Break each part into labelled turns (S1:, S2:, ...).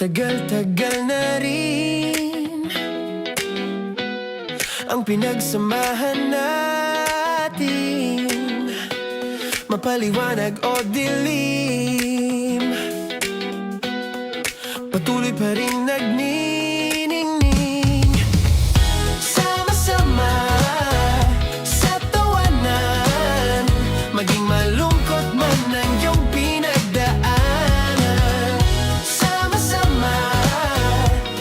S1: Matagal-tagal na rin ang pinagsamahan natin, mapaliwanag o dilim, patuloy pa rin nagniningning. Sama-sama sa tawanan, maging malungkot man ang iyong pinagdaanan. Sama-sama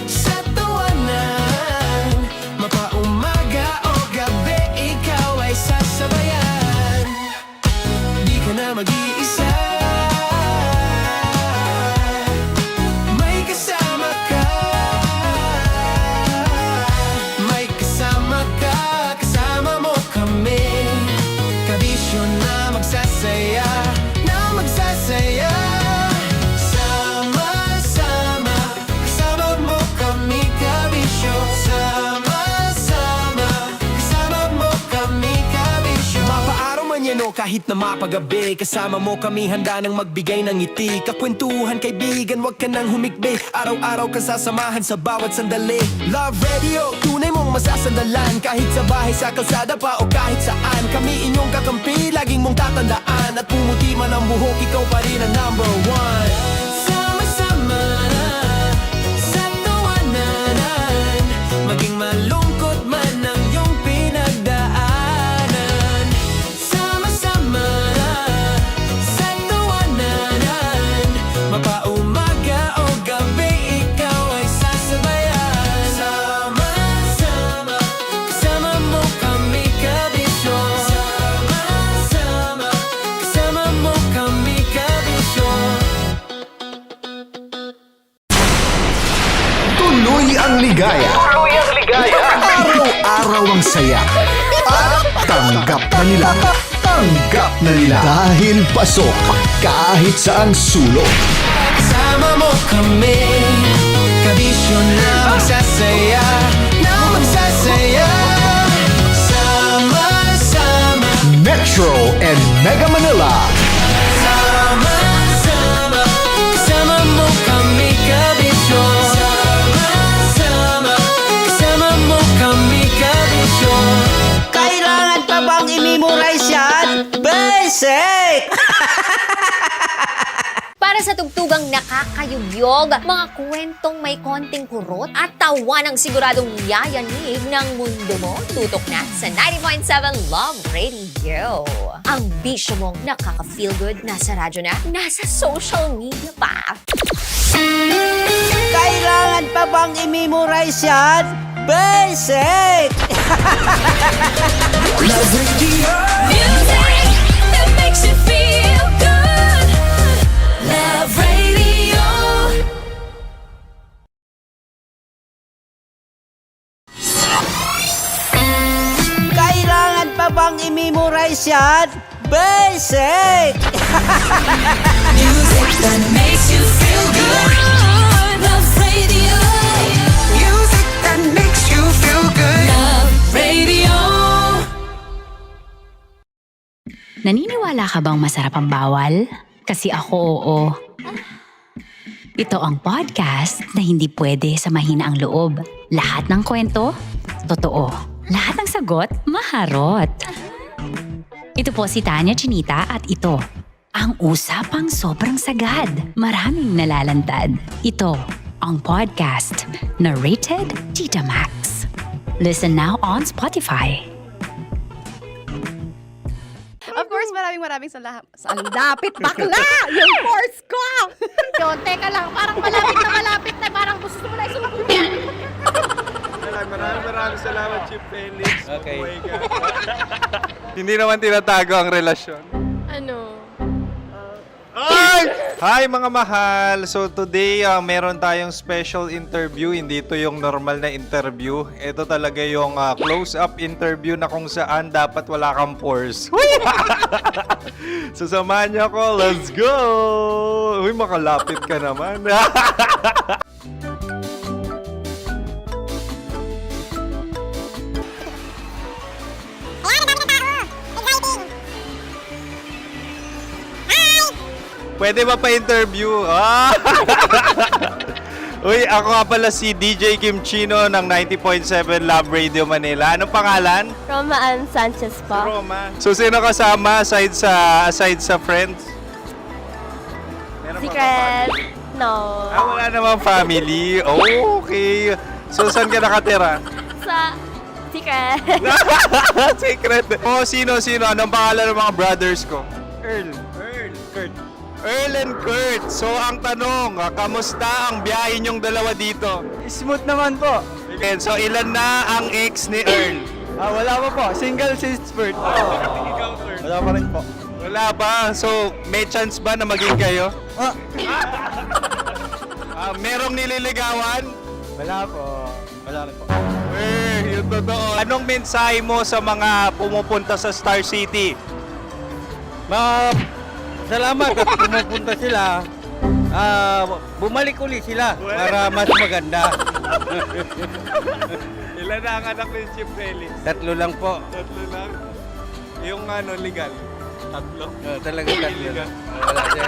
S1: sa tawanan, mapaumaga o gabi, ikaw ay sasabayan. Di ka na mag-iisa, may kasama ka. May kasama ka, kasama mo kami. Kabisyo na magsasaya, na magsasaya. Sama-sama, kasama mo kami, kabisyo. Sama-sama, kasama mo kami, kabisyo. Mapaaraw man yan o kahit na mapagabi, kasama mo kami, handa nang magbigay ng ngiti. Kakwentuhan, kaibigan, wag ka nang humikbi. Araw-araw kang sasamahan sa bawat sandali. Love Radio, tunay mong masasandalan. Kahit sa bahay, sa kalsada pa o kahit saan, kami inyong kakampi, laging mong tatandaan. At pumuti man ang buhok, ikaw pa rin ang number one. Sama-sama sa tawanan, maging malungkot man ang iyong pinagdaanan. Sama-sama sa tawanan, mapaumaga o gabi, ikaw ay sasabayan. Sama-sama, kasama mo kami, kabisyo. Sama-sama, kasama mo kami, kabisyo.
S2: Tuloy ang ligaya. Araw-araw ang saya. At tanggap na nila. Tanggap na nila. Dahil pasok kahit saang sulok.
S1: Kasama mo kami, kabisyo na magsasaya, na magsasaya. Sama-sama,
S2: Metro and Mega Manila.
S1: sama-sama, kasama mo kami, kabisyo. Sama-sama, kasama mo kami, kabisyo.
S3: Kailangan pa bang i-memorize yan? Basic!
S4: Para sa tugtugang nakakayugyog, mga kwentong may konting kurot at tawa ng siguradong yayanig ng mundo mo, tutok na sa 90.7 Love Radio. Ang bisyo mong nakaka-feel good, nasa radyo na, nasa social media pa.
S3: Kailangan pa bang i-memorize yan? Basic!
S1: Love Radio.
S5: Music that makes you feel good. Love Radio.
S3: Kailangan pa bang i-memorize yan? Basic!
S5: Music that makes you feel good. Love Radio.
S1: Music that makes you feel good.
S5: Love Radio.
S6: Naniniwala ka bang masarap ang bawal? Kasi ako oo. Ito ang podcast na hindi pwede sa mahina ang loob. Lahat ng kwento, totoo. Lahat ng sagot, maharot. Ito po si Tanya Chinita at ito, ang usapang sobrang sagad. Maraming nalalantad. Ito, ang podcast na rated Tita Max. Listen now on Spotify.
S7: Of course, maraming salamat. Ang lapit bakla! Yung course ko! Yun, teka lang, parang malapit na, parang gusto mo na isumakutin.
S8: Maraming salamat, Chief Felix.
S9: Okay.
S8: Oh my God. Hindi naman tinatago ang relasyon.
S7: Ano?
S8: Ay! Hi mga mahal! So today, meron tayong special interview. Hindi ito yung normal na interview. Ito talaga yung close-up interview na kung saan dapat wala kang pores. So samahan niyo ako. Let's go! Uy, makalapit ka naman. Pwede ba pa-interview? Ah! Uy, ako nga pala si DJ Kim Chino ng 90.7 Love Radio Manila. Anong pangalan?
S7: Roma Ann Sanchez po.
S8: Roma. So, sino kasama aside sa friends? Meron pa ba
S7: Secret. No.
S8: wala namang family. Oh, okay. So, saan ka nakatira?
S7: Sa Secret.
S8: Secret. Oh, sino? Anong pangalan ng mga brothers ko? Earl, Kurt. Earl and Kurt. So, ang tanong, kamusta ang biyahe niyong dalawa dito?
S9: Smooth naman po.
S8: And so, ilan na ang ex ni Earl?
S9: Wala pa po. Single since birth. Wala pa rin po.
S8: Wala ba? So, may chance ba na maging kayo? Merong nililigawan?
S9: Wala po. Wala rin po.
S8: Yung totoo. Anong mensahe mo sa mga pumupunta sa Star City?
S9: Salamat at pumupunta sila. Bumalik uli sila para mas maganda.
S8: Ilan na ang anak ni Chief Felix?
S9: 3 lang po.
S8: 3 lang? Yung legal? 3?
S9: Talaga 3 lang. Wala sir.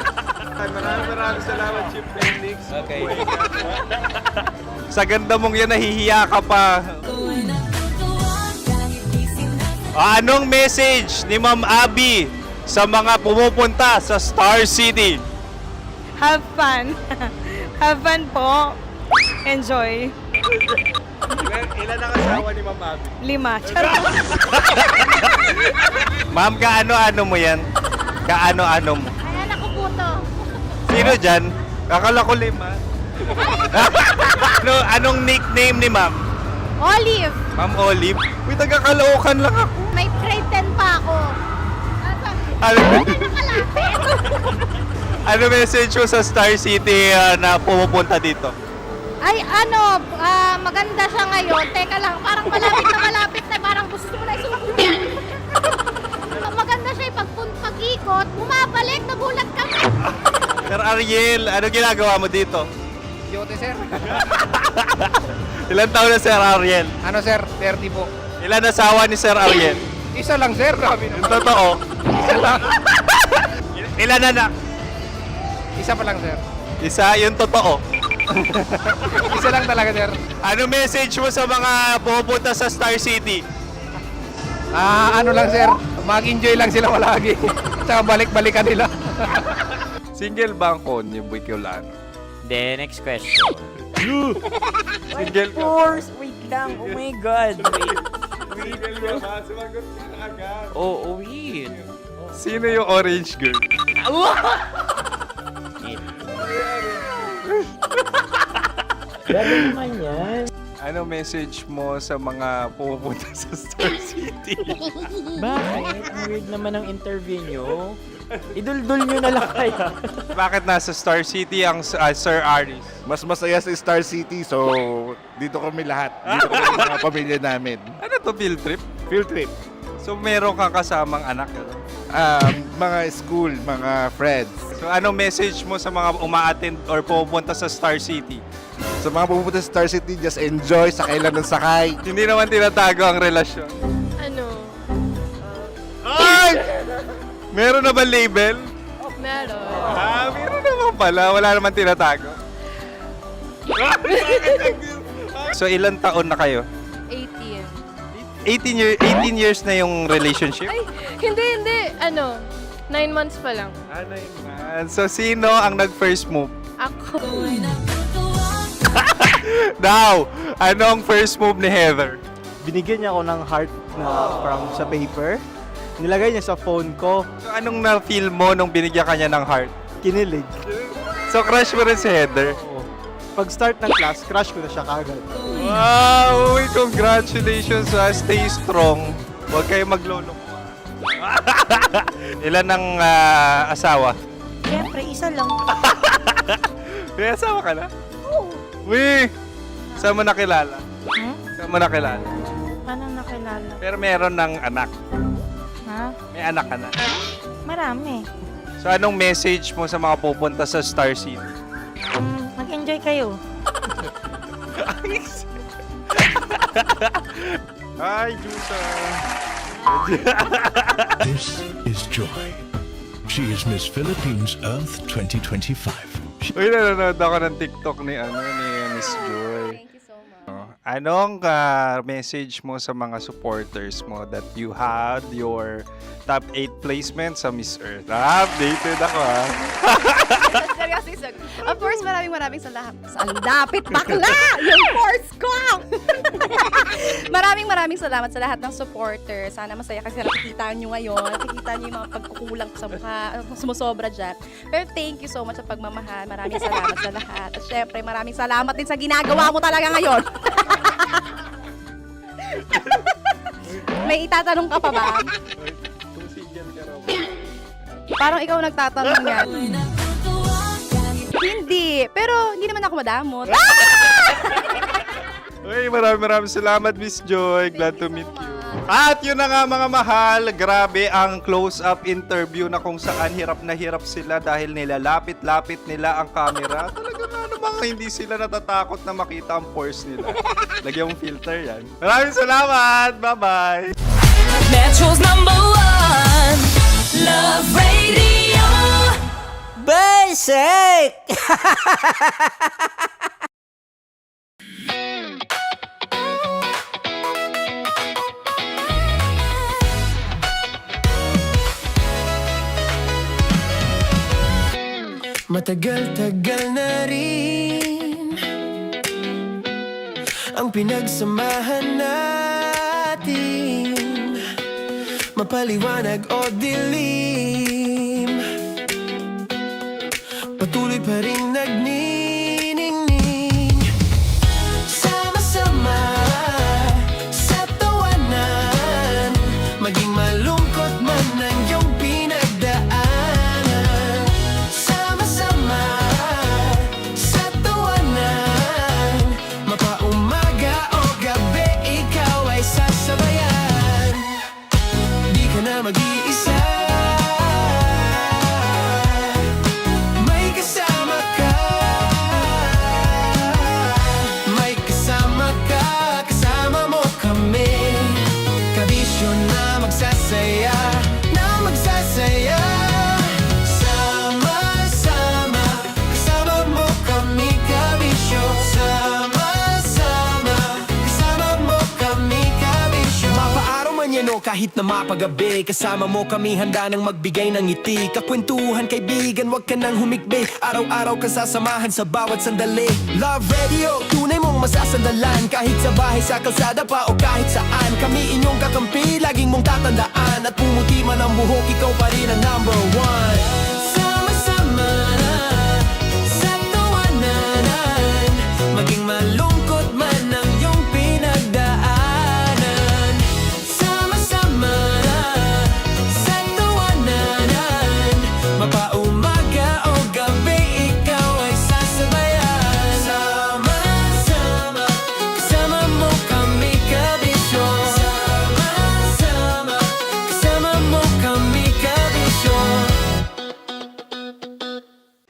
S8: Maraming salamat, Chief Felix.
S9: Okay.
S8: Sa ganda mong yan, nahihiya ka pa. Anong message ni Ma'am Abby sa mga pumupunta sa Star City?
S7: Have fun. Have fun po. Enjoy.
S8: Ilan ang asawa ni Ma'am Abby?
S7: 5. Charot.
S8: Ma'am, kaano-ano mo yan? Kaano-ano mo?
S7: Ayan ako po to.
S8: Sino dyan? Akala ko 5. Anong nickname ni Ma'am?
S7: Olive.
S8: Ma'am Olive? Uy, taga-Caloocan lang ako.
S7: May grade 10 pa ako.
S8: Ano,
S7: Nakalapit.
S8: ano message mo sa Star City na pumupunta dito?
S7: Ay, maganda siya ngayon. Teka lang, parang malapit na, parang gusto mo na isubukan. Maganda siya pag-ikot, bumabalik, nagulat kami.
S8: Sir Ariel, ano ginagawa mo dito?
S9: Yote sir.
S8: Ilan taon na Sir Ariel?
S9: Ano sir? 30 po.
S8: Ilan asawa ni Sir Ariel?
S9: Isa lang sir. Grabe
S8: Yung totoo.
S9: Isa lang.
S8: Ilan anak?
S9: Isa pa lang sir.
S8: Isa, yung totoo.
S9: Isa lang talaga sir.
S8: Ano message mo sa mga pumupunta sa Star City?
S9: Ano lang sir. Mag-enjoy lang sila palagi. Tsaka balik-balikan nila.
S8: Single ba ang konyo, Boy Kiolano?
S10: Then, next question.
S8: Single ka?
S10: course! Wait lang. Oh my God.
S8: Single ka ba? Sumagot ka na agad.
S10: Oh, wait.
S8: Sino yung orange girl?
S10: Grabe naman yan.
S8: Ano message mo sa mga pumupunta sa Star City?
S10: Bakit? Ang weird naman ang interview nyo. Idul-dul nyo na lang kaya.
S8: Bakit nasa Star City ang Sir Aris?
S11: Mas masaya sa Star City, so dito kami lahat. Dito kami mga pamilya namin.
S8: Ano to, field trip?
S11: Field trip.
S8: So meron kang kasamang anak? Ano?
S11: Mga school, mga friends.
S8: So ano message mo sa mga uma-attend or pupunta sa Star City?
S11: Sa mga pupunta sa Star City, just enjoy, sakay lang ng sakay.
S8: Hindi naman tinatago ang relasyon.
S7: Ano?
S8: Ay! Meron na ba label?
S7: Meron.
S8: Meron naman pala. Wala naman tinatago. So ilan taon na kayo?
S7: 18.
S8: 18 years na yung relationship?
S7: Ay, hindi. 9 months pa lang.
S8: So sino ang nag-first move?
S7: Ako.
S8: Now, anong first move ni Heather?
S9: Binigyan niya ako ng heart na from sa paper. Nilagay niya sa phone ko.
S8: So anong na-feel mo nung binigyan ka niya ng heart?
S9: Kinilig.
S8: So crush mo rin si Heather?
S9: Pag start ng class, crush ko na siya kagad.
S8: Wow! Uy, congratulations ha. Stay strong. Huwag kayo maglolo. Ilan ang asawa?
S7: Siyempre, isa lang.
S8: May asawa ka na? Oo. Uy! Saan mo nakilala? Saan mo nakilala?
S7: Paano nakilala?
S8: Pero meron ng anak.
S7: Ha?
S8: May anak ka na.
S7: Marami.
S8: So anong message mo sa mga pupunta sa Star City?
S7: Mag-enjoy kayo.
S8: Hi, Juta!
S2: This is Joy. She is Miss Philippines Earth 2025.
S8: Uy, nanonood ako ng TikTok ni Miss Joy.
S7: Thank you so much.
S8: Anong message mo sa mga supporters mo that you had your top 8 placement sa Miss Earth? Updated ako
S7: Seryoso. Of course, maraming salamat. Ang lapit bakla! Yung course ko! maraming salamat sa lahat ng supporters. Sana masaya kasi nakikita nyo ngayon. Nakikita nyo yung mga pagkukulang ko sa mukha. Sumusobra dyan. Pero thank you so much sa pagmamahal. Maraming salamat sa lahat. At syempre, maraming salamat din sa ginagawa mo talaga ngayon. May itatanong ka pa ba? Parang ikaw nagtatanong yan. Hindi. Pero hindi naman ako madamot.
S8: Uy, maraming salamat, Miss Joy. Glad to meet you. At yun na nga mga mahal, grabe ang close-up interview na kung saan hirap na hirap sila dahil nilalapit-lapit nila ang camera. Talagang ano mga hindi sila natatakot na makita ang pores nila. Lagyan mong filter yan. Maraming salamat! Bye-bye!
S5: Metro's #1 Love Radio.
S3: Basic!
S1: Matagal-tagal na rin ang pinagsamahan natin, mapaliwanag o dilim, patuloy pa rin nagniningning. Sama-sama sa tawanan, maging malungkot man ang iyong pinagdaanan. Sama-sama sa tawanan, mapaumaga o gabi, ikaw ay sasabayan. Di ka na mag-iisa, may kasama ka. May kasama ka, kasama mo kami. Kabisyo na magsasaya, na magsasaya. Sama-sama, kasama mo kami, kabisyo. Sama-sama, kasama mo kami, kabisyo. Mapaaraw man yan o kahit na mapagabi, kasama mo kami, handa nang magbigay ng ngiti. Kakwentuhan, kaibigan, wag ka nang humikbi. Araw-araw kasasamahan sa bawat sandali. Love Radio, tunay mong masasandalan. Kahit sa bahay, sa kalsada pa o kahit saan, kami inyong kakampi, laging mong tatandaan. At pumuti man ang buhok, ikaw pa rin ang #1. Sama-sama sa tawanan, maging malungkot man ang iyong pinagdaanan. Sama-sama sa tawanan, mapaumaga o gabi, ikaw ay sasabayan. Sama-sama, kasama mo kami, kabisyo. Sama-sama, kasama mo kami, kabisyo.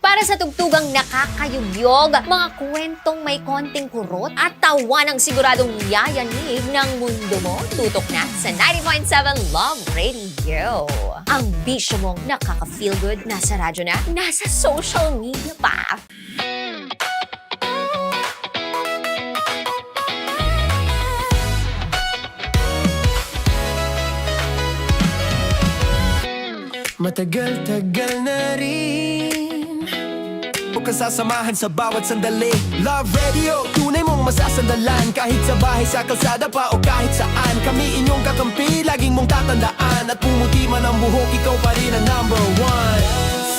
S4: Para sa tugtugang nakakayugyog, mga kwentong may konting kurot at tawa ng siguradong yayanig ng mundo mo, tutok na sa 90.7 Love Radio. Ang bisyo mong nakaka-feel good, nasa radyo na, nasa social media pa.
S1: Matagal-tagal na rin o kasasamahan sa bawat sandali. Love Radio, tunay mong masasandalan. Kahit sa bahay, sa kalsada pa o kahit saan, kami inyong kakampi, laging mong tatandaan. At pumuti man ang buhok, ikaw pa rin ang #1.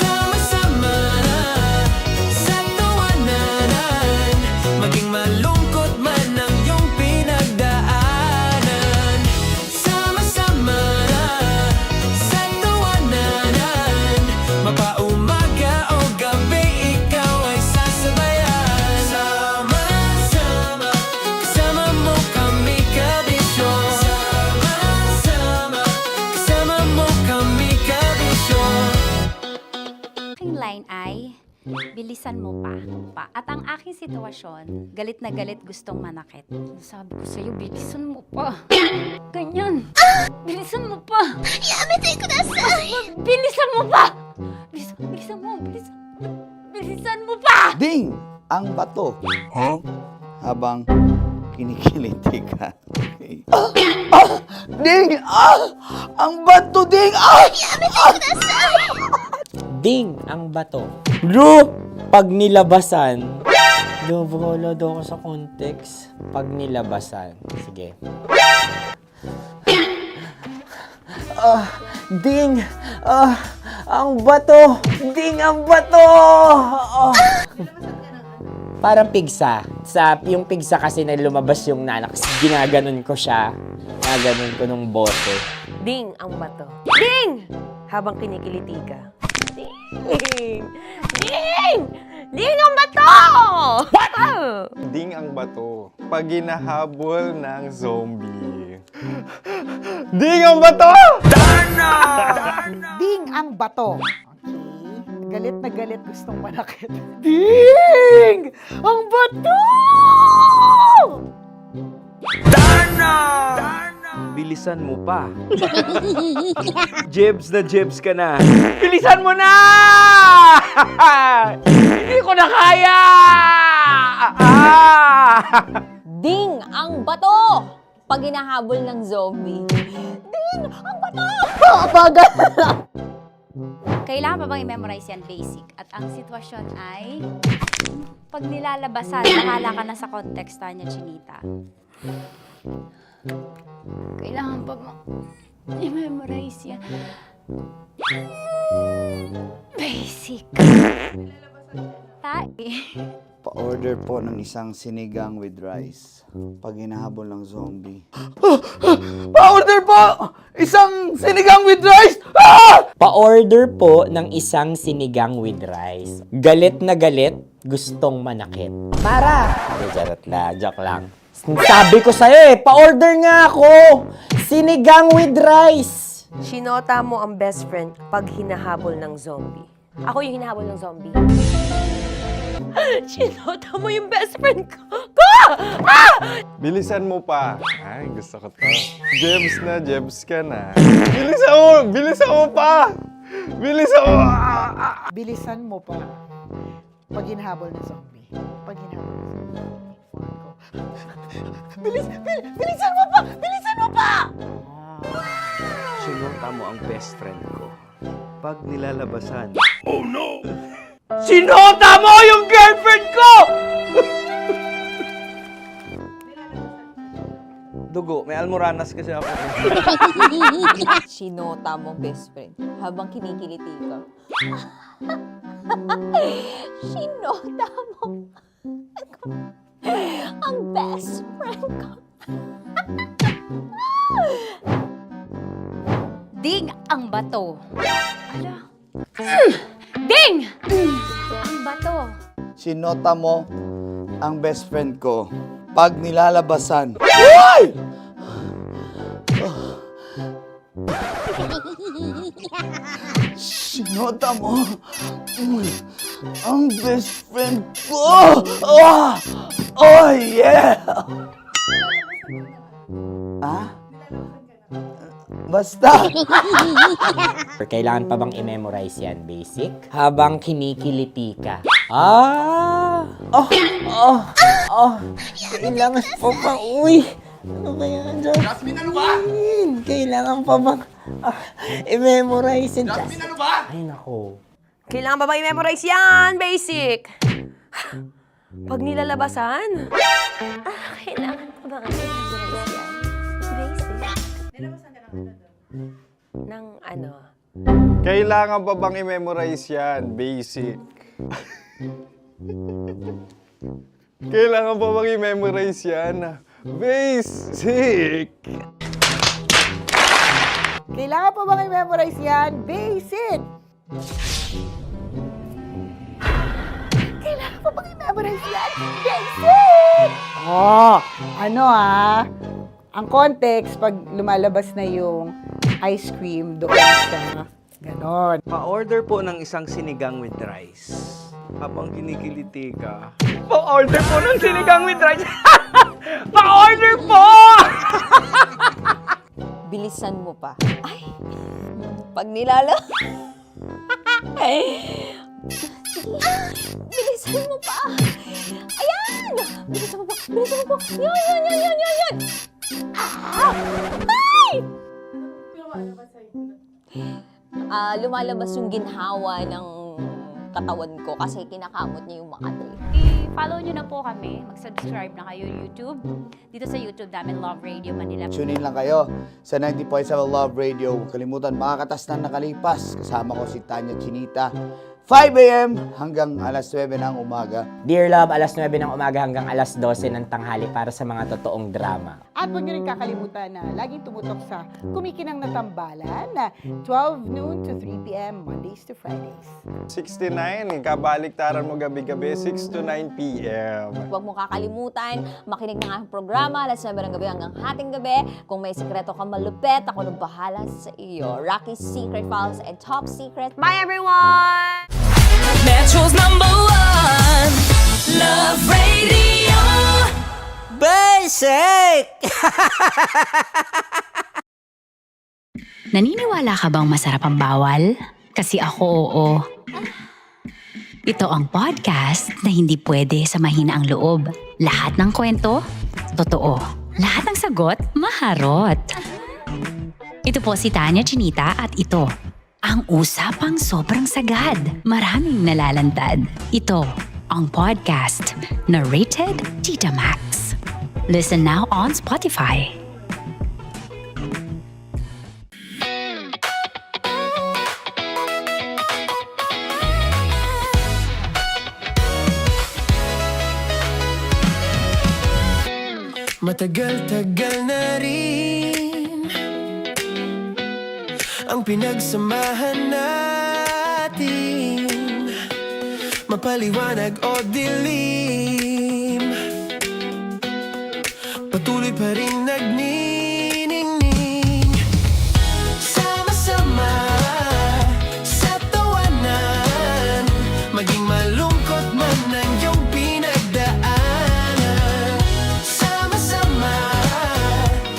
S1: Sama-sama sa tawanan, maging malungkot man ang iyong pinagdaanan. Sama-sama sa tawanan, mapaumaga o gabi, ikaw ay sasabayan. Sama-sama, kasama mo kami, kabisyo. Sama-sama, kasama mo kami, kabisyo.
S6: Aking line ay, bilisan mo pa. At ang aking sitwasyon, galit na galit gustong manakit. Sabi ko sa'yo, bilisan mo pa. Ganyan. Bilisan mo pa. Yamitay ko na sa... Bilisan mo pa! Bilisan mo pa!
S2: Ding!
S12: ang bato. Habang kinikiliti ka. Okay. Ding! Ang bato, Ding!
S10: Ding ang bato. Bro, pag nilabasan. Wala daw ako sa context. Pag nilabasan. Sige. Ding! Ang bato! Ding ang bato! Parang pigsa. Yung pigsa kasi na lumabas yung nanak. Ginaganon ko siya. Ginaganon ko nung bote.
S13: Ding ang bato. Ding! Habang kinikiliti ka. Ding! Ding! Ding ang bato! What?
S8: Ding ang bato. Pag hinahabol ng zombie. Ding ang bato!
S14: Ding ang bato. Okay. Galit na galit, gustong manakit. Ding! Ang bato!
S10: Bilisan mo pa. Jebs ka na. Bilisan mo na! Hindi ko na kaya!
S4: Ding ang bato! Pag hinahabol ng zombie. Ding ang bato!
S7: Kailangan pa bang i-memorize yan basic? At ang sitwasyon ay pag nilalabasan, nakala ka na sa konteksta niya, Chinita. Kailangan pa bang i-memorize yan? Basic.
S12: Pa-order po ng isang sinigang with rice. Pag hinahabol ng zombie. Pa-order po! Isang sinigang with rice!
S10: Pa-order po ng isang sinigang with rice. Galit na galit, gustong manakit. Para! Charot na, joke lang. Sabi ko sa'yo pa-order nga ako! Sinigang with rice!
S13: Sinota mo ang best friend pag hinahabol ng zombie. Ako yung hinahabol ng zombie. Sinota mo yung best friend ko!
S8: Bilisan mo pa. Ay, gusto ko to. Jebs ka na. Bilisan mo pa!
S14: Bilisan mo pa. Pag hinahabol ng zombie. Pag hinahabol ng zombie. Bilisan mo pa! Bilisan mo pa!
S10: Sinota mo ang best friend ko. Pag nilalabasan. Oh no! Sinota mo yung girlfriend ko! Dugo, may almoranas kasi ako.
S4: Sinota mo best friend habang kinikiliti ka. Sinota mo ang best friend ko.
S7: Ding ang bato. Ala. Ding! Ang bato.
S12: Sinota mo ang best friend ko. Pag nilalabasan. Uy! Sinota mo ang best friend ko. Oh yeah! Basta!
S10: Kailangan pa bang i-memorize yan, basic? Habang kinikiliti ka. Kailangan pa bang, ano ba yan, Jasmine, ano ba? Kailangan pa bang i-memorize yan, Jasmine, ano ba? Ay, nako.
S13: Kailangan ba i-memorize yan? Basic! Pag nilalabasan? Kailangan pa ba i-memorize yan? Basic. Nilalabasan ka ng ano?
S8: Kailangan pa bang i-memorize yan? Basic. Kailangan pa bang i-memorize yan? Basic.
S14: Kailangan pa bang i-memorize yan? Basic! Kailangan pa bang i-memorize yan? Basic! Ang context, pag lumalabas na yung ice cream doon sa ganon.
S10: Pa-order po ng isang sinigang with rice. Habang kinikiliti ka. Pa-order po ng sinigang with rice! Pa-order po!
S4: Bilisan mo pa. Ay! Pag Bilisan mo pa. sumuko. Yan. Ah! Ay! Lumalabas yung ginhawa ng katawan ko kasi kinakamot niya yung Makati.
S6: I-follow nyo na po kami. Mag-subscribe na kayo YouTube. Dito sa YouTube namin, Love Radio Manila.
S12: Tune in lang kayo sa 90.7 Love Radio. Huwag kalimutan, makakatas na nakalipas. Kasama ko si Tanya Chinita. 5 a.m. hanggang alas 9 ng umaga.
S10: Dear Love, alas 9 ng umaga hanggang alas 12 ng tanghali para sa mga totoong drama.
S14: At huwag nyo rin kakalimutan na laging tumutok sa Kumikinang na Tambalan na 12 noon to 3 p.m. Mondays to Fridays.
S8: 69, kabaliktaran mo gabi-gabi, 6 to 9 p.m.
S4: Huwag mo kakalimutan, makinig ng aking programa, alas 9 ng gabi hanggang hating gabi. Kung may sikreto ka malupet, ako nang bahala sa iyo. Rocky's Secret Files and Top Secret. Bye everyone!
S5: Metro's #1 Love Radio.
S3: Basic!
S6: Naniniwala ka bang masarap ang bawal? Kasi ako, oo. Ito ang podcast na hindi pwede sa mahina ang loob. Lahat ng kwento, totoo. Lahat ng sagot, maharot. Ito po si Tanya Chinita at ito, ang usapang sobrang sagad. Maraming nalalantad. Ito, ang podcast na Rated Tita Max. Listen now on Spotify.
S1: Matagal-tagal na rin ang pinagsamahan natin, mapaliwanag o dilim, patuloy pa rin nagniningning. Sama-sama sa tawanan, maging malungkot man ang iyong pinagdaanan. Sama-sama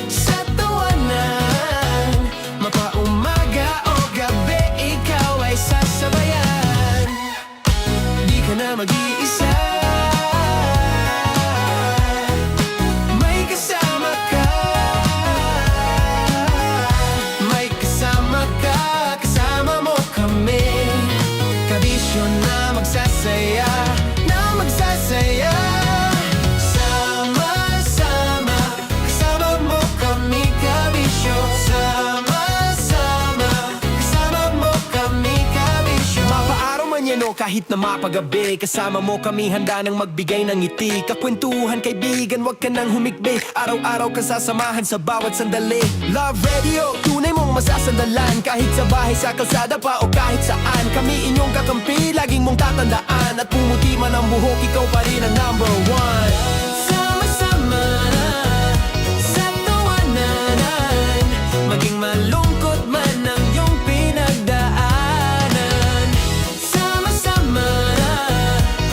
S1: sa tawanan, mapaumaga o gabi, ikaw ay sasabayan. Di ka na mag-iisa, may kasama ka. May kasama ka, kasama mo kami. Kabisyo na magsasaya, na magsasaya. Sama-sama, kasama mo kami, kabisyo. Sama-sama, kasama mo kami, kabisyo. Mapaaraw man yan o kahit na mapagabi, kasama mo kami, handa nang magbigay ng ngiti. Kakwentuhan, kaibigan, wag ka nang humikbi. Araw-araw ka sasamahan sa bawat sandali. Love Radio, tunay mong masasandalan. Kahit sa bahay, sa kalsada pa o kahit saan, kami inyong kakampi, laging mong tatandaan. At pumuti man ang buhok, ikaw pa rin ang #1. Sama-sama sa tawanan, maging malungkot man ang iyong pinagdaanan. Sama-sama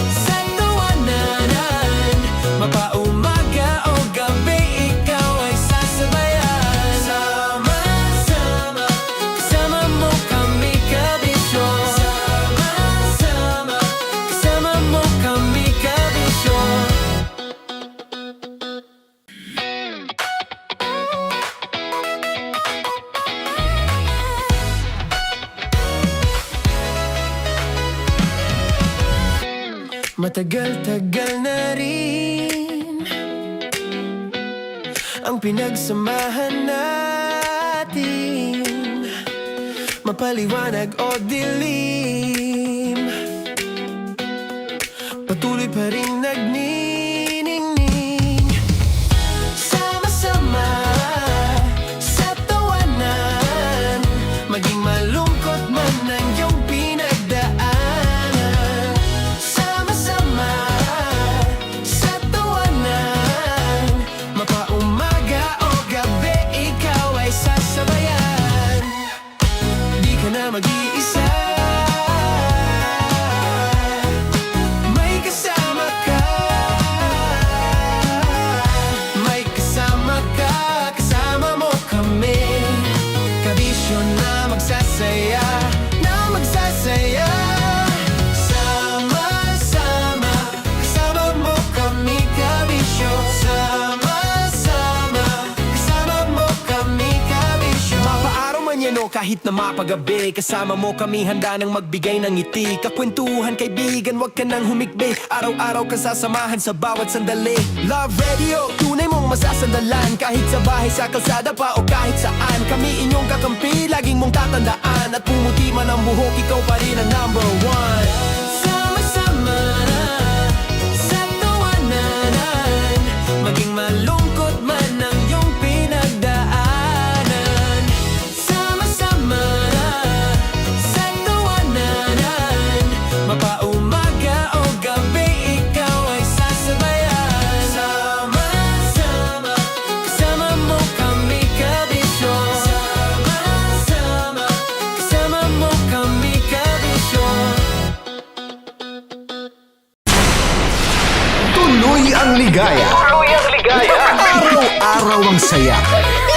S1: sa tawanan, mapaumaga o gabi, ikaw ay sasabayan. Sama-sama, kasama mo kami, kabisyo. Sama-sama, kasama mo kami, kabisyo. Matagal-tagal na rin ang pinagsamahan natin, mapaliwanag o dilim, patuloy pa rin nagniningning. Sama-sama sa tawanan, maging malungkot man ang iyong pinagdaanan. Sama-sama sa tawanan, mapaumaga o gabi, ikaw ay sasabayan. Di ka na mag-iisa, may kasama ka. kahit na mapagabi. Kasama mo kami handa nang magbigay ng ngiti. Kakwentuhan kaibigan, wag ka nang humikbi. Araw-araw kasasamahan sa bawat sandali. Love Radio, tunay mong masasandalan. Kahit sa bahay, sa kalsada pa o kahit saan. Kami inyong kakampi, laging mong tatandaan. At pumuti man ang buhok, ikaw pa rin ang number one. Sama-sama sa tawanan, maging malungkot man ang iyong pinagdaanan. Sama-sama sa tawanan, mapaumaga o gabi, ikaw ay sasabayan. Sama-sama, kasama mo kami kabisyo. Sama-sama, kasama mo kami kabisyo.
S2: Tuloy ang ligaya. Araw-araw ang saya.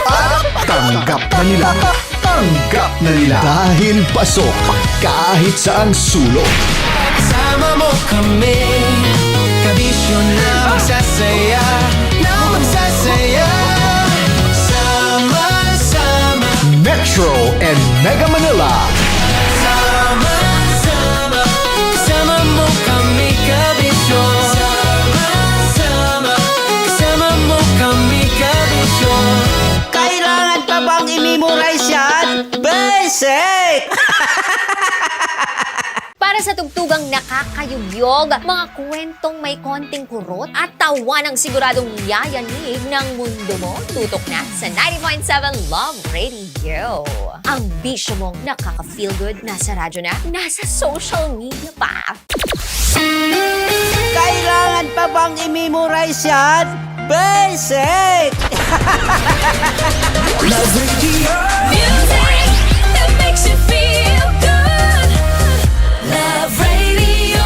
S2: At tanggap na nila. Tanggap na nila. Dahil pasok kahit saan sulok.
S1: Sama mo kami, kabisyo na magsasaya, na magsasaya. Sama-sama,
S2: Metro and Mega Manila.
S1: sama-sama, kasama mo kami kabisyo. Sama-sama, kasama mo kami kabisyo.
S3: Kailangan pa bang i-memorize yan? Basic!
S4: Para sa tugtugang nakakayugyog, mga kwentong may konting kurot at tawa ng siguradong yayanig ng mundo mo, tutok na sa 90.7 Love Radio. Ang bisyo mong nakaka-feel good, nasa radyo na, nasa social media pa.
S3: Kailangan pa bang i-memorize yan? Basic!
S1: Love Radio.
S5: Music that makes you feel good. Love Radio.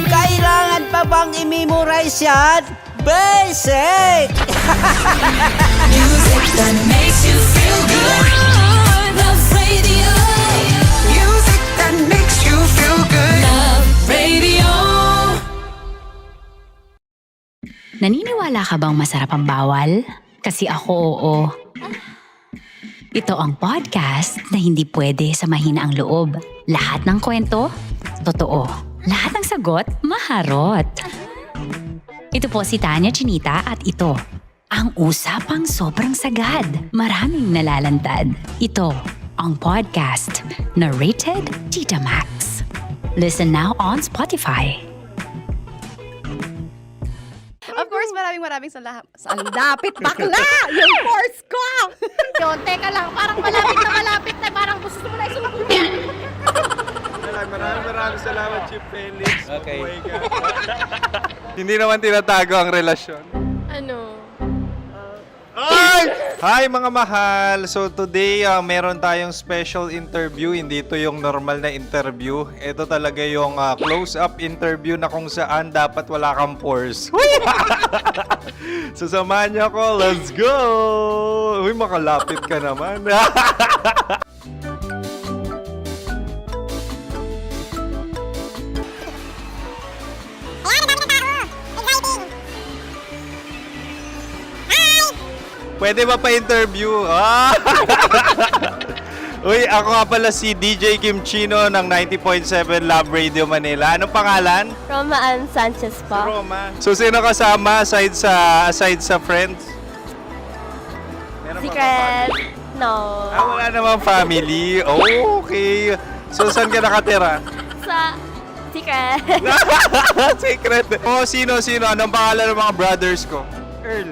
S3: Kailangan pa bang i-memorize yan? Basic!
S5: Music that makes you feel good. Love Radio. Music that makes you feel good. Love Radio.
S6: Naniniwala ka bang masarap ang bawal? Kasi ako oo. Ito ang podcast na hindi pwede samahin ang loob. Lahat ng kwento, totoo. Lahat ng sagot, maharot. Ito po si Tanya Chinita at ito, ang usapang sobrang sagad. Maraming nalalantad. Ito, ang podcast na Rated Tita Max. Listen now on Spotify.
S7: Of course, maraming salamat. Ang lapit bakla! Yung force ko! Yun, teka lang, parang malapit na, parang gusto mo na isulat.
S8: Maraming salamat, Chief Felix.
S9: Okay.
S8: Buhay ka. Hindi naman tinatago ang relasyon.
S7: Ano?
S8: Ay! Hi mga mahal! So today, meron tayong special interview. Hindi ito yung normal na interview. Ito talaga yung close-up interview na kung saan dapat wala kang pores. So samahan niyo ako. Let's go! Uy, makalapit ka naman. Pwede ba pa-interview? Ah! Uy, ako nga pala si DJ Kim Chino ng 90.7 Love Radio Manila. Anong pangalan?
S7: Roma Ann Sanchez po.
S8: Roma. So, sino kasama aside sa friends? Meron ba
S7: Secret. No.
S8: wala namang family. Oh, okay. So, saan ka nakatira?
S7: Sa secret.
S8: Secret. Oh, sino? Anong pangalan ng mga brothers ko? Earl,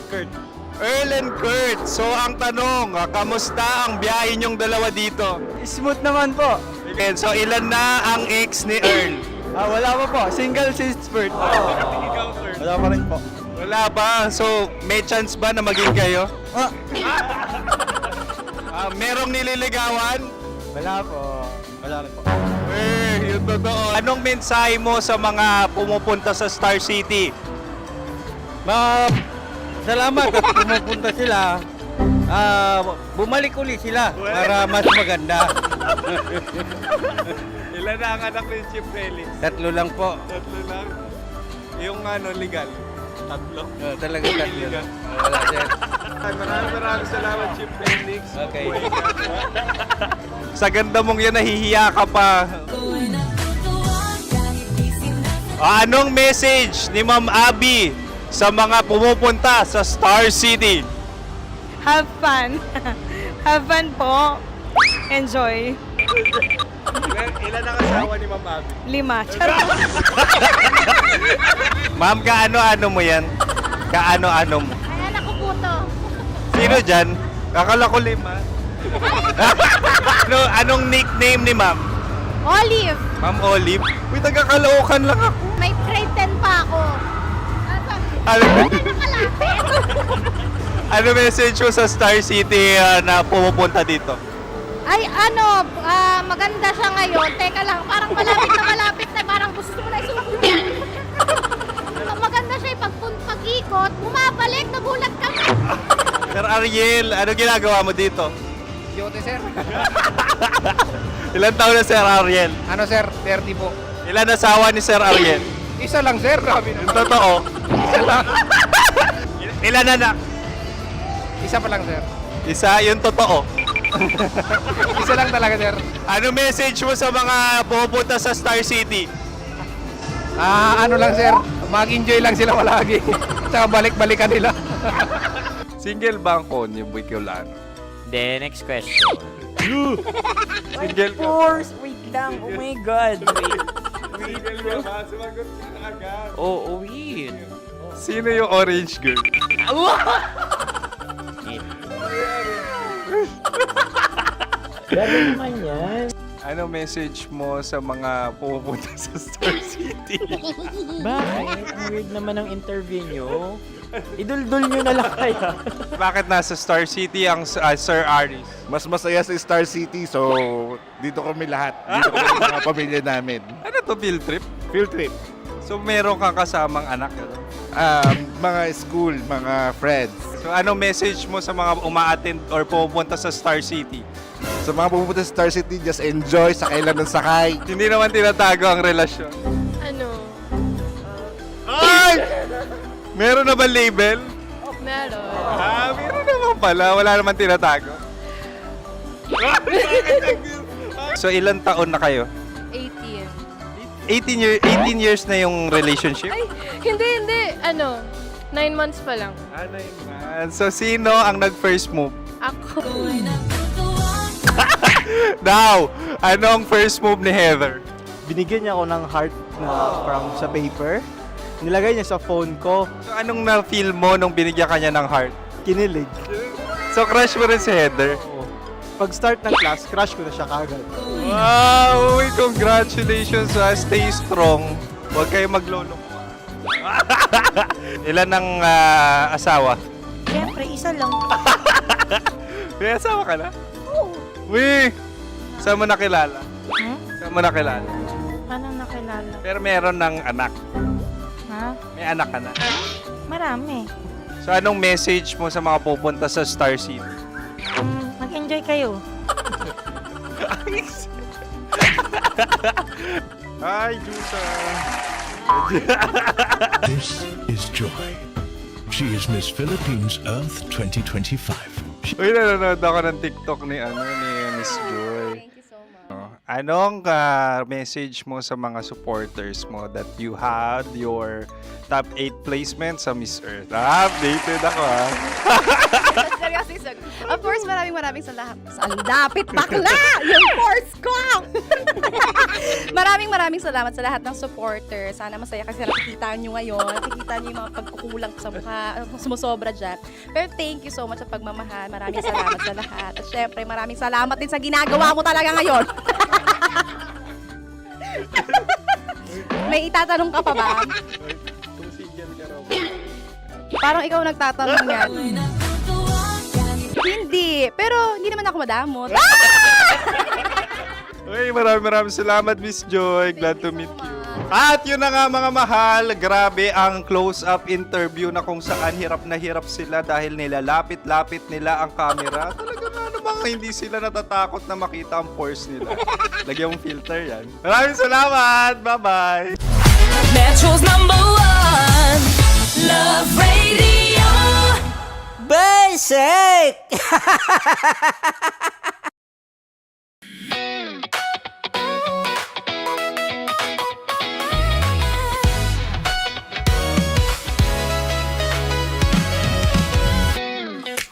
S8: Kurt. Earl and Kurt. So, ang tanong, kamusta ang biyahe niyong dalawa dito?
S12: Smooth naman po.
S8: Okay, so, ilan na ang ex ni Earl?
S12: Wala pa po. Single since birth.
S8: Ikaw, Kurt.
S12: Wala pa rin po.
S8: Wala ba? So, may chance ba na maging kayo? Merong nililigawan?
S12: Wala po. Wala rin po.
S8: Yung totoo. Anong mensahe mo sa mga pumupunta sa Star City?
S9: Salamat at pumupunta sila. Bumalik uli sila para mas maganda.
S8: Ilan na ang anak ni Chief Felix?
S9: 3 lang po.
S8: 3 lang? Yung legal? Tatlo.
S9: Talaga tatlo. Wala, sir.
S8: Maraming salamat, Chief Felix.
S9: Okay.
S8: Sa ganda mong yan, nahihiya ka pa. Anong message ni Ma'am Abby sa mga pumupunta sa Star City?
S7: Have fun. Have fun po. Enjoy.
S8: Ilan ang asawa ni Ma'am Abby?
S7: 5. Charot.
S8: Ma'am, kaano-ano mo yan? Kaano-ano mo?
S7: Ay, anak ko po to.
S8: Sino dyan? Akala ko 5. Anong nickname ni Ma'am?
S7: Olive.
S8: Ma'am Olive? Uy, taga-Caloocan lang ako.
S7: May grade 10 pa ako.
S8: Ano,
S7: Nakalapit.
S8: ano message mo sa Star City na pumupunta dito?
S7: Ay, maganda siya ngayon. Teka lang, parang malapit na. Parang gusto mo na isulat. Maganda siya pag-ikot, bumabalik, nagulat ka.
S8: Sir Ariel, ano ginagawa mo dito?
S9: Yote, sir.
S8: Ilan taon na Sir Ariel?
S9: Ano, sir? 30 po.
S8: Ilan asawa ni Sir Ariel?
S9: Isa lang, sir. Grabe na.
S8: Yung totoo?
S9: Isa lang.
S8: Ilan anak?
S9: Isa pa lang, sir.
S8: Isa, yung totoo.
S9: Isa lang talaga, sir.
S8: Ano message mo sa mga pumupunta sa Star City?
S9: Ano lang, sir. Mag-enjoy lang sila palagi. Tsaka balik-balikan nila.
S8: Single ba ang Konyo, Boy Kiolano?
S10: Then, next question.
S8: Single ka?
S10: Wait lang. Oh my God.
S8: Single ka ba? Sumagot ka na agad.
S10: Oh, wait.
S8: Sino yung orange girl?
S10: Grabe naman yan.
S8: Ano message mo sa mga pumupunta sa Star City?
S10: Bakit? Ang weird naman ang interview nyo. Idul-dul nyo na lang kaya.
S8: Bakit nasa Star City ang Sir Aris?
S11: Mas masaya sa Star City, so dito kami lahat. Dito kami sa mga pamilya namin.
S8: Ano to, field trip?
S11: Field trip.
S8: So meron kang kasamang anak? Ano?
S11: Mga school, mga friends.
S8: So ano message mo sa mga uma-attend or pumupunta sa Star City?
S11: Sa mga pupunta sa Star City, just enjoy, sakay lang ng sakay.
S8: Hindi naman tinatago ang relasyon.
S7: Ano?
S8: Ay! Meron na ba label?
S7: Meron.
S8: Meron naman pala. Wala naman tinatago. So ilan taon na kayo?
S7: 18.
S8: 18 years na yung relationship?
S7: Ay, hindi. 9 months pa lang.
S8: 9 months. So sino ang nag-first move?
S7: Ako.
S8: Now, anong first move ni Heather?
S12: Binigyan niya ako ng heart na from sa paper. Nilagay niya sa phone ko.
S8: So anong na-feel mo nung binigyan ka niya ng heart?
S12: Kinilig.
S8: So crush mo rin si Heather?
S12: Pag start ng class, crush ko na siya kagad.
S8: Wow! Uy, congratulations ha! Stay strong. Huwag kayo maglolo. Ilan ang asawa?
S7: Siyempre, isa lang.
S8: May asawa ka na? Oo. Uy! Saan mo nakilala? Saan mo nakilala?
S7: Paano nakilala?
S8: Pero meron ng anak.
S7: Ha?
S8: May anak ka na.
S7: Marami.
S8: So anong message mo sa mga pupunta sa Star City?
S7: Mag-enjoy kayo.
S8: Hi, Jusa!
S2: This is Joy. She is Miss Philippines Earth 2025.
S8: Uy, nanonood ako ng TikTok ni Miss Joy.
S7: Thank you so much.
S8: Anong message mo sa mga supporters mo that you had your top 8 placement sa Miss Earth? Updated ako ha.
S7: Of course, maraming salamat. Sa lapit bakla! Yung course ko! maraming salamat sa lahat ng supporter. Sana masaya kasi nakikita nyo ngayon. Nakikita nyo yung mga pagkukulang sa mukha, sumusobra dyan. Pero thank you so much sa pagmamahal. Maraming salamat sa lahat. At syempre, maraming salamat din sa ginagawa mo talaga ngayon. May itatanong ka pa ba?
S8: Kung single ka raw.
S7: Parang ikaw nagtatanong yan. Hindi. Pero hindi naman ako madamot.
S8: Uy, maraming salamat, Miss Joy. Glad to meet you. At yun na nga mga mahal, grabe ang close-up interview na kung saan hirap na hirap sila dahil nilalapit-lapit nila ang camera. Talaga nga namang hindi sila natatakot na makita ang pores nila. Lagyan mong filter yan. Maraming salamat! Bye-bye!
S5: Metro's #1 Love Radio.
S3: Basic!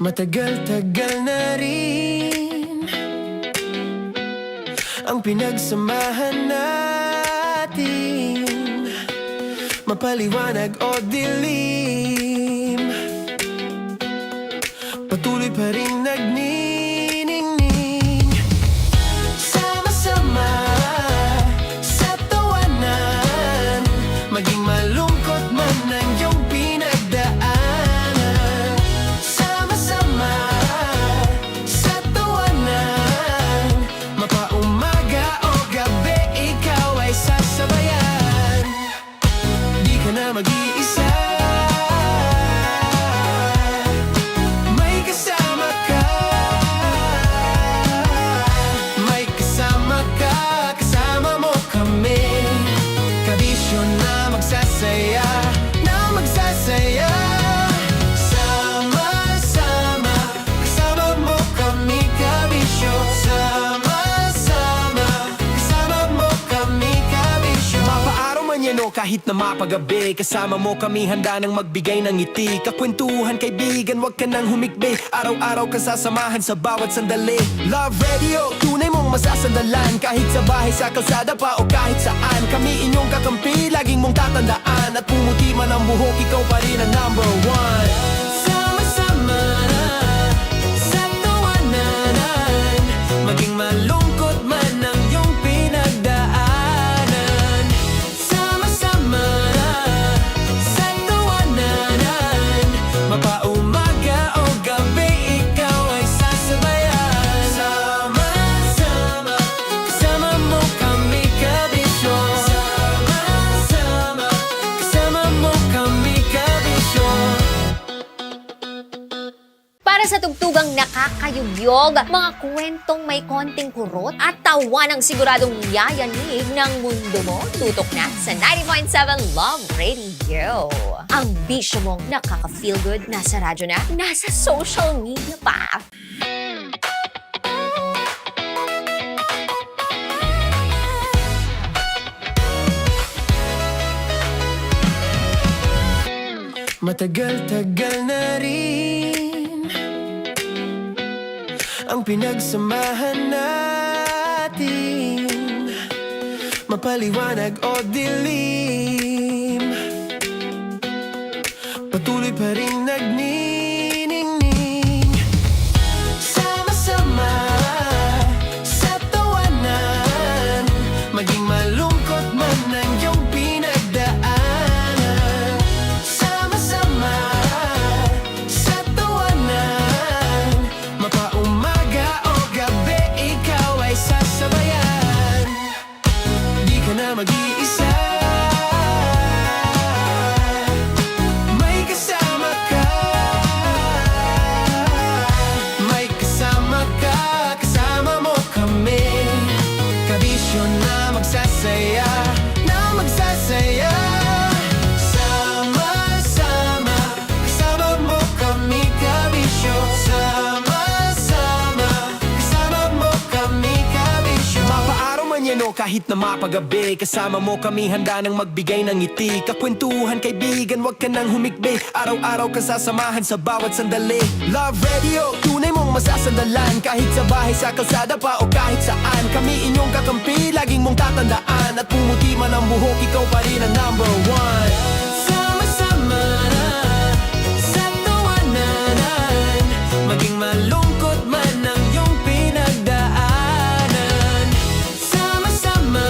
S1: Matagal-tagal na rin ang pinagsamahan natin, mapaliwanag o dilim, patuloy pa rin nagniningning. Sama-sama sa tawanan, maging malungkot man ang iyong pinagdaanan. Sama-sama sa tawanan, mapaumaga o gabi, ikaw ay sasabayan. Di ka na mag-iisa, may kasama ka. May kasama ka, kasama mo kami. Kabisyo na magsasaya, na magsasaya. Sama-sama, kasama mo kami, kabisyo. Sama-sama, kasama mo kami, kabisyo. Mapaaraw man yan o kahit na mapagabi, kasama mo kami, handa nang magbigay ng ngiti. Kakwentuhan, kaibigan, wag ka nang humikbi. Araw-araw kasasamahan sa bawat sandali. Love Radio, tunay mong masasandalan. Kahit sa bahay, sa kalsada pa o kahit saan, kami inyong kakampi, laging mong tatandaan. At pumuti man ang buhok, ikaw pa rin ang number one. Sama-sama sa tawanan, maging malungkot man ang iyong pinagdaanan. Sama-sama sa tawanan, mapaumaga o gabi, ikaw ay sasabayan. Sama-sama, kasama mo kami, kabisyo. Sama-sama, kasama mo kami, kabisyo.
S4: Para sa tugtugang nakakayugyog, mga kwentong may konting kurot at tawa ng siguradong yayanig ng mundo mo, tutok na sa 90.7 Love Radio. Ang bisyo mong nakaka-feel good, nasa radyo na, nasa social media pa.
S1: Matagal-tagal na rin ang pinagsamahan natin, mapaliwanag o dilim, patuloy pa rin nagniningning. Sama-sama sa tawanan, maging malungkot man ang iyong pinagdaanan. Sama-sama sa tawanan, mapaumaga o gabi, ikaw ay sasabayan. Di ka na mag-iisa, may kasama ka. May kasama ka, kasama mo kami. Kabisyo na magsasaya, na magsasaya. Sama-sama, kasama mo kami, kabisyo. Sama-sama, kasama mo kami, kabisyo. Mapaaraw man yan o kahit na mapagabi, kasama mo kami, handa nang magbigay ng ngiti. Kakwentuhan, kaibigan, wag ka nang humikbi. Araw-araw kasasamahan sa bawat sandali. Love Radio, tunay mong masasandalan. Kahit sa bahay, sa kalsada pa o kahit saan, kami inyong kakampi, laging mong tatandaan. At pumuti man ang buhok, ikaw pa rin ang number one. Sama-sama sa tawanan, maging malungkot man ang iyong pinagdaanan. Sama-sama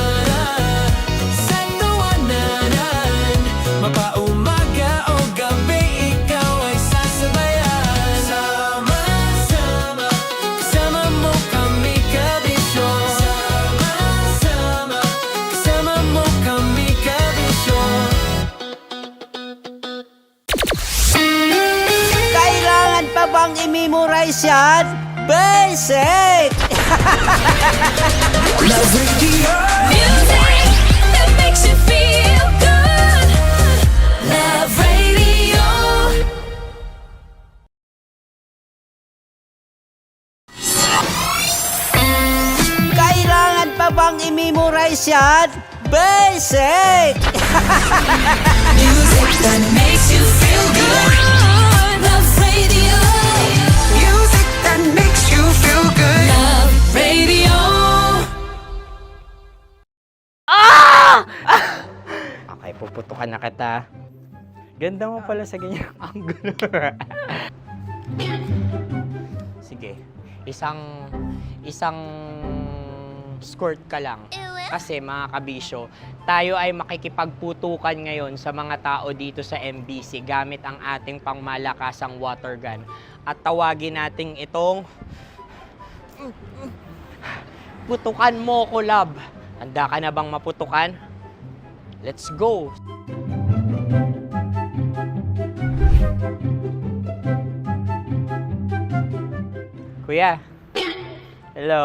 S1: sa tawanan, mapaumaga o gabi, ikaw ay sasabayan. Sama-sama, kasama mo kami, kabisyo. Sama-sama, kasama mo kami, kabisyo.
S3: Kailangan pa bang i-memorize yan? Basic!
S1: Love Radio.
S5: Music that makes you feel good. Love Radio.
S3: memorize yan? Basic!
S5: Music that makes you feel good. Love Radio. Music that makes you feel good. Love Radio.
S10: Okay, puputukan na kita. Ganda mo pala sa ganyang angulo. Sige, isang skirt ka lang. Kasi mga kabisyo, tayo ay makikipagputukan ngayon sa mga tao dito sa MBC gamit ang ating pangmalakasang water gun. At tawagin natin itong putukan mo ko, love. Handa ka na bang maputukan? Let's go! Kuya. Hello.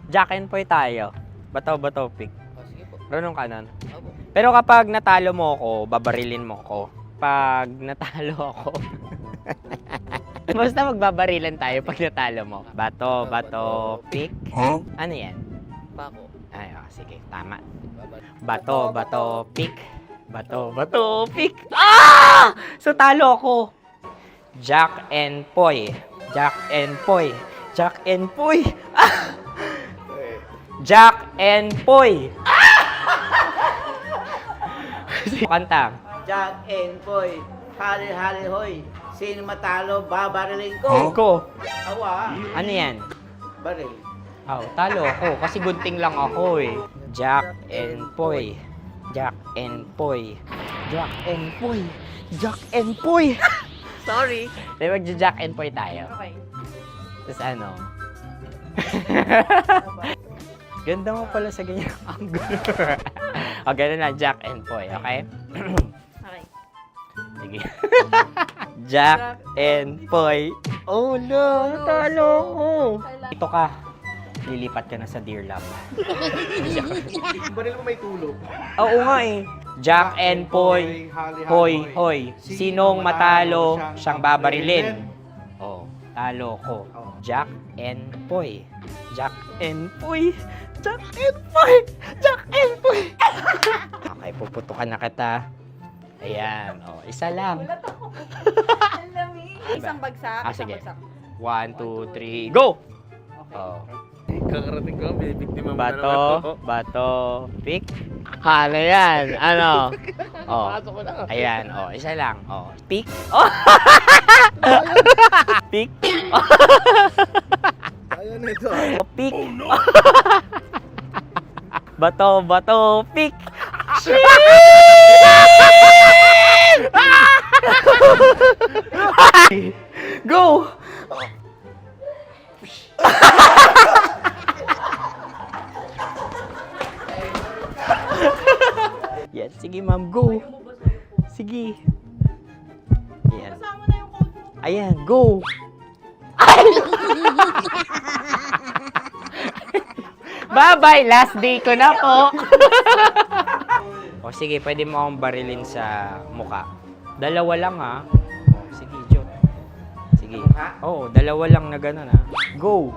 S10: Jack and Poy tayo. Bato-bato pick. Runong kanan. Pero kapag natalo mo ako, babarilin mo ako. Pag natalo ako, basta magbabarilan tayo pag natalo mo. Bato, pick. Ano yan?
S9: Pako.
S10: Ay, sige, tama. Bato, pick. Bato, pick. So talo ako. Jack and Poy. Jack and Poy. Jack and Poy. Jack and Poy. Kanta.
S3: Jack and Poy, hali-hali hoy. Sino matalo, babariling ko.
S10: Ko.
S3: Awa.
S10: Ano yan?
S3: Baril.
S10: Oh, talo ako kasi gunting lang ako eh. Jack and Poy. Jack and Poy. Jack and Poy. Jack and Poy.
S3: Sorry.
S10: Di ba Jack and Poy tayo?
S3: Okay.
S10: Tapos ano? Ganda mo pala sa ganyang angulo. O, ganun lang, Jack and Poy, okay?
S3: Okay.
S10: Sige. Jack and Poy. Oh no, talo ko. Ito ka. Lilipat ka na sa Dear Love.
S9: Baril mo may tulog.
S10: Oo nga eh. Jack and Poy. Hoy, hoy. Sinong matalo, siyang babarilin. Oh, talo ko. Jack and Poy. Jack and Poy. Jack and Poy. Jack and Poy. Okay, puputukan na kita. Ayan. Oh, isa lang.
S14: Isang bagsak.
S10: Sige. 1, 2, 3, go! Oh.
S9: Kakarating ko, binibiktima mo na naman to.
S10: Bato, pick. Ano yan? Ano? Oh. Ayan, oh, isa lang. Oh, pick. Oh. Pick.
S9: Ayaw na ito.
S10: Oh, pick. Bato, pick. Go! Yan, sige ma'am, go. Sige. Ayan. Ayan, go. Bye-bye, last day ko na po. O sige, pwede mo akong barilin sa muka. Dalawa lang ha. O, sige, Jot. Sige. Oo, dalawa lang na gano'n ha. Go.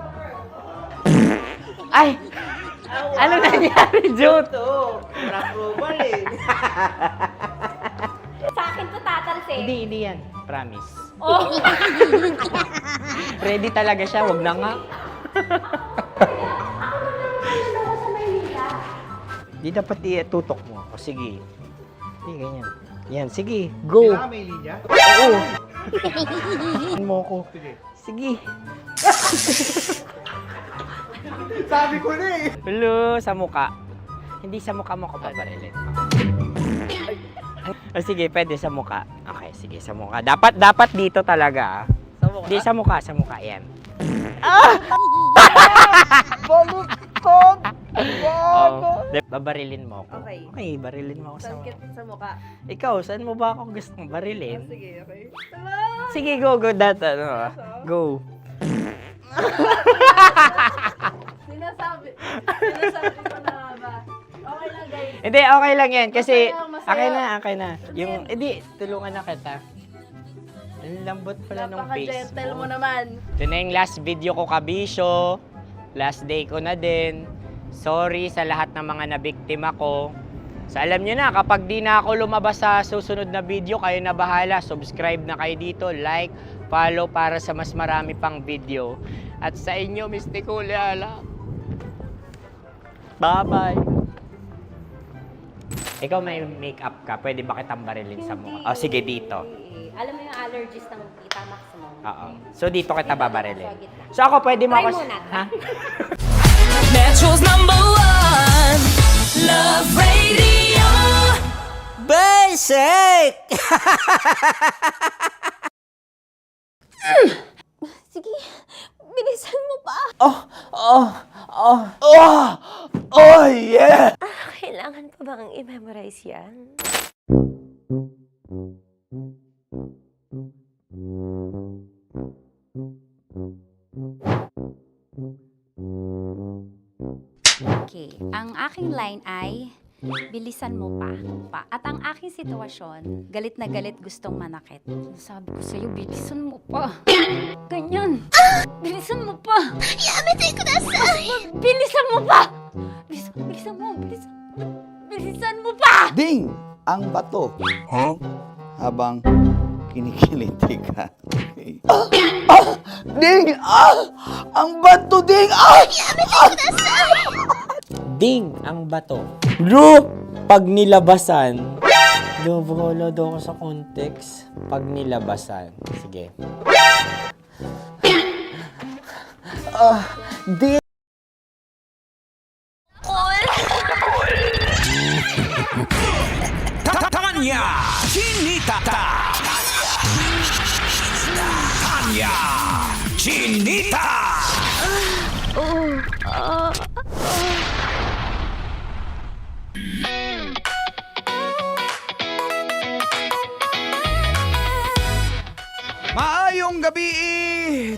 S10: Ay! Ano nangyari, Jot?
S3: Approval eh.
S7: Sa akin to tatalsik.
S10: Hindi yan. Promise.
S7: Oh.
S10: Ready talaga siya, wag na nga. Di dapat itutok mo. O sige. Hindi, ganyan. Yan, sige. Go.
S9: Kailangan may linya?
S10: Oo. Mo ko. Sige.
S9: Sabi ko na eh.
S10: Hello, sa muka. Hindi sa muka mo ko paparilin. O sige, pwede sa muka. Okay, sige, sa muka. Dapat dito talaga.
S3: Sa mukha?
S10: Hindi, sa muka, yan.
S3: Baluktot!
S10: Oh, babarilin mo ako.
S3: Okay.
S10: Okay, barilin mo ako sa muka.
S3: Sa mukha.
S10: Ikaw, saan mo ba ako gustong barilin?
S3: Sige, okay.
S10: Sige, go, ano, go.
S7: Sinasabi ko na ba? Okay lang guys.
S10: Hindi, okay lang yan. Kasi,
S7: Masaya.
S10: okay na. Yung, hindi, tulungan na kita. Ang lambot pala ng face
S7: Napaka-gentle
S10: mo.
S7: mo naman.
S10: Ito na yung last video ko, kabisyo. Last day ko na din. Sorry sa lahat ng mga nabiktima ko. So alam nyo na, kapag di na ako lumabas sa susunod na video, kayo na bahala. Subscribe na kayo dito, like, follow para sa mas marami pang video. At sa inyo, Mistiko Leala. Bye-bye. Ikaw may makeup ka, pwede ba kitang barilin sa mukha? Oh, sige, dito.
S7: Alam mo yung allergies ng tita Max mo?
S10: Oo. So dito kita babarilin. So ako pwede mo
S7: Try
S10: ako...
S7: muna.
S10: Ha?
S5: Metro's #1 Love Radio.
S10: Basic!
S7: Sige, bilisan mo pa.
S12: Oh, yeah!
S13: Kailangan pa bang i-memorize yan?
S6: Okay, ang aking line ay, bilisan mo pa. At ang aking sitwasyon, galit na galit gustong manakit. Sabi ko sa'yo, bilisan mo pa. Ganyan. Bilisan mo pa. Yamitay ko na bilisan mo pa. Bilisan mo pa.
S12: Ding! Ang bato. Habang kinikiliti ka. Okay. Ding! Ang bato, Ding!
S10: Ding ang bato. Bro, pag nilabasan. Wala daw ako sa context. Pag nilabasan. Sige. Ding!
S1: Tanya Chinita. Tanya Chinita.
S12: Maayong gabi,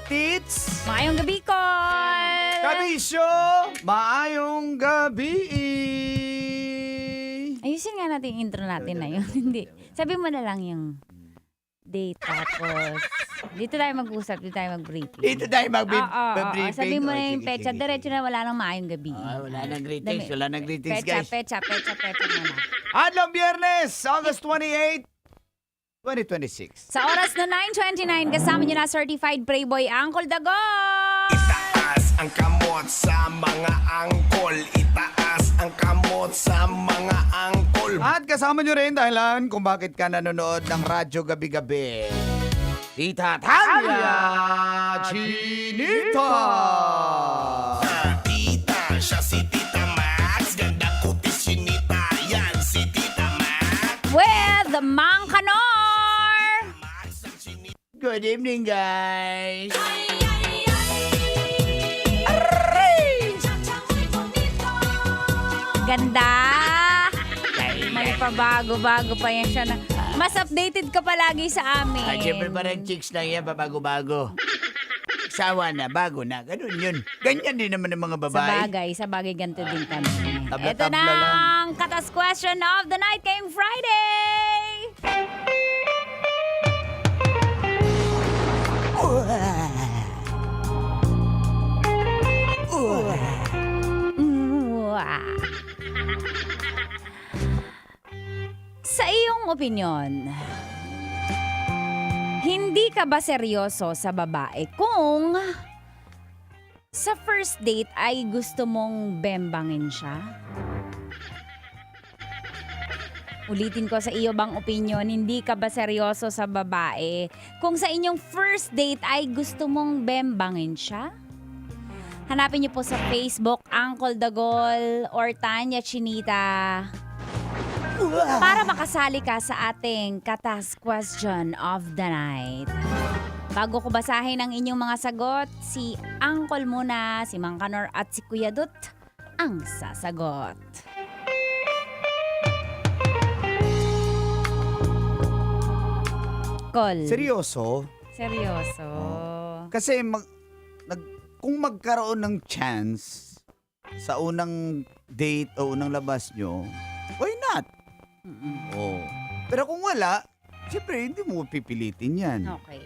S12: tits!
S6: Maayong gabi, Col!
S12: Kabisyo! Maayong gabi!
S6: Ayusin nga natin yung intro natin na yun. Hindi. Sabi mo na lang yung date tapos dito tayo mag-usap, dito tayo mag-briefing.
S12: Dito tayo mag-briefing.
S6: Sabi mo na yung petsa. Diretso na wala nang maayong gabi.
S12: Wala nang greetings, wala nang greetings,
S6: Petsa,
S12: guys.
S6: petsa muna.
S12: Adlong Biyernes, August 28, 2026.
S6: Sa oras na 9:29, kasama niyo na certified Playboy Uncle Dagol!
S1: Itaas ang kamot sa mga angkol. Itaas ang kamot sa mga angkol.
S12: At kasama nyo rin dahilan kung bakit ka nanonood ng radyo gabi-gabi. Tita Tanya Chinita!
S1: Tita, siya si Tita Max. Ganda kutis Chinita. Yan si Tita Max.
S6: With the Mang Kanor!
S12: Good evening, guys!
S6: Ganda! May pabago-bago pa yan siya. Mas updated ka palagi sa amin.
S12: Ay, siyempre parang chicks lang yan, pabago-bago. Sawa na, bago na, ganun yun. Ganyan din naman ng mga babae.
S6: Sa bagay, ganito din kami.
S12: Tabla-tabla
S6: Ito na
S12: lang.
S6: ang Katas Question of the Night ngayong Friday! Sa iyong opinyon, hindi ka ba seryoso sa babae kung sa first date ay gusto mong bembangin siya? Ulitin ko, sa iyo bang opinion, hindi ka ba seryoso sa babae kung sa inyong first date ay gusto mong bembangin siya? Hanapin niyo po sa Facebook, Uncle Dagol or Tanya Chinita para makasali ka sa ating Katas Question of the Night. Bago ko basahin ang inyong mga sagot, si Uncle muna, si Mang Kanor at si Kuya Dut ang sasagot. Call.
S12: Seryoso?
S6: Seryoso.
S12: Kasi kung magkaroon ng chance sa unang date o unang labas nyo, why not? Oh. Pero kung wala, siyempre hindi mo pipilitin yan.
S6: Okay.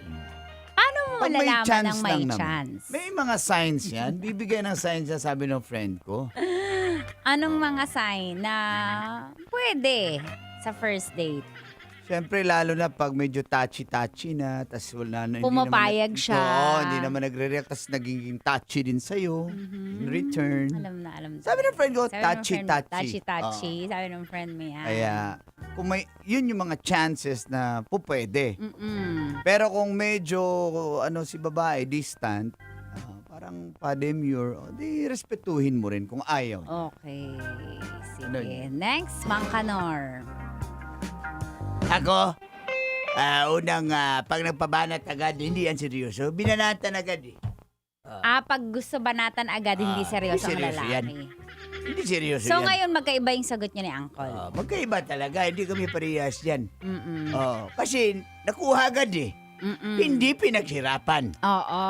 S6: Paano mo
S12: Pag may
S6: malalaman
S12: chance
S6: ng may
S12: lang naman.
S6: chance?
S12: May mga signs yan. Bibigay ng signs yan, sabi ng friend ko.
S6: Anong mga sign na pwede sa first date?
S12: Siyempre, lalo na pag medyo touchy-touchy na, tas wala na.
S6: Pumapayag siya.
S12: Oo, hindi naman nagre-react, tas nagiging touchy din sa'yo. In return.
S6: Alam na.
S12: Sabi ng friend ko,
S6: Sabi ng
S12: touchy-touchy.
S6: Touchy-touchy. Sabi ng friend mo yan.
S12: Kaya, kung may, yun yung mga chances na pupwede.
S6: Mm-mm.
S12: Pero kung medyo, si babae, distant, parang pa-demure, di respetuhin mo rin kung ayaw.
S6: Okay. Sige.
S12: Ano yun?
S6: Next, Mang Kanor.
S3: Ako, pag nagpabanat agad, hindi yan seryoso. Binanatan agad eh.
S6: Pag gusto banatan agad, hindi seryoso ang
S3: seryoso
S6: lalaki.
S3: yan. Hindi seryoso
S6: So
S3: yan.
S6: ngayon, magkaiba yung sagot niya ni Uncle.
S3: Magkaiba talaga, hindi kami parehas yan.
S6: Mm-mm.
S3: Kasi nakuha agad eh.
S6: Mm-mm.
S3: Hindi pinaghirapan.
S6: Oo.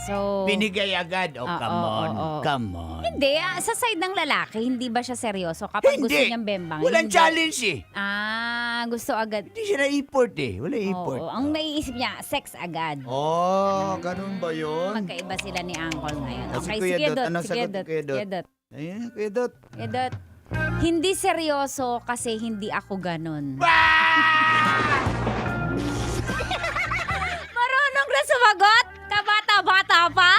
S6: So,
S3: Binigay agad. Oh, come on. Come on.
S6: hindi. Sa side ng lalaki, hindi ba siya seryoso kapag gusto
S3: Hindi.
S6: niyang bembang?
S3: Walang
S6: Hindi.
S3: challenge eh.
S6: Gusto agad.
S3: Hindi siya na-import eh. Wala import.
S6: Oo. Ang naiisip niya, sex agad.
S12: Ganun ba yun?
S6: Magkaiba sila ni Uncle ngayon.
S12: Si
S6: Okay,
S12: Kuya
S6: sige,
S12: Dot.
S6: Dot.
S12: Anong
S6: Sige,
S12: sagot ni
S6: Dot.
S12: Kuya Dot?
S6: Sige, Dot.
S12: Ayan, Kuya Dot.
S6: Sige, Dot. Hindi seryoso kasi hindi ako ganun. Marunong na sumagot? Kabata-bata pa?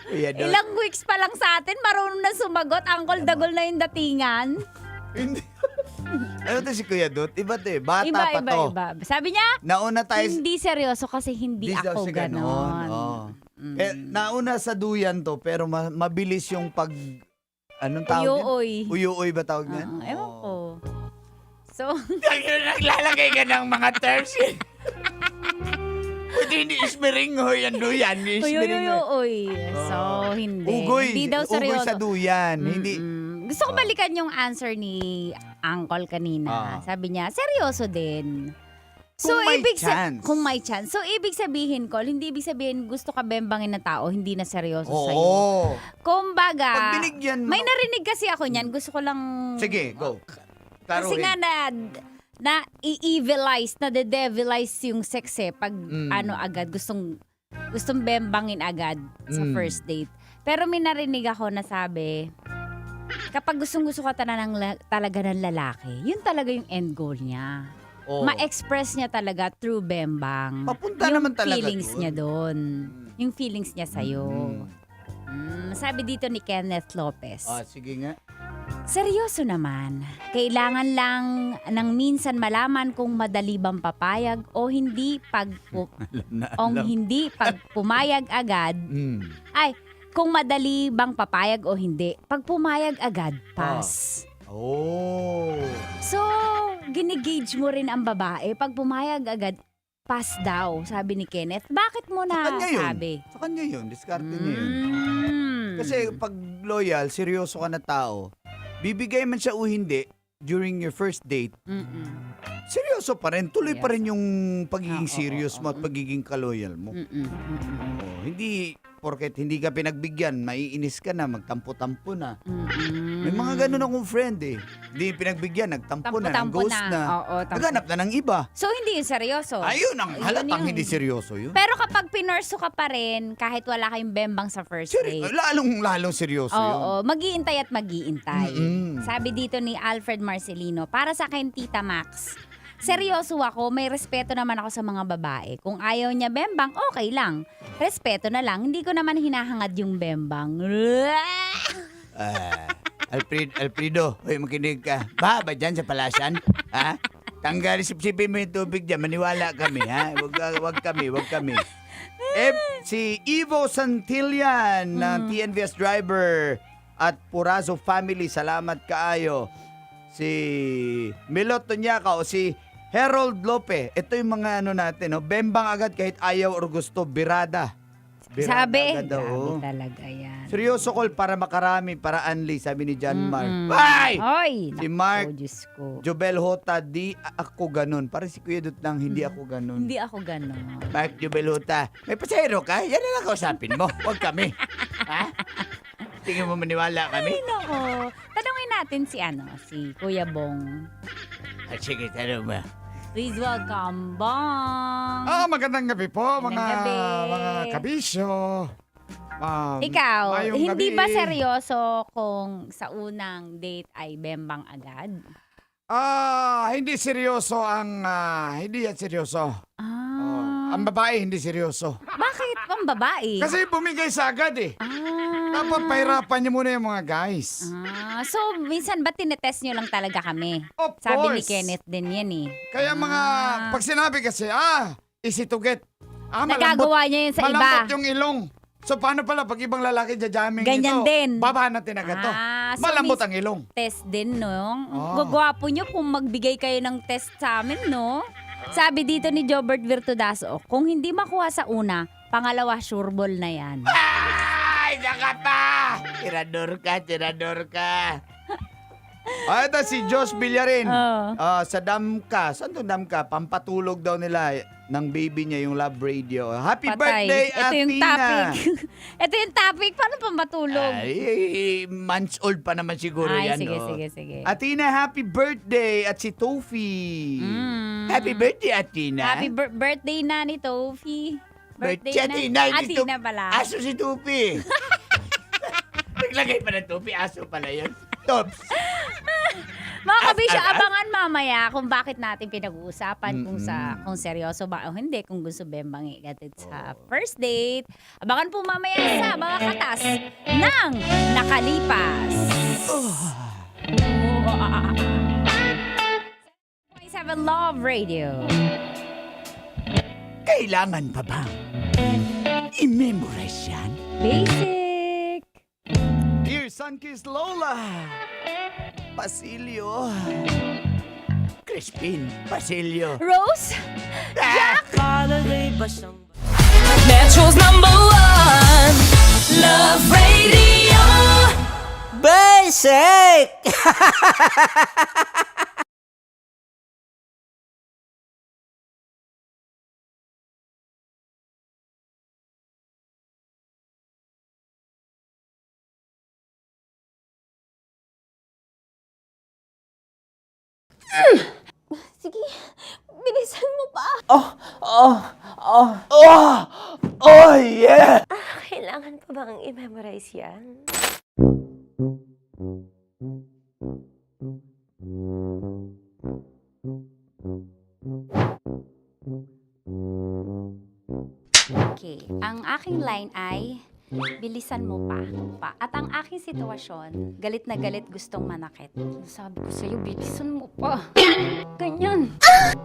S12: Kuya Dot.
S6: Ilang weeks pa lang sa atin, marunong na sumagot. Uncle Dagol na yung datingan.
S12: Hindi. Ano to si Kuya Dot? Iba to eh. Bata pa to.
S6: Iba. Sabi niya,
S12: Nauna tayo
S6: hindi seryoso kasi hindi
S12: daw
S6: ako
S12: siya
S6: ganon.
S12: Oo. Nauna sa duyan to, pero mabilis yung pag... Anong tawag yan?
S6: Uyooy.
S12: Uyooy ba tawag yan?
S6: Ewan ko. So,
S3: Naglalagay ka ng mga terms eh. Pwede hindi ismeringoy yan duyan.
S6: uyooy. So, hindi.
S12: Ugoy.
S6: Hindi daw seryoso.
S12: Ugoy sa duyan. Hindi.
S6: Gusto ko balikan yung answer ni Uncle kanina. Sabi niya, seryoso din.
S12: Kung may chance.
S6: Kung may chance. So, ibig sabihin ko, hindi ibig sabihin gusto ka bembangin na tao, hindi na seryoso sa'yo.
S12: Oo.
S6: Kumbaga,
S12: Pag binigyan mo-
S6: may narinig kasi ako niyan. Gusto ko lang...
S12: Sige, go.
S6: Kasi nga na i-evilize, na de-devilize yung sex eh. Pag agad, gustong bembangin agad sa first date. Pero may narinig ako na sabi, kapag gustong-gusto ka talaga ng lalaki, yun talaga yung end goal niya. Ma-express niya talaga through bembang.
S12: Papunta
S6: yung
S12: naman talaga
S6: feelings
S12: dun.
S6: niya doon. Yung feelings niya sa'yo. Sabi dito ni Kenneth Lopez.
S12: Sige nga.
S6: Seryoso naman. Kailangan lang ng minsan malaman kung madali bang papayag o hindi pag pumayag agad. Ay, kung madali bang papayag o hindi. Pag pumayag agad, pass. So, ginigage mo rin ang babae. Pag pumayag agad, pass daw, sabi ni Kenneth. Bakit mo na sabi?
S12: Sa kanya yun. Diskarte niya yun. Kasi pag loyal, seryoso ka na tao, bibigay man siya o hindi during your first date, seryoso pa rin. Tuloy pa rin yung pagiging serious mo at pagiging kaloyal mo. Hindi porket hindi ka pinagbigyan, maiinis ka na, magtampo-tampo na. May mga ganun akong friend eh. Hindi pinagbigyan, nagtampo na,
S6: Tampo-tampo
S12: nag-ghost na.
S6: Oo, tampo.
S12: Naghanap na ng iba.
S6: So, hindi yun seryoso.
S12: Ayun, ang halatang
S6: yun.
S12: hindi seryoso yun.
S6: Pero kapag pinorso ka pa rin, kahit wala kayong bembang sa first date.
S12: Lalong seryoso yun.
S6: Oo, mag-iintay at mag-iintay. Sabi dito ni Alfred Marcelino, para sa akin, Tita Max, seryoso ako, may respeto naman ako sa mga babae. Kung ayaw niya bembang, okay lang. Respeto na lang, hindi ko naman hinahangad yung bembang.
S3: Alfredo, hoy makinig ka. Ba dyan sa palasyan? Ha? Tanggal, sipsipin mo yung tubig dyan. Maniwala kami, ha? Wag kami.
S12: Si Evo Santillan ng TNVS driver at Purazo family, salamat kaayo. Si Milot Tonyaka o si Harold Lope. Ito yung mga natin, bembang agad kahit ayaw or gusto, birada.
S6: Sabi,
S12: agad,
S6: grabe talaga yan.
S12: Seryoso call para makarami, para Anli, sabi ni John Mark.
S3: Bye!
S6: Hoy!
S12: Si Mark,
S6: Diyos ko.
S12: Jobel Hota, di ako ganun. Parang si Kuya Dut lang, hindi ako ganun.
S6: Hindi ako ganon.
S3: Mark Jubeluta, may pasahero ka? Yan na lang kausapin mo. Huwag kami. Ha? Tingin mo maniwala kami?
S6: Ay, nako. Tanungin natin si Kuya Bong.
S3: Sige, tanong mo.
S6: Please welcome, Bong.
S11: Magandang gabi po,
S6: Magandang gabi.
S11: mga kabisyo.
S7: Ikaw,
S12: mayong
S7: hindi
S12: gabi.
S7: ba seryoso kung sa unang date ay bembang agad?
S12: Hindi seryoso hindi yan seryoso. Ang babae hindi seryoso.
S7: Bakit ang babae?
S12: Kasi bumigay sa agad eh. Dapat pahirapan niyo muna yung mga guys.
S7: So, minsan ba tinetest nyo lang talaga kami?
S12: Of
S7: Sabi ni
S12: course.
S7: Kenneth din yan eh.
S12: Kaya pag sinabi kasi, easy to get.
S7: Nagagawa niya yun sa iba.
S12: Malambot yung ilong. So paano pala pag ibang lalaki jamming
S7: Ganyan
S12: ito?
S7: din.
S12: Babahan natin agad to.
S7: So
S12: Malambot ang ilong.
S7: Test din, no?
S12: Oh.
S7: Gagwapo nyo kung magbigay kayo ng test sa amin, no? Sabi dito ni Jobert Virtudaso, kung hindi makuha sa una, pangalawa, sureball na yan.
S3: Ay, naka pa! Tirador ka.
S12: Ito si Josh Villarin.
S7: Oh.
S12: Sa Damka. Saan to Damka? Pampatulog daw nila ng baby niya yung Love Radio. Happy birthday,
S7: Ito yung
S12: Athena!
S7: topic. Ito yung topic. Paano pa matulog?
S3: Ay, months old pa naman siguro yan.
S7: Sige,
S3: oh.
S7: sige.
S12: Athena, happy birthday! At si Tofi.
S3: Happy birthday, Athena.
S7: Happy birthday na ni Tofi.
S3: Birthday
S7: na.
S3: ni
S7: Athena pala.
S3: Aso si Tupi. Naglagay pa ng Tupi, aso pala yun. Tops.
S7: Mga kabisyo, abangan mamaya kung bakit natin pinag-uusapan kung seryoso ba o hindi, kung gusto bembang igatid sa first date. Abangan po mamaya sa mga katas ng nakalipas. 7 Love Radio.
S3: Kailangan pa ba i-memorize yan?
S7: Basic.
S12: Dear Sunkiss Lola. Basilio.
S3: Crispin, Basilio.
S7: Rose?
S5: Metro's #1 Love Radio.
S10: Basic!
S4: Sige, bilisan mo pa.
S12: Oh, yeah!
S13: Kailangan pa bang i-memorize yan?
S6: Okay, ang aking line ay, bilisan mo pa. At ang aking sitwasyon, galit na galit gustong manakit. Sabi ko sa'yo, bilisan mo pa. Ganyan.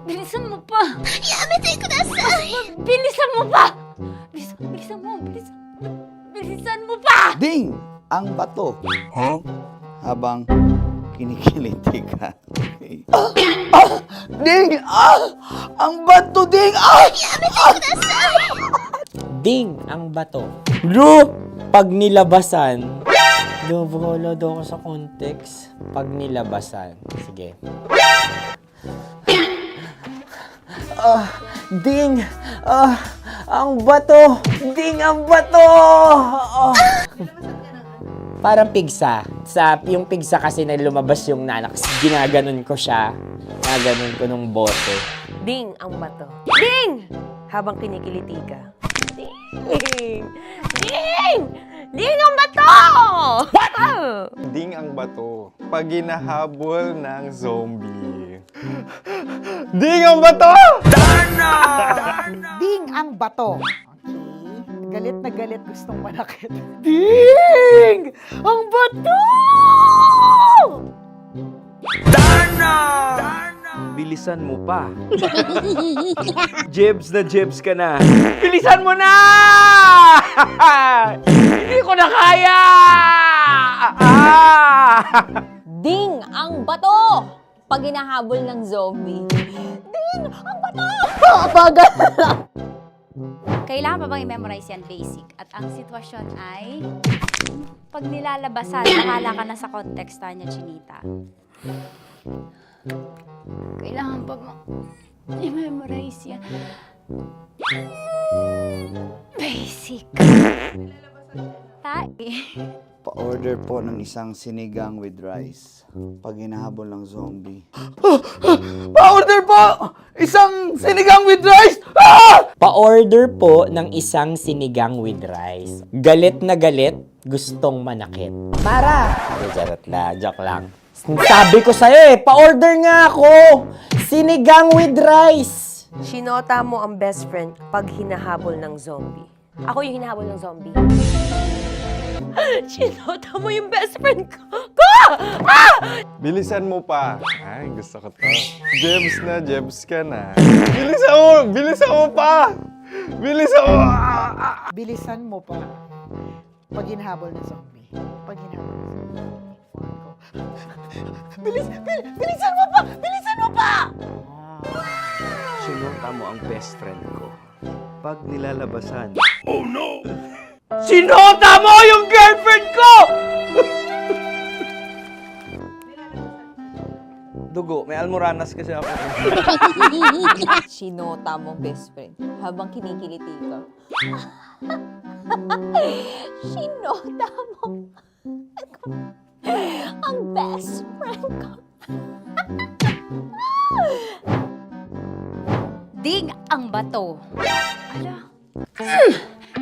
S6: Bilisan mo pa.
S4: Yamitay ko na sa...
S6: Bilisan mo pa. Bilisan mo pa.
S12: Ding! Ang bato. Habang kinikiliti ka. Okay. Ding! Ang bato, Ding!
S10: Ding ang bato. Bro, pag nilabasan. Wala daw ako sa context. Pag nilabasan. Sige. Ding! Ang bato! Ding ang bato! Parang pigsa. Yung pigsa kasi na lumabas yung nanak. Ginaganon ko siya. Ginaganon ko nung bote.
S13: Ding ang bato. Ding! Habang kinikiliti ka. Ding! Ding! Ding ang bato! What?
S8: Ding ang bato. Pag hinahabol ng zombie. Ding ang bato!
S14: Ding ang bato. Okay. Galit na galit gustong manakit. Ding! Ang bato!
S9: Bilisan mo pa. Jebs na jebs ka na. Bilisan mo na! Hindi ko na kaya!
S4: Ding ang bato! Pag hinahabol ng zombie. Ding ang bato! Bagal!
S6: Kailangan pa bang i-memorize yan basic? At ang sitwasyon ay, pag nilalabasan, nakala ka na sa konteksta niya, Chinita. Kailangan pa bang i-memorize yan? Basic. Tayo.
S12: Pa-order po ng isang sinigang with rice. Pag hinahabol ng zombie. Pa-order po! Isang sinigang with rice!
S10: Pa-order po ng isang sinigang with rice. Galit na galit, gustong manakit. Mara! Charot lang, joke lang. Sabi ko sa'yo pa-order nga ako! Sinigang with rice!
S13: Sinota mo ang best friend pag hinahabol ng zombie. Ako yung hinahabol ng zombie. Sinota mo yung best friend ko!
S8: Bilisan mo pa. Ay, gusto ko to. Jebs ka na. Bilisan mo pa!
S14: Bilisan mo pa. Pag hinahabol ng zombie. Pag hinahabol ng zombie. Bilisan mo pa! Bilisan mo pa!
S9: Sinota mo ang best friend ko. Pag nilalabasan.
S10: Sinota mo yung girlfriend ko!
S9: Dugo, may almoranas kasi ako.
S4: Sinota mo best friend habang kinikiliti ka. Sinota mo ang best friend ko.
S6: Ding ang bato. Ala.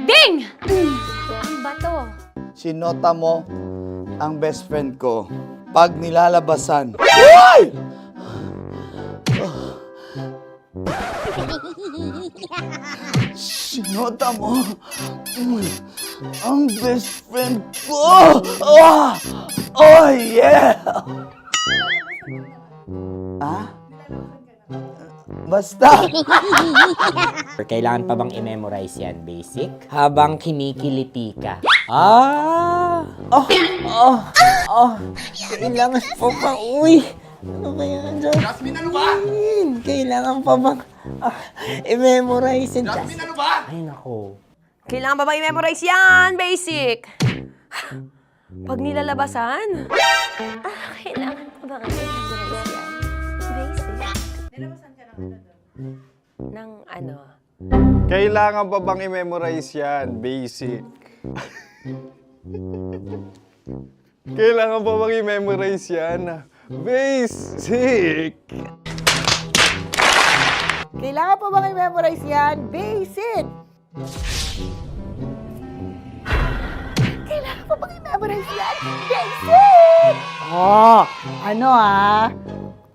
S6: Ding! Ang bato.
S12: Sinota mo ang best friend ko. Pag nilalabasan. Sinota mo ang best friend ko. Oh yeah! Basta.
S10: Kailangan pa bang i-memorize yan, basic? Habang kinikiliti ka. Kailangan pa ba? Uy! Ano kaya dyan? Jasmine, ano ba? Kailangan pa bang i-memorize yan? Jasmine, ano ba? Ay, nako.
S13: Kailangan ba bang i-memorize yan? Basic! Pag nilalabasan? Kailangan pa bang i-memorize yan? Basic? Nilalabasan ka ng ano?
S8: Kailangan pa bang i-memorize yan? Basic. Kailangan pa bang i-memorize yan? Basic.
S14: Kailangan pa bang i-memorize yan? Basic! Kailangan pa bang i-memorize yan? Basic!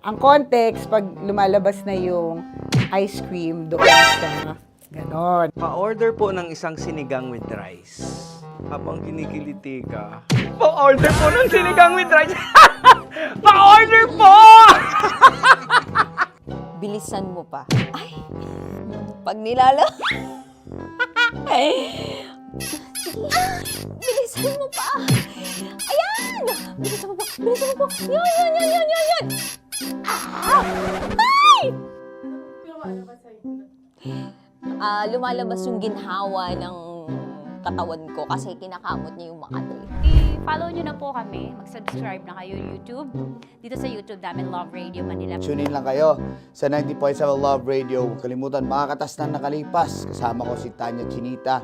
S14: Ang context, pag lumalabas na yung ice cream doon sa ganon.
S9: Pa-order po ng isang sinigang with rice. Habang kinikiliti ka.
S10: Pa-order po ng sinigang with rice! Pa-order po!
S4: Bilisan mo pa. Ay! Pag bilisan mo pa! Ayan! Bilisan mo pa! Bilisan mo pa! Yan! Ay! Lumalabas yung ginhawa ng katawan ko kasi kinakamot niya yung Makati.
S6: I-follow nyo na po kami. Mag-subscribe na kayo YouTube. Dito sa YouTube namin, Love Radio Manila.
S12: Tune in lang kayo sa 90.7 Love Radio. Huwag kalimutan, makakatas na nakalipas. Kasama ko si Tanya Chinita.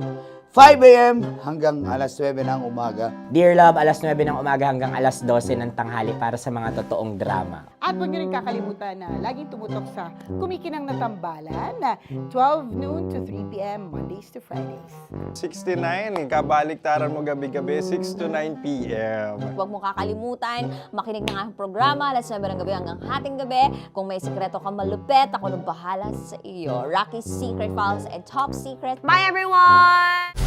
S12: 5 a.m. hanggang alas 9 ng umaga.
S10: Dear Love, alas 9 ng umaga hanggang alas 12 ng tanghali para sa mga totoong drama.
S14: At huwag nyo rin kakalimutan na laging tumutok sa Kumikinang na Tambalan na 12 noon to 3 p.m. Mondays to Fridays.
S8: 69, kabaliktaran mo gabi-gabi, 6 to 9 p.m.
S4: Huwag mo kakalimutan, makinig ng aking programa, alas 9 ng gabi hanggang hating gabi. Kung may sikreto ka malupet, ako nang bahala sa iyo. Rocky's Secret Files and Top Secret. Bye everyone!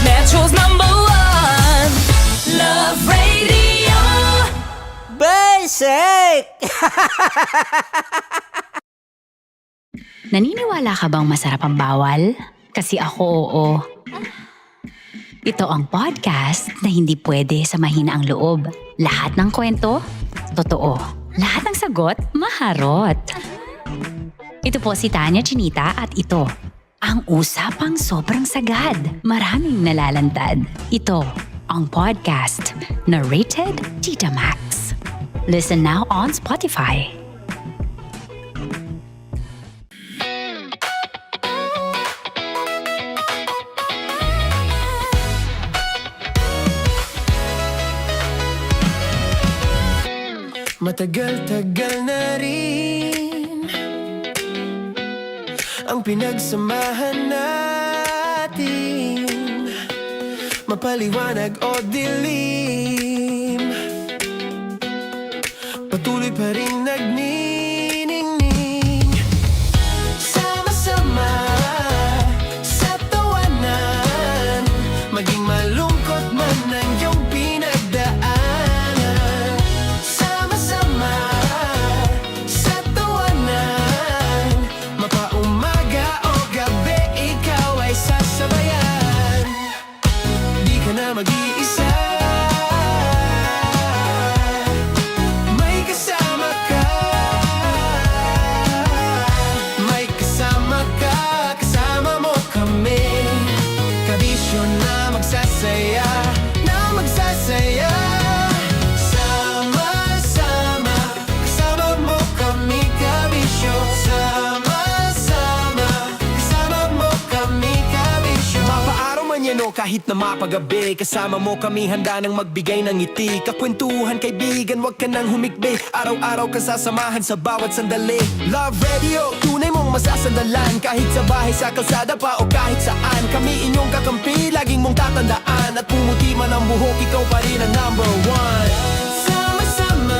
S5: Metro's #1 Love Radio.
S10: Basic!
S6: Naniniwala ka bang masarap ang bawal? Kasi ako, oo. Ito ang podcast na hindi pwede sa mahina ang loob. Lahat ng kwento, totoo. Lahat ng sagot, maharot. Ito po si Tanya Chinita at ito, ang usapang sobrang sagad. Maraming nalalantad. Ito, ang podcast na Rated Tita Max. Listen now on Spotify.
S1: Matagal-tagal na rin ang pinagsamahan natin, mapaliwanag o dilim, patuloy pa rin nagniningning. Sama-sama sa tawanan, maging malungkot man ang iyong pinagdaanan. Sama-sama sa tawanan, mapaumaga o gabi, ikaw ay sasabayan. Di ka na mag-iisa, may kasama ka. May kasama ka, kasama mo kami. Kabisyo na magsasaya, na magsasaya. Sama-sama, kasama mo kami, kabisyo. Sama-sama, kasama mo kami, kabisyo. Mapaaraw man yan o kahit na mapagabi, kasama mo kami, handa nang magbigay ng ngiti. Kakwentuhan, kaibigan, wag ka nang humikbi. Araw-araw ka sasamahan sa bawat sandali. Love Radio, tunay mong masasandalan. Kahit sa bahay, sa kalsada pa o kahit saan, kami inyong kakampi, laging mong tatandaan. At pumuti man ang buhok, ikaw pa rin ang number one. Sama-sama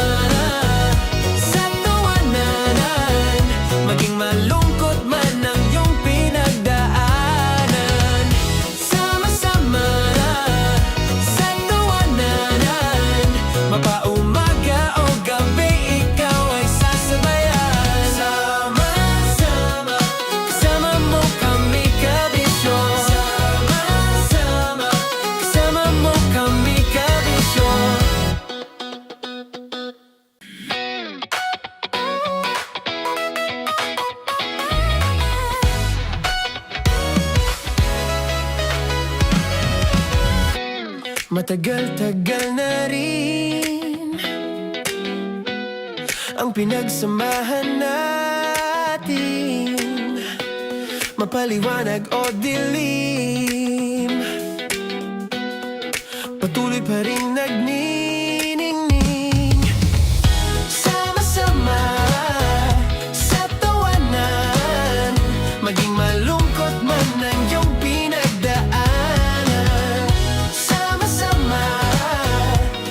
S1: sa tawanan, maging malungkot man ang iyong pinagdaanan. Sama-sama sa tawanan, mapaumaga o gabi, ikaw ay sasabayan. Sama-sama, kasama mo kami, kabisyo. Sama-sama, kasama mo kami, kabisyo. Matagal-tagal na rin ang pinagsamahan natin, mapaliwanag o dilim, patuloy pa rin nagniningning. Sama-sama sa tawanan, maging malungkot man ang iyong pinagdaanan. Sama-sama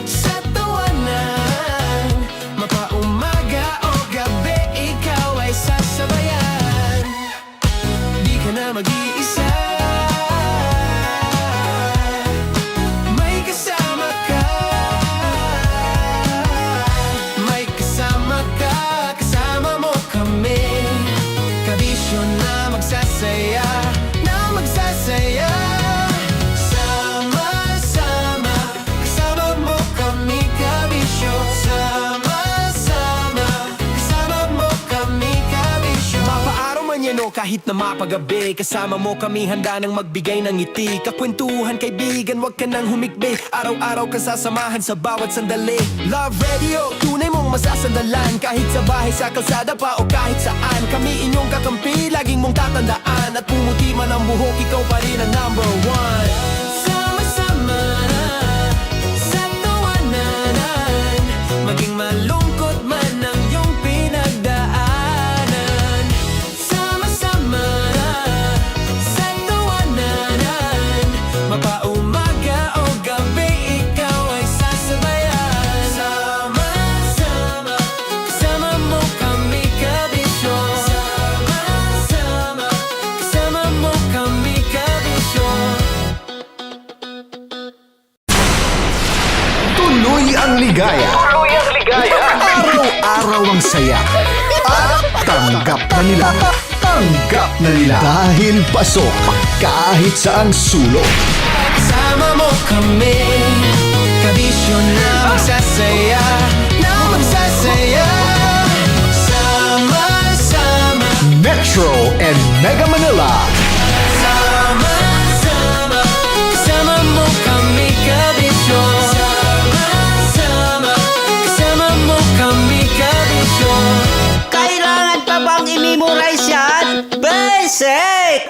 S1: sa tawanan, mapaumaga o gabi, ikaw ay sasabayan. Di ka na mag-iisa, may kasama ka. May kasama ka, kasama mo kami. Kabisyo na magsasaya, na magsasaya. Sama-sama, kasama mo kami, kabisyo. Sama-sama, kasama mo kami, kabisyo. Mapaaraw man yan o kahit na mapagabi, kasama mo kami, handa nang magbigay ng ngiti. Kakwentuhan, kaibigan, wag ka nang humikbi. Araw-araw ka sasamahan sa bawat sandali. Love Radio, tunay mong masasandalan. Kahit sa bahay, sa kalsada pa o kahit saan, kami inyong kakampi, laging mong tatandaan. At pumuti man ang buhok, ikaw pa rin ang number one. Sama-sama sa tawanan, maging malungkot man ang iyong pinagdaanan. Sama-sama sa tawanan, mapaumaga o gabi, ikaw ay sasabayan. Sama-sama, kasama mo kami, kabisyo. Sama-sama, kasama mo kami, kabisyo.
S2: Tuloy ang ligaya. Araw-araw ang saya. At tanggap na nila. Tanggap na nila. Dahil pasok kahit saang sulok.
S1: Kasama mo kami, kabisyo na magsasaya, na magsasaya. Sama-sama,
S2: Metro and Mega Manila.
S1: sama-sama, kasama mo kami, kabisyo. Sama-sama, kasama mo kami, kabisyo.
S9: Kailangan pa bang i-memorize yan? Basic!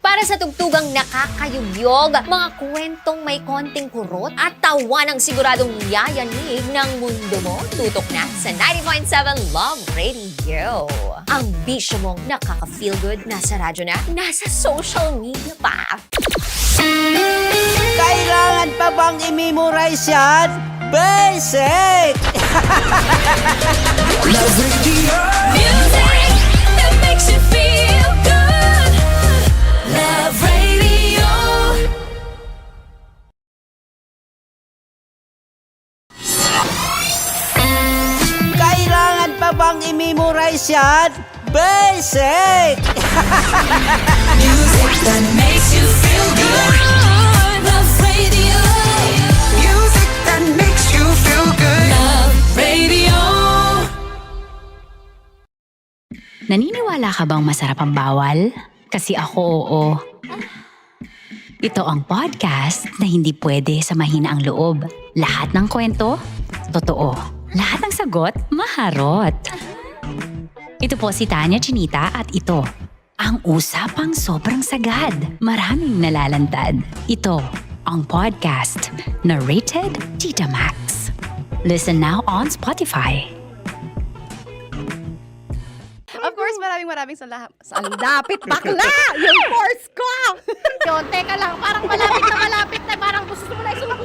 S4: Para Para sa tugtugang nakakayugyog, mga kwentong may konting kurot at tawa ng siguradong yayanig ng mundo mo, tutok na sa 90.7 Love Radio. Ang bisyo mong nakaka-feel good, nasa radyo na, nasa social media pa.
S9: Kailangan pa bang i-memorize yan? Basic!
S5: Love Radio. Music that makes you feel good. Love Radio.
S9: Kailangan pa bang i-memorize yan? Basic!
S5: Music that makes you feel good. Love Radio. Music that makes you feel good. Love Radio.
S6: Naniniwala ka bang masarap ang bawal? Kasi ako oo. Ito ang podcast na hindi pwede sa mahina ang loob. Lahat ng kwento, totoo. Lahat ng sagot, maharot. Ito po si Tanya Chinita at ito, ang usapang sobrang sagad. Maraming nalalantad. Ito, ang podcast na rated Tita Max. Listen now on Spotify.
S7: Of course, maraming salamat. Ang lapit bakla! Yung force ko! Yun, teka lang, parang malapit na, parang gusto mo na isulat.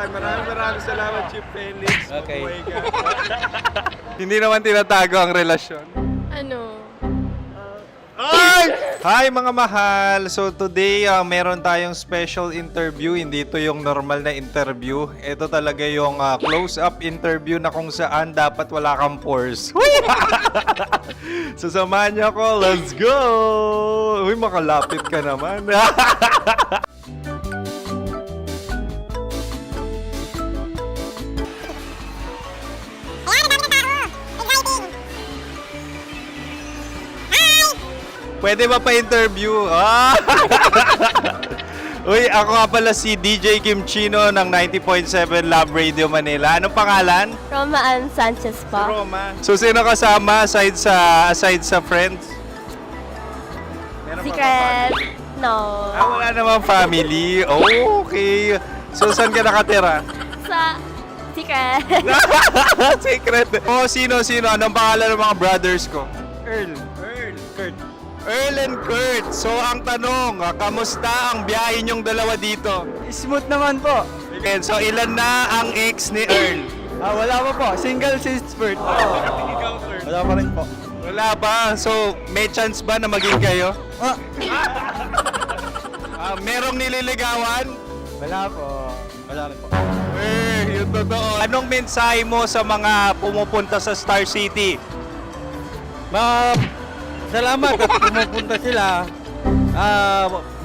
S8: Maraming salamat, Chief Felix.
S9: Okay.
S8: Mabuhay ka. Hindi naman tinatago ang relasyon.
S7: Ano?
S8: Hi mga mahal! So today, meron tayong special interview. Hindi ito yung normal na interview. Ito talaga yung close-up interview na kung saan dapat wala kang pores. So samahan niyo ako. Let's go! Uy, makalapit ka naman. Pwede ba pa-interview? Uy, ako nga pala si DJ Kim Chino ng 90.7 Love Radio Manila. Anong pangalan?
S7: Roma Ann Sanchez po.
S8: Roma. So, sino kasama aside sa friends? Meron pa ba family?
S7: No.
S8: Wala namang family. Oh, okay. So, saan ka nakatira?
S7: Sa secret.
S8: Secret. Oh, sino? Anong pangalan ng mga brothers ko? Earl, Kurt. Earl and Kurt. So, ang tanong, kamusta ang biyahe niyong dalawa dito?
S9: Smooth naman po.
S8: Okay, so, ilan na ang ex ni Earl?
S9: Wala pa po. Single since birth.
S8: Ikaw, Kurt?
S9: Wala pa rin po.
S8: Wala ba? So, may chance ba na maging kayo? Merong nililigawan?
S9: Wala po. Wala rin po.
S8: Yung totoo. Anong mensahe mo sa mga pumupunta sa Star City?
S9: Salamat at pumupunta sila.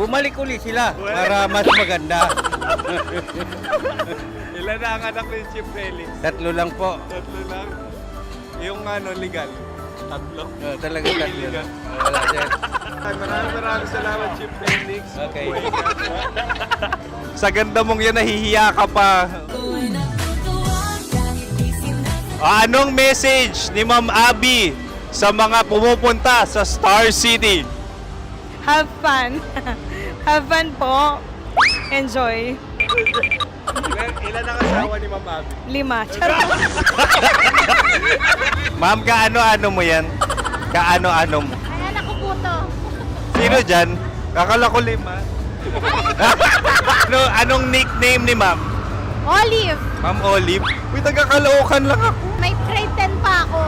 S9: Bumalik uli sila para mas maganda.
S8: Ilan na ang anak ni Chief Felix?
S9: 3 lang po.
S8: 3 lang? Yung legal? 3?
S9: Talaga 3 lang. Wala sir.
S8: Maraming salamat, Chief Felix.
S9: Okay.
S8: Mabuhay ka. Sa ganda mong yan, nahihiya ka pa. Anong message ni Ma'am Abby sa mga pumupunta sa Star City?
S14: Have fun. Have fun po. Enjoy.
S8: Ilan ang asawa ni Ma'am Abby?
S14: 5. Charot.
S8: Ma'am, kaano-ano mo yan? Kaano-ano mo?
S7: Ay, anak ko po to.
S8: Sino dyan? Kakala ko 5. Anong nickname ni Ma'am?
S7: Olive,
S8: Ma'am Olive? Uy, taga-Caloocan lang ako.
S7: may grade 10 pa ako.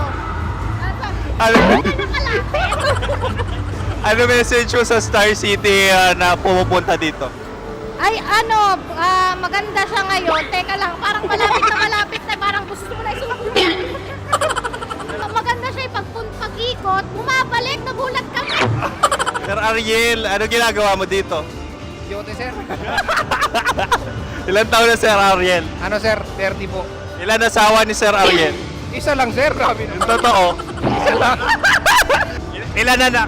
S8: Ano message mo sa Star City na pumupunta dito?
S7: Ay, maganda siya ngayon. Teka lang, parang malapit na, parang gusto mo na isulat. Maganda siya, pag-ikot, bumabalik, nagulat ka.
S8: Sir Ariel, ano ginagawa mo dito?
S9: Yote sir.
S8: Ilan taon na Sir Ariel?
S9: Ano sir? 30 po.
S8: Ilan asawa ni Sir Ariel?
S9: Isa lang sir.
S8: Yung totoo?
S9: Isa lang.
S8: Ilan anak?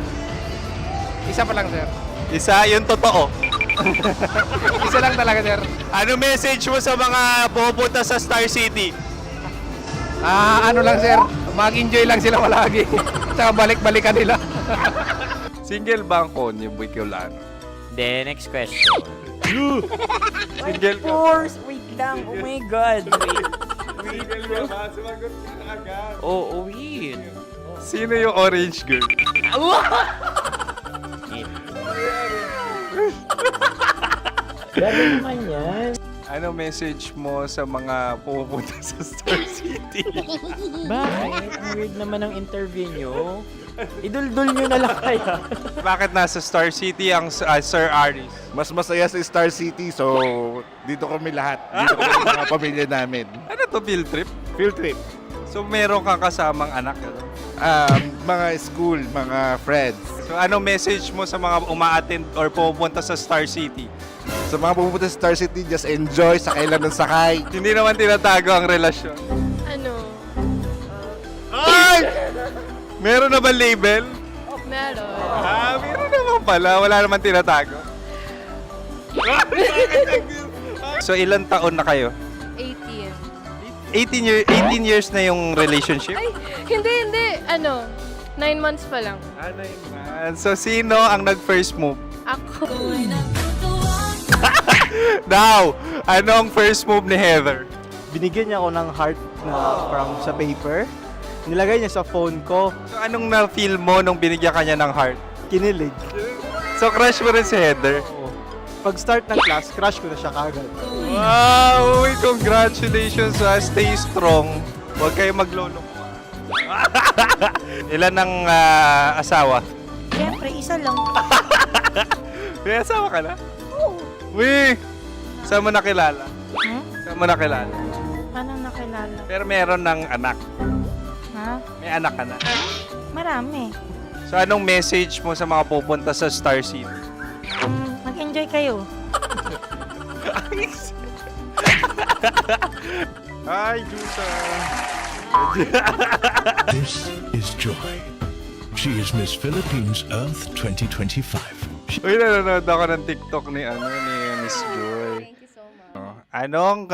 S9: Isa pa lang sir.
S8: Isa, yung totoo.
S9: Isa lang talaga sir.
S8: Ano message mo sa mga pumupunta sa Star City?
S9: Ano lang sir. Mag-enjoy lang sila palagi. Tsaka balik-balikan nila.
S8: Single ba ang Konyo, Boy Kiolano?
S10: Then, next question.
S8: Single
S10: Of
S8: ka?
S10: course! Wait lang. Oh my God. Wait.
S8: Single ka ba? Sumagot ka na agad.
S10: Oh, wait.
S8: Sino yung orange girl?
S10: Grabe naman yan.
S8: Ano message mo sa mga pupunta sa Star City?
S10: Bakit? Ang weird naman ang interview nyo. Iduldul nyo na lang kaya.
S8: Bakit nasa Star City ang Sir Aris?
S11: Mas masaya sa Star City, so dito kami lahat. Dito kami mga pamilya namin.
S8: Ano to, field trip?
S11: Field trip.
S8: So meron kang kasamang anak? Ano?
S11: Mga school, mga friends.
S8: So ano message mo sa mga uma-attend or pupunta sa Star City?
S11: Sa mga pupunta sa Star City, just enjoy, sakay lang ng sakay.
S8: Hindi naman tinatago ang relasyon.
S7: Ano?
S8: Ay! Meron na ba label?
S7: Meron.
S8: Meron naman pala. Wala naman tinatago. So ilan taon na kayo?
S7: 18.
S8: 18 years na yung relationship?
S7: Ay, hindi. 9 months pa lang.
S8: 9 months. So sino ang nag-first move?
S7: Ako.
S8: Now, anong first move ni Heather?
S9: Binigyan niya ako ng heart na from sa paper. Nilagay niya sa phone ko.
S8: So anong na-feel mo nung binigyan ka niya ng heart?
S9: Kinilig.
S8: So crush mo rin si Heather?
S9: Oo. Pag-start ng class, crush ko na siya kagad.
S8: Wow! Uy, congratulations ha. Stay strong. Huwag kayo maglolo. Ilan ang asawa?
S14: Siyempre, isa lang.
S8: May asawa ka na? Oo. Uy! Saan mo nakilala? Saan mo nakilala?
S14: Paano nakilala?
S8: Pero meron ng anak.
S14: Ha?
S8: May anak ka na.
S14: Marami.
S8: So anong message mo sa mga pupunta sa Star City?
S14: Mag-enjoy kayo.
S8: Hi, Juta!
S2: This is Joy. She is Miss Philippines Earth 2025.
S8: Uy, nanonood ako ng TikTok ni Miss Joy.
S7: Thank you so much.
S8: Anong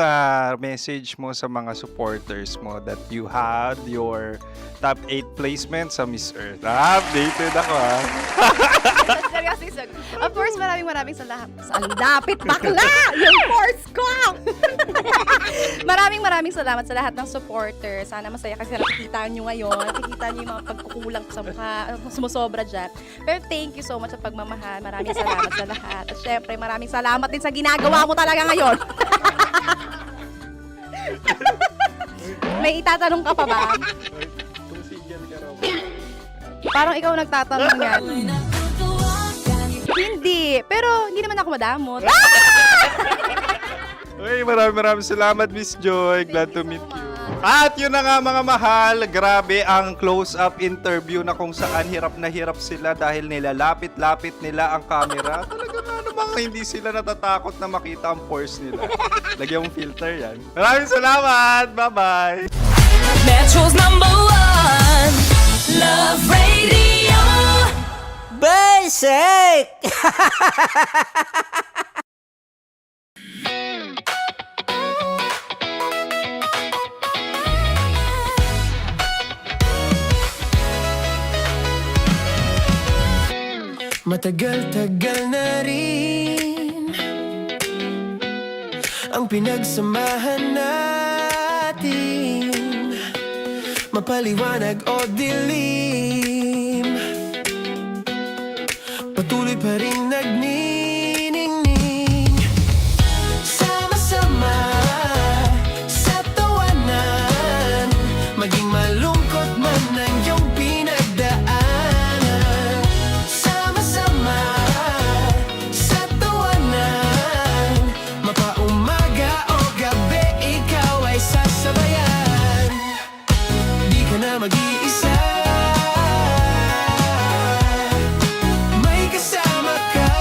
S8: message mo sa mga supporters mo that you had your top 8 placement sa Miss Earth? Updated ako
S7: Seryoso, of course, maraming salamat. Ang dapit bakla! Yung course ko! maraming salamat sa lahat ng supporters. Sana masaya kasi nakikita nyo ngayon. Nakikita nyo yung mga pagkukulang ko sa mukha. Sumusobra dyan. Pero thank you so much sa pagmamahal. Maraming salamat sa lahat. At syempre, maraming salamat din sa ginagawa mo talaga ngayon. May itatanong ka pa ba? Parang ikaw nagtatanong yan. Hindi. Pero hindi naman ako madamot.
S8: Uy, maraming salamat, Miss Joy. Glad to meet you. At yun na nga mga mahal, grabe ang close-up interview na kung saan hirap na hirap sila dahil nilalapit-lapit nila ang camera. Talaga nga namang hindi sila natatakot na makita ang pores nila. Lagyan mong filter yan. Maraming salamat! Bye-bye!
S5: Metro's #1 Love Radio.
S10: Basic!
S1: Matagal-tagal na rin ang pinagsamahan natin, mapaliwanag o dilim, patuloy pa rin nagniningning. Sama-sama sa tawanan, maging malungkot man ang iyong pinagdaanan. Sama-sama sa tawanan, mapaumaga o gabi, ikaw ay sasabayan. Di ka na mag-iisa, may kasama ka.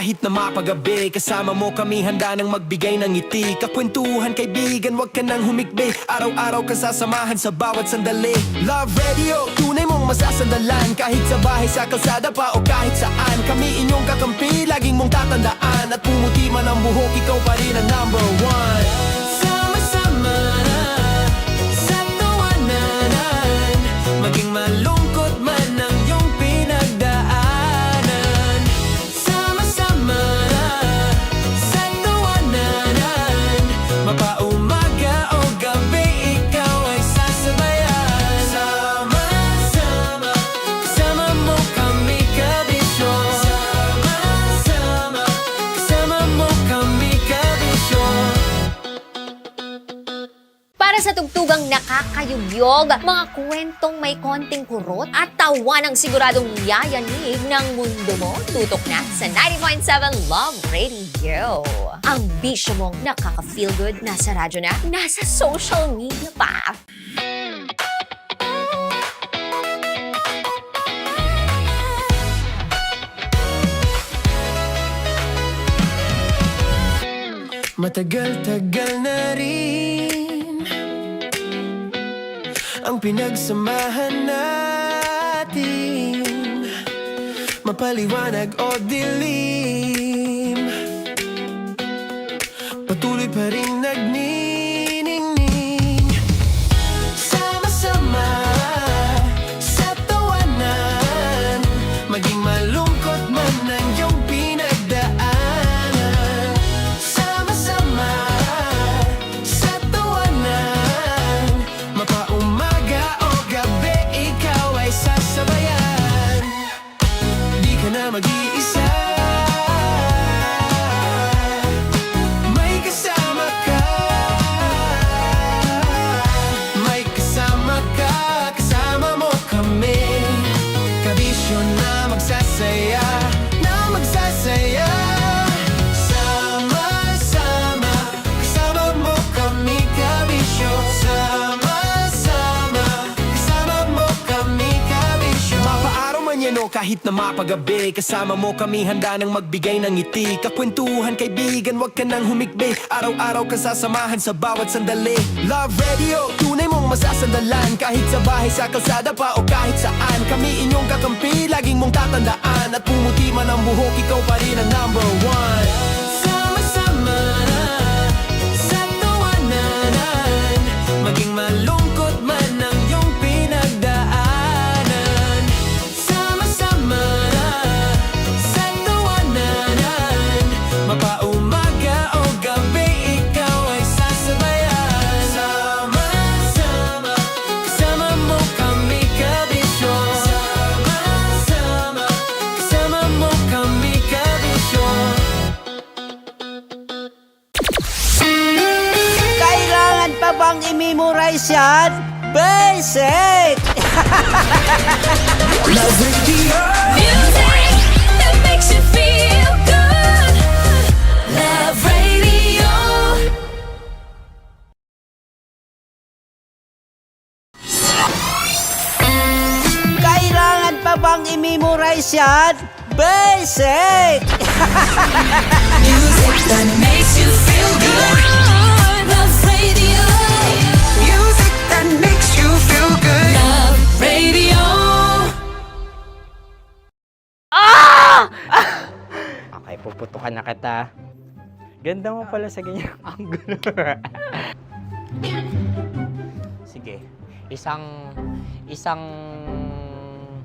S1: kahit na mapagabi. Kasama mo kami handa nang magbigay ng ngiti. Kakwentuhan kaibigan, wag ka nang humikbi. Araw-araw kasasamahan sa bawat sandali. Love Radio, tunay mong masasandalan. Kahit sa bahay, sa kalsada pa o kahit saan. Kami inyong kakampi, laging mong tatandaan. At pumuti man ang buhok, ikaw pa rin ang number one. Sama-sama na sa tawanan, maging malungkot man ang iyong pinagdaanan. Sama-sama na sa tawanan, mapaumaga o gabi, ikaw ay sasabayan. Sama-sama, kasama mo kami kabisyo. Sama-sama, kasama mo kami kabisyo.
S4: Para sa tugtugang nakakayugyog, mga kwentong may konting kurot at tawa ng siguradong yayanig ng mundo mo, tutok na sa 90.7 Love Radio. Ang bisyo mong nakaka-feel good, nasa radyo na, nasa social media pa.
S1: Matagal-tagal na rin ang pinagsamahan natin, mapaliwanag o dilim, patuloy pa rin nagniningning. Sama-sama sa tawanan, maging malungkot man ang iyong pinagdaanan. Sama-sama sa tawanan, mapaumaga o gabi, ikaw ay sasabayan. Di ka na mag-iisa, may kasama ka. May kasama ka, kasama mo kami. Kabisyo na magsasaya, na magsasaya. Sama-sama, kasama mo kami kabisyo. Sama-sama, kasama mo kami kabisyo. Mapaaraw man yan o kahit na mapagabi, kasama mo kami handa nang magbigay ng ngiti. Kakwentuhan kaibigan, wag ka nang humikbi. Araw-araw kasasamahan sa bawat sandali. Love Radio, tunay mong masasandalan. Kahit sa bahay, sa kalsada pa o kahit saan. Kami inyong kakampi, laging mong tatandaan. At pumuti man ang buhok, ikaw pa rin ang number one. Sama-sama na sa tawanan, maging malungkot man ang iyong pinagdaanan. Sama-sama na sa tawanan, mapaumaga o gabi, ikaw ay sasabayan. Sama-sama, kasama mo kami kabisyo. Sama-sama, kasama mo kami kabisyo.
S9: Kailangan pa bang i-memorize yan? Basic!
S1: Love Radio.
S5: Music that makes you feel good. Love Radio.
S9: Kailangan pa bang i-memorize yan? Basic!
S5: Music that makes you feel good. Love Radio. Music that makes you feel good. Love Radio.
S10: Okay, puputukan na kita. Ganda mo pala sa ganyang angulo. Sige, isang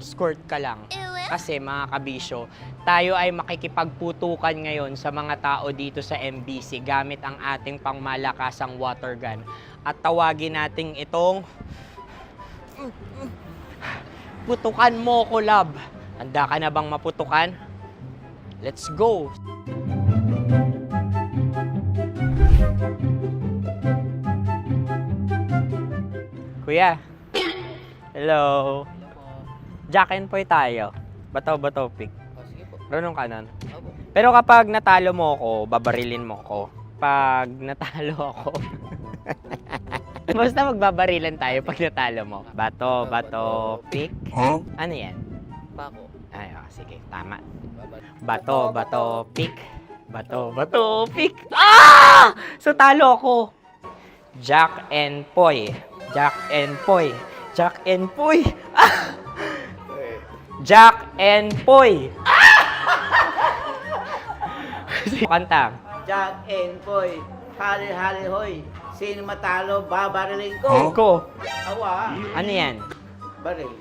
S10: skirt ka lang. Kasi mga kabisyo, tayo ay makikipagputukan ngayon sa mga tao dito sa MBC gamit ang ating pangmalakasang water gun. At tawagin natin itong putukan mo ko, love. Handa ka na bang maputukan? Let's go! Kuya. Hello. Jack and Poy tayo. Bataw-bataw pick. Runong kanan. Pero kapag natalo mo ako, babarilin mo ako. Pag natalo ako, basta magbabarilan tayo pag natalo mo. Bato, pick.
S11: Huh?
S10: Ano yan?
S15: Pako.
S10: Ay, sige, tama. Bato, bato, pick. Bato, bato, pick. Ah! So, talo ako. Jack and Poy. Jack and Poy. Jack and Poy. Ah! Jack and Poy. Kanta.
S9: Jack and Poy, hali-hali hoy. Sino matalo, babarilin ko.
S10: Ko.
S9: Awa,
S10: Ano yan?
S9: baril.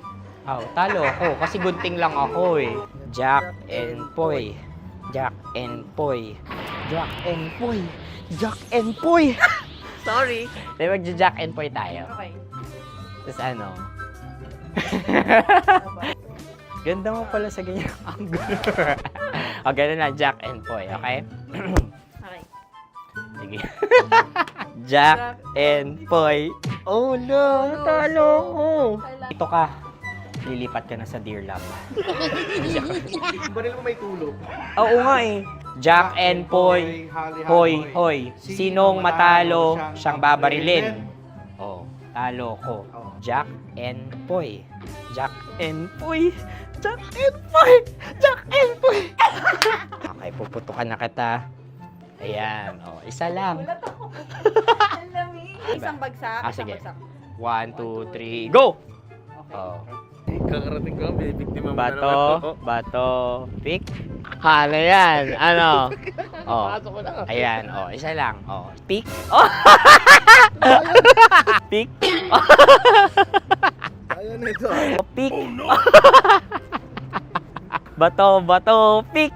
S10: Oh, talo ako kasi gunting lang ako eh. Jack and Poy. Jack and Poy. Jack and Poy. Jack and Poy.
S9: Sorry.
S10: Di ba Jack and Poy tayo?
S9: Okay.
S10: Tapos ano? Ganda mo pala sa ganyan angle. O, ganun lang, Jack and Poy, okay?
S9: Okay.
S10: Sige. Jack and Poy. Oh no, talo ko. Ito ka. Lilipat ka na sa Dear Love.
S9: Baril mo may tulog.
S10: Oo nga eh. Jack and Poy. Hoy, hoy. Sinong matalo, siyang babarilin. Oh, talo ko. Jack and Poy. Jack and Poy. Jack and Poy. Jack and Poy. Okay, puputukan na kita. Ayan. Oh, isa lang.
S14: Isang bagsak.
S10: Ah, sige. 1, 2, 3, go! Oh.
S9: Kakarating ko, bibiktima mo
S10: Bato, bato, pick. Ano yan? Ano? Oh. Ayan, oh, isa lang. Oh, pick. Oh. Pick.
S9: Ayaw na ito.
S10: Oh, pick. Bato, bato, pick.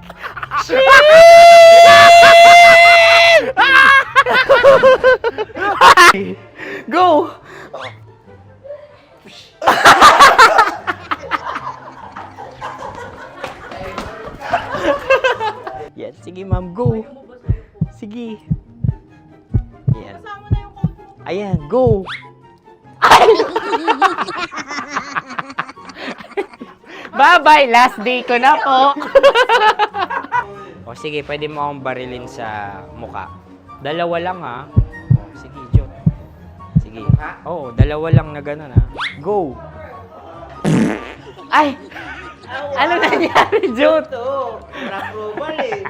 S10: Go! Yan, sige ma'am, go. Sige. Yan. Ayan, go. Bye-bye, last day ko na po. O sige, pwede mo akong barilin sa muka. Dalawa lang ha. O, sige, Jot. Sige. Oo, dalawa lang na gano'n ha. Go. Ay! Ano nangyari, Jot?
S9: Approval eh.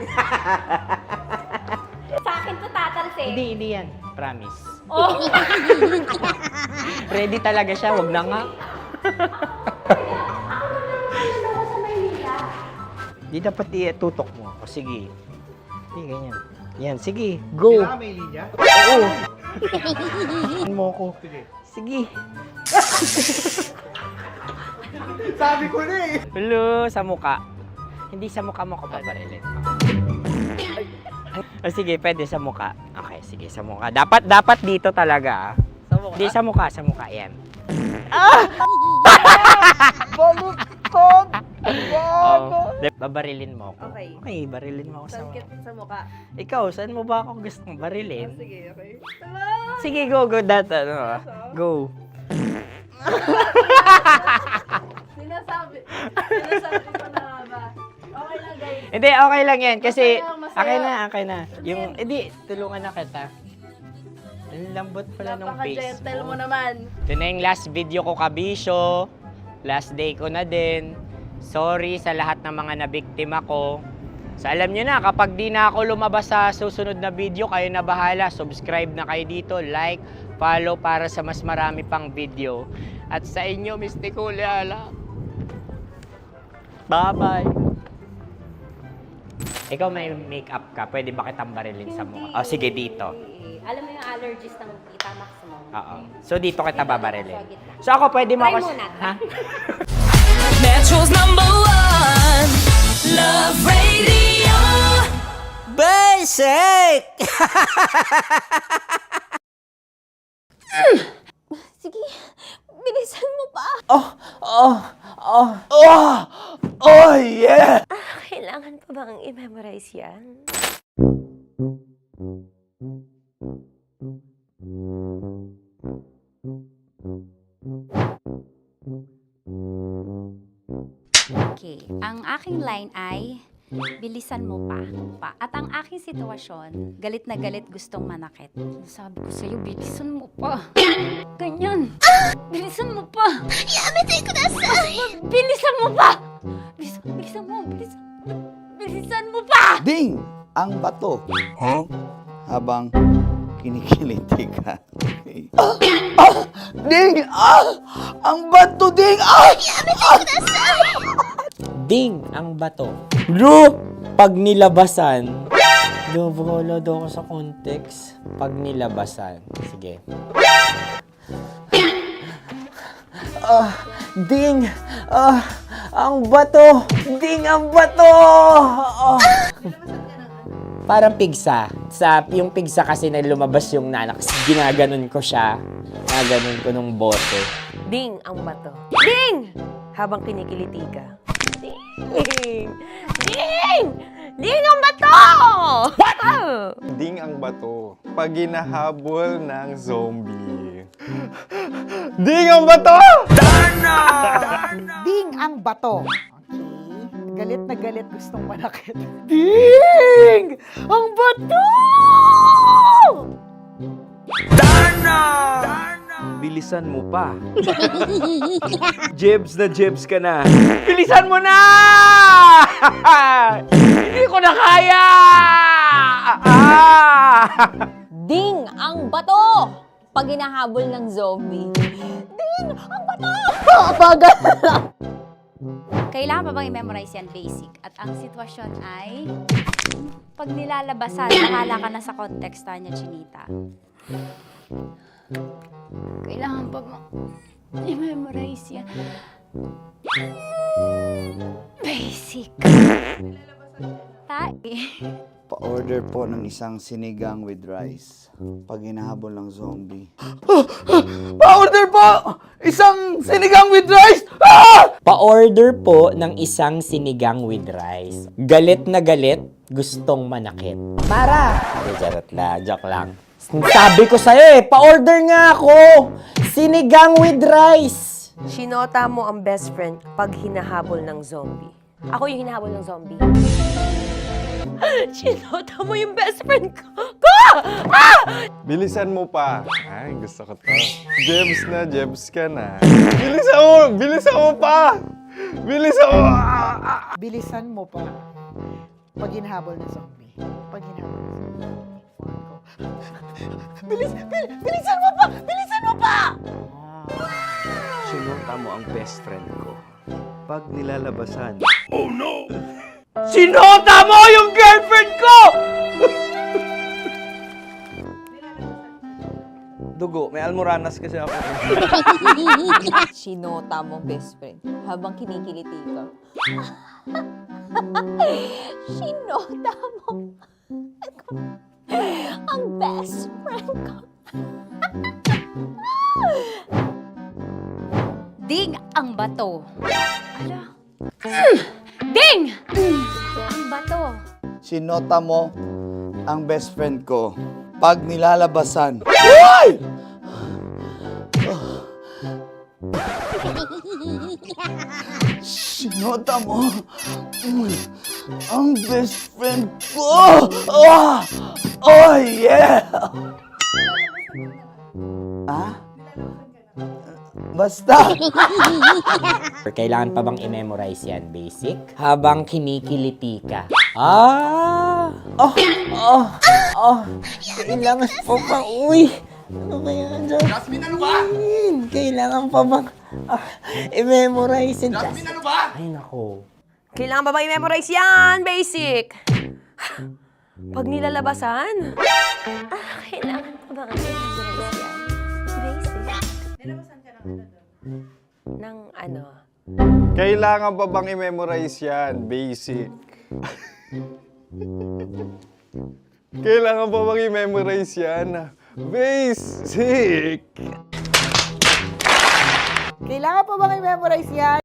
S7: Sa akin to tatalsik.
S10: Hindi yan. Promise.
S7: Oh.
S10: Ready talaga siya, wag na nga. Di dapat itutok mo. O sige. Hindi, ganyan. Yan, sige. Go.
S9: Kailangan may linya?
S10: Oo. Mo ko. Sige.
S9: Sabi ko na eh.
S10: Hello, sa muka. Hindi sa muka mo ko paparilin. O sige, pwede sa muka. Okay, sige, sa muka. Dapat dito talaga.
S9: Sa mukha?
S10: Hindi, sa muka. Yan.
S9: Baluktot!
S10: Oh, babarilin mo ako.
S14: Okay.
S10: Okay, barilin mo ako sa muka.
S14: Sa mukha.
S10: Ikaw, saan mo ba ako gustong barilin?
S14: Sige, okay.
S10: Sige, go. Go.
S14: Sinasabi ko na ba? Okay lang, guys.
S10: Hindi, okay lang yan. Kasi,
S14: Masaya.
S10: okay na. Yung, hindi, tulungan na kita. Ang lambot pala ng face
S14: Napaka-gentle
S10: mo.
S14: mo naman.
S10: Ito na yung last video ko, kabisyo. Last day ko na din. Sorry sa lahat ng mga nabiktima ko. So, alam nyo na, kapag di na ako lumabas sa susunod na video, kayo na bahala. Subscribe na kayo dito, like, follow para sa mas marami pang video. At sa inyo, Mistiko Leala. Bye-bye. Ikaw may makeup ka, pwede ba kitang barilin sa mukha? Oh, sige, dito.
S4: Alam mo yung allergies ng Tita Max mo?
S10: Oo. So, dito kita babarilin. So, ako pwede mo
S4: Try
S10: ako...
S4: muna.
S10: Ha?
S5: Metro's #1 Love Radio.
S10: Basic!
S4: Sige, bilisan mo pa.
S10: Oh, yeah!
S13: Kailangan pa bang i-memorize yan?
S6: Okay, ang aking line ay, bilisan mo pa. At ang aking sitwasyon, galit na galit gustong manakit. Sabi ko sa'yo, bilisan mo pa. Ganyan. Bilisan mo pa. Yamitay ko na sa'yo. Bilisan mo pa.
S7: Bilisan mo, bilisan. Bilisan mo pa!
S12: Ding! Ang bato. Habang kinikiliti ka. Okay. Ding! Ang bato, Ding!
S10: Ding ang bato. Bro, pag nilabasan. Wala daw ako sa context. Pag nilabasan. Sige. Ding! Ang bato! Ding ang bato! Parang pigsa. Yung pigsa kasi na lumabas yung nanak. Ginaganon ko siya. Ginaganon ko nung bote.
S13: Ding ang bato. Ding! Habang kinikiliti ka. Ding! Ding! Ding ang bato! What?
S8: Ding ang bato. Pag hinahabol ng zombie. Ding ang bato!
S14: Ding ang bato. Okay. Galit na galit, gustong manakit. Ding! Ang bato!
S9: Bilisan mo pa. Jebs na jebs ka na. Bilisan mo na! Hindi ko na kaya!
S4: Ding ang bato! Pag hinahabol ng zombie. Ding ang bato!
S7: Kailangan pa bang i-memorize yan basic? At ang sitwasyon ay pag nilalabasan, nakala ka na sa konteksta niya, Chinita. Kailangan pa bang i-memorize yan? Basic.
S12: Pa-order po ng isang sinigang with rice. Pag hinahabol ng zombie. Pa-order po! Isang sinigang with rice!
S10: Pa-order po ng isang sinigang with rice. Galit na galit, gustong manakit. Mara! Charot lang, joke lang. Sabi ko sa'yo pa-order nga ako! Sinigang with rice!
S13: Sinota mo ang best friend pag hinahabol ng zombie. Ako yung hinahabol ng zombie. Sinota mo yung best friend ko!
S8: Bilisan mo pa. Ay, gusto ko to. Jebs na jebs ka na. Bilisan mo! Bilisan mo pa! Bilisan mo!
S14: Bilisan mo pa. Pag hinahabol ng zombie. Pag hinahabol ng zombie. Bilisan mo pa! Bilisan mo pa!
S9: Sinota mo ang best friend ko. Pag nilalabasan.
S10: Sinota mo yung girlfriend ko!
S9: Dugo, may almoranas kasi ako.
S4: Sinota mo best friend habang kinikiliti ka. Sinota mo ang best friend ko.
S7: Ding ang bato. Ala. Ding! Ang bato.
S12: Sinota mo ang best friend ko. Pag nilalabasan. Hoy! Sinota mo ang best friend ko. Oh yeah! Basta.
S10: Kailangan pa bang i-memorize yan, basic? Habang kinikiliti ka. Kailangan pa ba? Uy! Ano kaya dyan? Jasmine, ano ba? Kailangan pa bang i-memorize yan? Jasmine, ano ba? Ay, nako.
S13: Kailangan ba bang i-memorize yan? Basic. Pag nilalabasan? Kailangan pa bang i-memorize yan? Basic. Nilabasan ka ng ano?
S8: Kailangan pa bang i-memorize yan? Basic. Kailangan pa bang i-memorize yan? Basic.
S14: Kailangan pa bang i-memorize yan?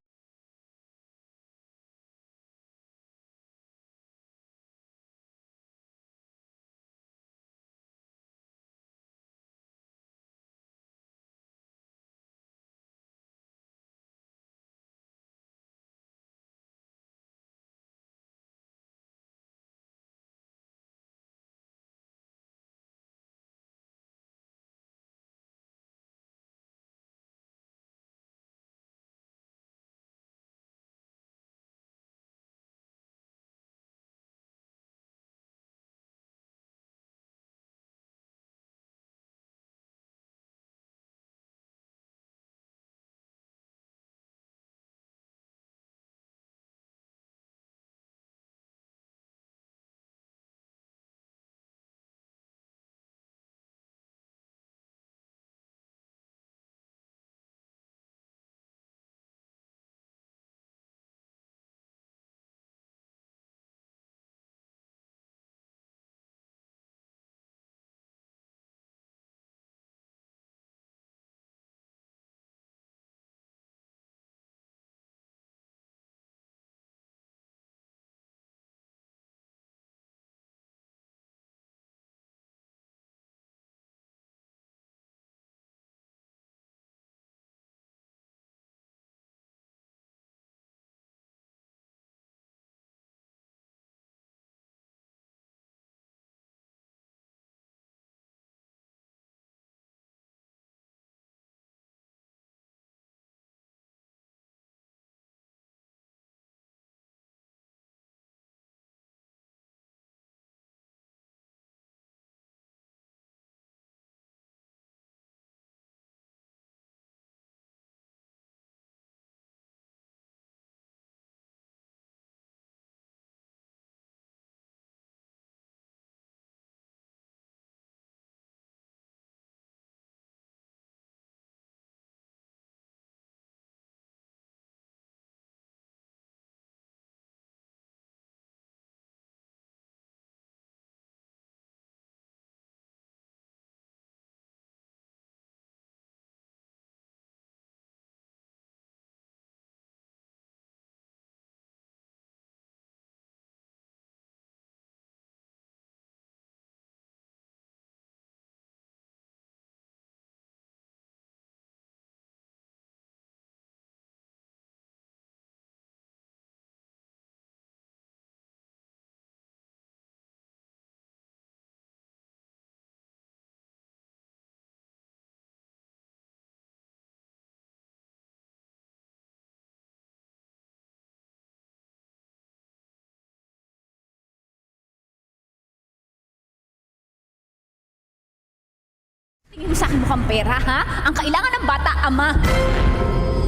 S6: Tingin mo sa akin mukhang pera, ha? Ang kailangan ng bata, ama.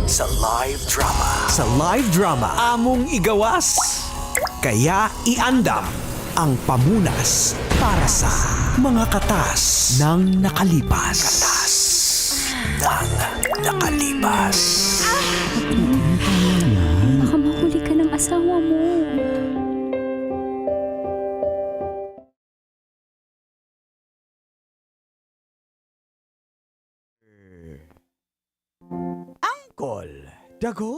S1: Sa live drama, among igawas. Kaya iandam ang pamunas para sa mga katas ng nakalipas.
S6: Baka mahuli ka ng asawa mo.
S12: Angkol, dago.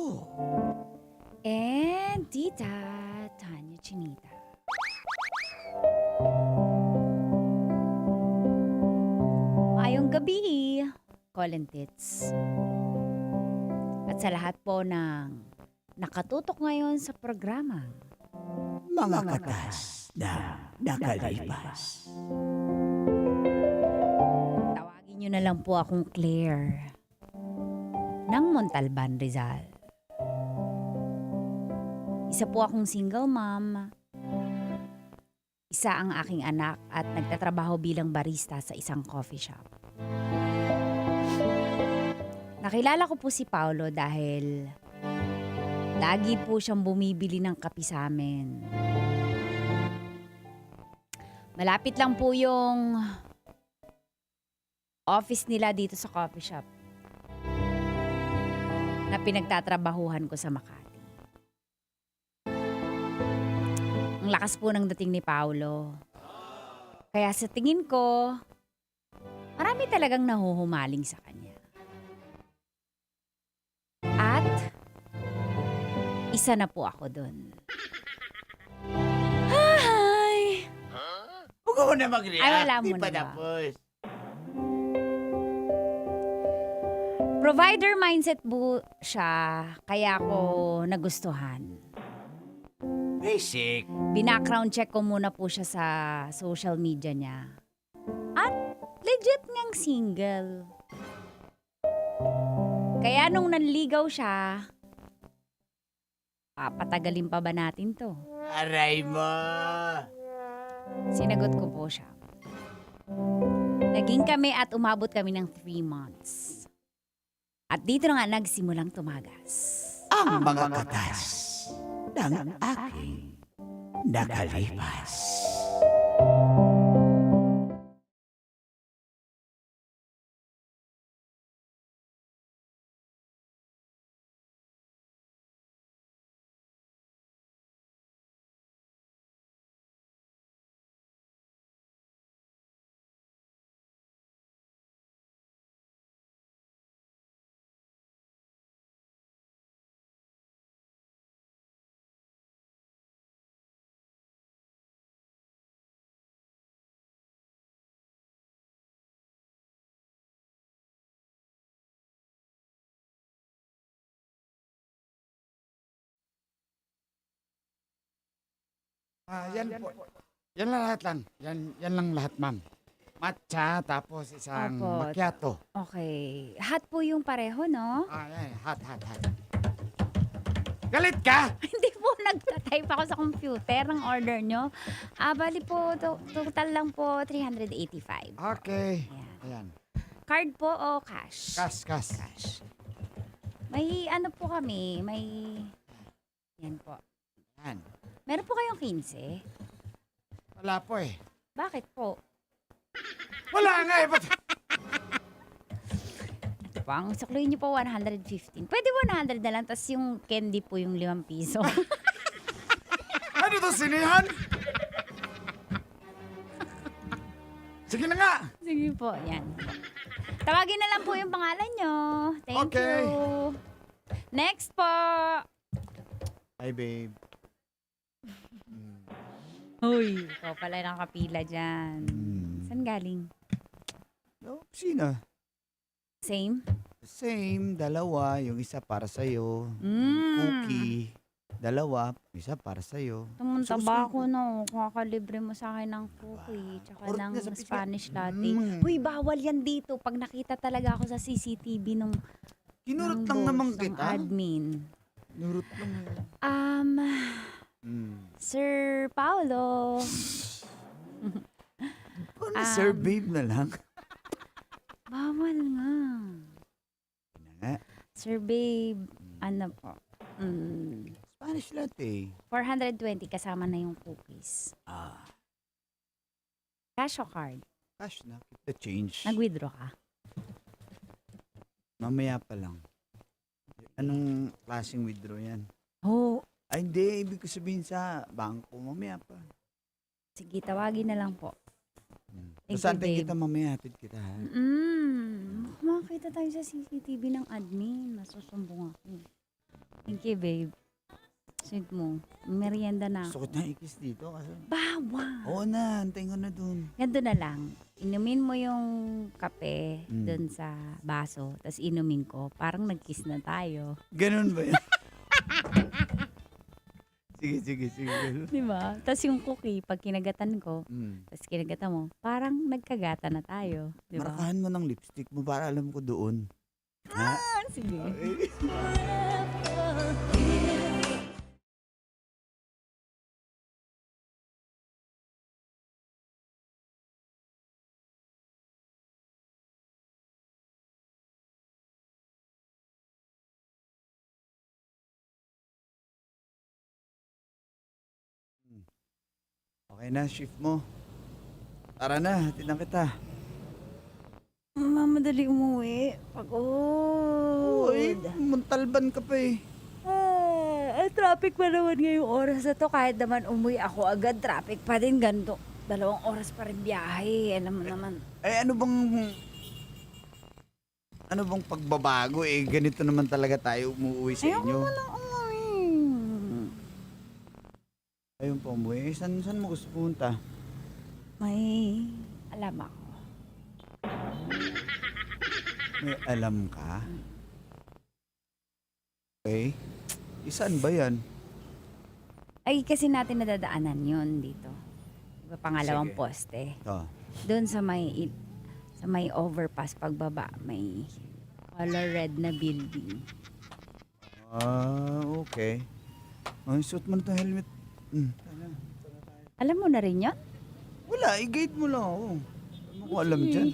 S6: And Tita Tanya Chinita. Mayong gabi, Colin Tits. At sa lahat po ng nakatutok ngayon sa programa.
S12: Mga katas na nakalipas.
S6: Tawagin niyo na lang po akong Claire ng Montalban, Rizal. Isa po akong single mom. Isa ang aking anak at nagtatrabaho bilang barista sa isang coffee shop. Nakilala ko po si Paolo dahil lagi po siyang bumibili ng kape sa amin. Malapit lang po yung office nila dito sa coffee shop na pinagtatrabahuhan ko sa Makati. Ang lakas po ng dating ni Paolo. Kaya sa tingin ko, marami talagang nahuhumaling sa kanya. At isa na po ako dun. Hi!
S3: Huwag mo na mag-react.
S6: Ay, wala
S3: Di
S6: mo
S3: pa
S6: na ba?
S3: tapos.
S6: Provider mindset po siya, kaya ako nagustuhan.
S3: Basic.
S6: Bina-background check ko muna po siya sa social media niya. At legit ngang single. Kaya nung nanligaw siya, papatagalin pa ba natin to?
S3: Aray mo.
S6: Sinagot ko po siya. Naging kami at umabot kami ng 3 months. At dito na nga nagsimulang tumagas.
S12: Ang mga katas ng aking nakalipas.
S3: Yan po. Yan lang lahat lang. Yan lang lahat, ma'am. Matcha, tapos isang
S6: Opo.
S3: macchiato.
S6: Okay. Hot po yung pareho, no?
S3: Yan. Hot. Galit ka?
S6: Hindi po, nagtatype ako sa computer ng order nyo. Bali po, total lang po 385.
S3: Okay. Ayan.
S6: Card po o cash?
S3: Cash.
S6: May ano po kami, may... Yan po.
S3: Yan.
S6: Meron po kayong 15?
S3: Wala po eh.
S6: Bakit po?
S3: Wala nga eh. Ba't?
S6: Ito po, ang sukluin nyo po 115. Pwede 100 na lang, tapos yung candy po yung 5 piso.
S3: Ano to, sinihan? Sige na nga.
S6: Sige po, yan. Tawagin na lang po yung pangalan nyo. Thank
S3: Okay.
S6: you. Next po.
S3: Hi, babe.
S6: Uy, ikaw pala nakapila dyan. Saan galing?
S12: No, sino?
S6: Same?
S12: Same, dalawa. Yung isa para sa'yo. Cookie. Dalawa, isa para sa'yo.
S6: Tumunta ba ako no? Kakalibre mo sa akin ng cookie tsaka
S12: Order
S6: ng
S12: na sa pizza.
S6: Spanish latte. Uy, bawal yan dito. Pag nakita talaga ako sa CCTV nung
S12: Kinurot
S6: ng
S12: lang
S6: boss,
S12: naman
S6: ng
S12: kita.
S6: admin.
S12: Kinurot lang.
S6: Sir Paolo.
S12: Sir babe na lang.
S6: Bawal nga.
S12: nga.
S6: Sir babe, ano po?
S12: Spanish latte.
S6: 420 kasama na yung cookies. Cash o card?
S12: Cash na. Keep the change.
S6: Nag-withdraw ka?
S12: Mamaya pa lang. Anong klaseng withdraw yan?
S6: Oo.
S12: Ay, hindi. Ibig ko sabihin sa bangko. Mamaya pa.
S6: Sige, tawagin na lang po. Thank
S12: Saan
S6: you, babe.
S12: kita mamaya? Hatid kita, ha?
S6: Makakita tayo sa CCTV ng admin. Masusumbong ako. Thank you, babe. Sweet mo. Merienda na
S12: Gusto
S6: ako.
S12: ko na ikis dito. Kasi...
S6: Bawal.
S12: Oo na. Antayin ko na dun.
S6: Ganto na lang. Inumin mo yung kape dun sa baso. Tapos inumin ko. Parang nag-kiss na tayo.
S12: Ganun ba yan? Sige.
S6: Di ba? Tapos yung cookie, pag kinagatan ko,
S12: Mm.
S6: tapos kinagatan mo, parang nagkagata na tayo. Di ba?
S12: Marakahan mo ng lipstick mo para alam ko doon. Ha?
S6: Sige.
S12: Okay na, shift mo. Tara na, hatid na kita.
S6: Mamadali umuwi. Pagod.
S12: Uy, muntalban ka pa eh.
S6: Traffic pa naman ngayong oras na to. Kahit naman umuwi ako agad, traffic pa din. Ganito. 2 oras pa rin biyahe. Alam mo naman.
S12: Ay, ano bang pagbabago eh? Ganito naman talaga tayo umuwi sa inyo.
S6: umuwi.
S12: Ayun pa umuwi. Saan mo gusto pumunta?
S6: May alam ako.
S12: May alam ka? Okay. Saan ba yan?
S6: Ay, kasi natin nadadaanan yun dito. Diba, pangalawang
S12: Sige.
S6: poste.
S12: Oh.
S6: Doon sa may overpass pagbaba, may color red na building.
S12: Okay. Ay, suot mo na itong helmet.
S6: Alam mo na rin yun?
S12: Wala, i-guide mo lang ako. Ano ko alam dyan?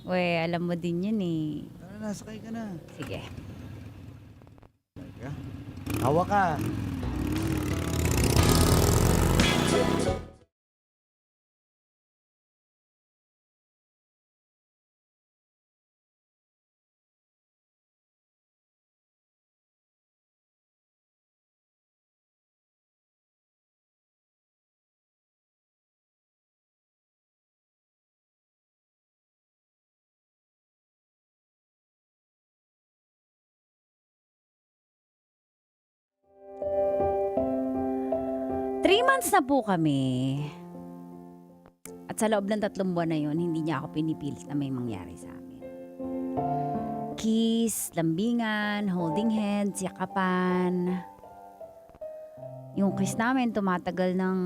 S6: We, alam mo din yun eh.
S12: Tara na, sakay ka na.
S6: Sige.
S12: Teka. Hawa ka.
S6: Three months na po kami. At sa loob ng 3 buwan na yun, hindi niya ako pinipilit na may mangyari sa amin. Kiss, lambingan, holding hands, yakapan. Yung kiss namin tumatagal ng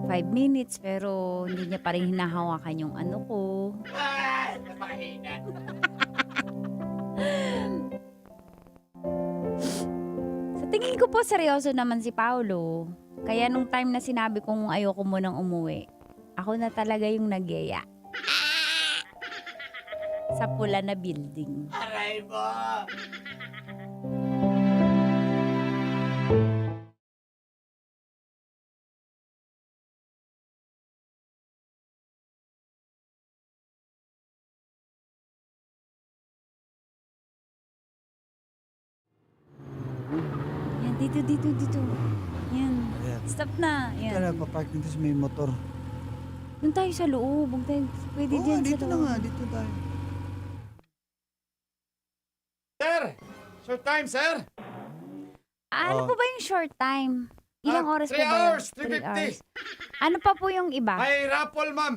S6: 5 minutes pero hindi niya pa rin hinahawakan yung ano ko. Sa tingin ko po seryoso naman si Paolo. Kaya nung time na sinabi kong ayoko munang umuwi, ako na talaga yung nagyaya. Sa pula na building.
S3: Aray mo!
S6: Yan, dito. Yan.
S12: Ayan.
S6: Stop na.
S12: Ito
S6: Yan.
S12: na, papark nito sa may motor.
S6: Doon tayo sa loob. Huwag tayo pwede
S12: Oo,
S6: dyan sa
S12: dito na
S6: loob.
S12: nga, dito tayo.
S3: Sir! Short time, sir!
S6: Ano
S12: Oh.
S6: po ba yung short time? Ilang oras
S3: 3
S6: po ba?
S3: hours,
S6: 3
S3: 3:50.
S6: hours. Ano pa po yung iba?
S3: May raffle, ma'am.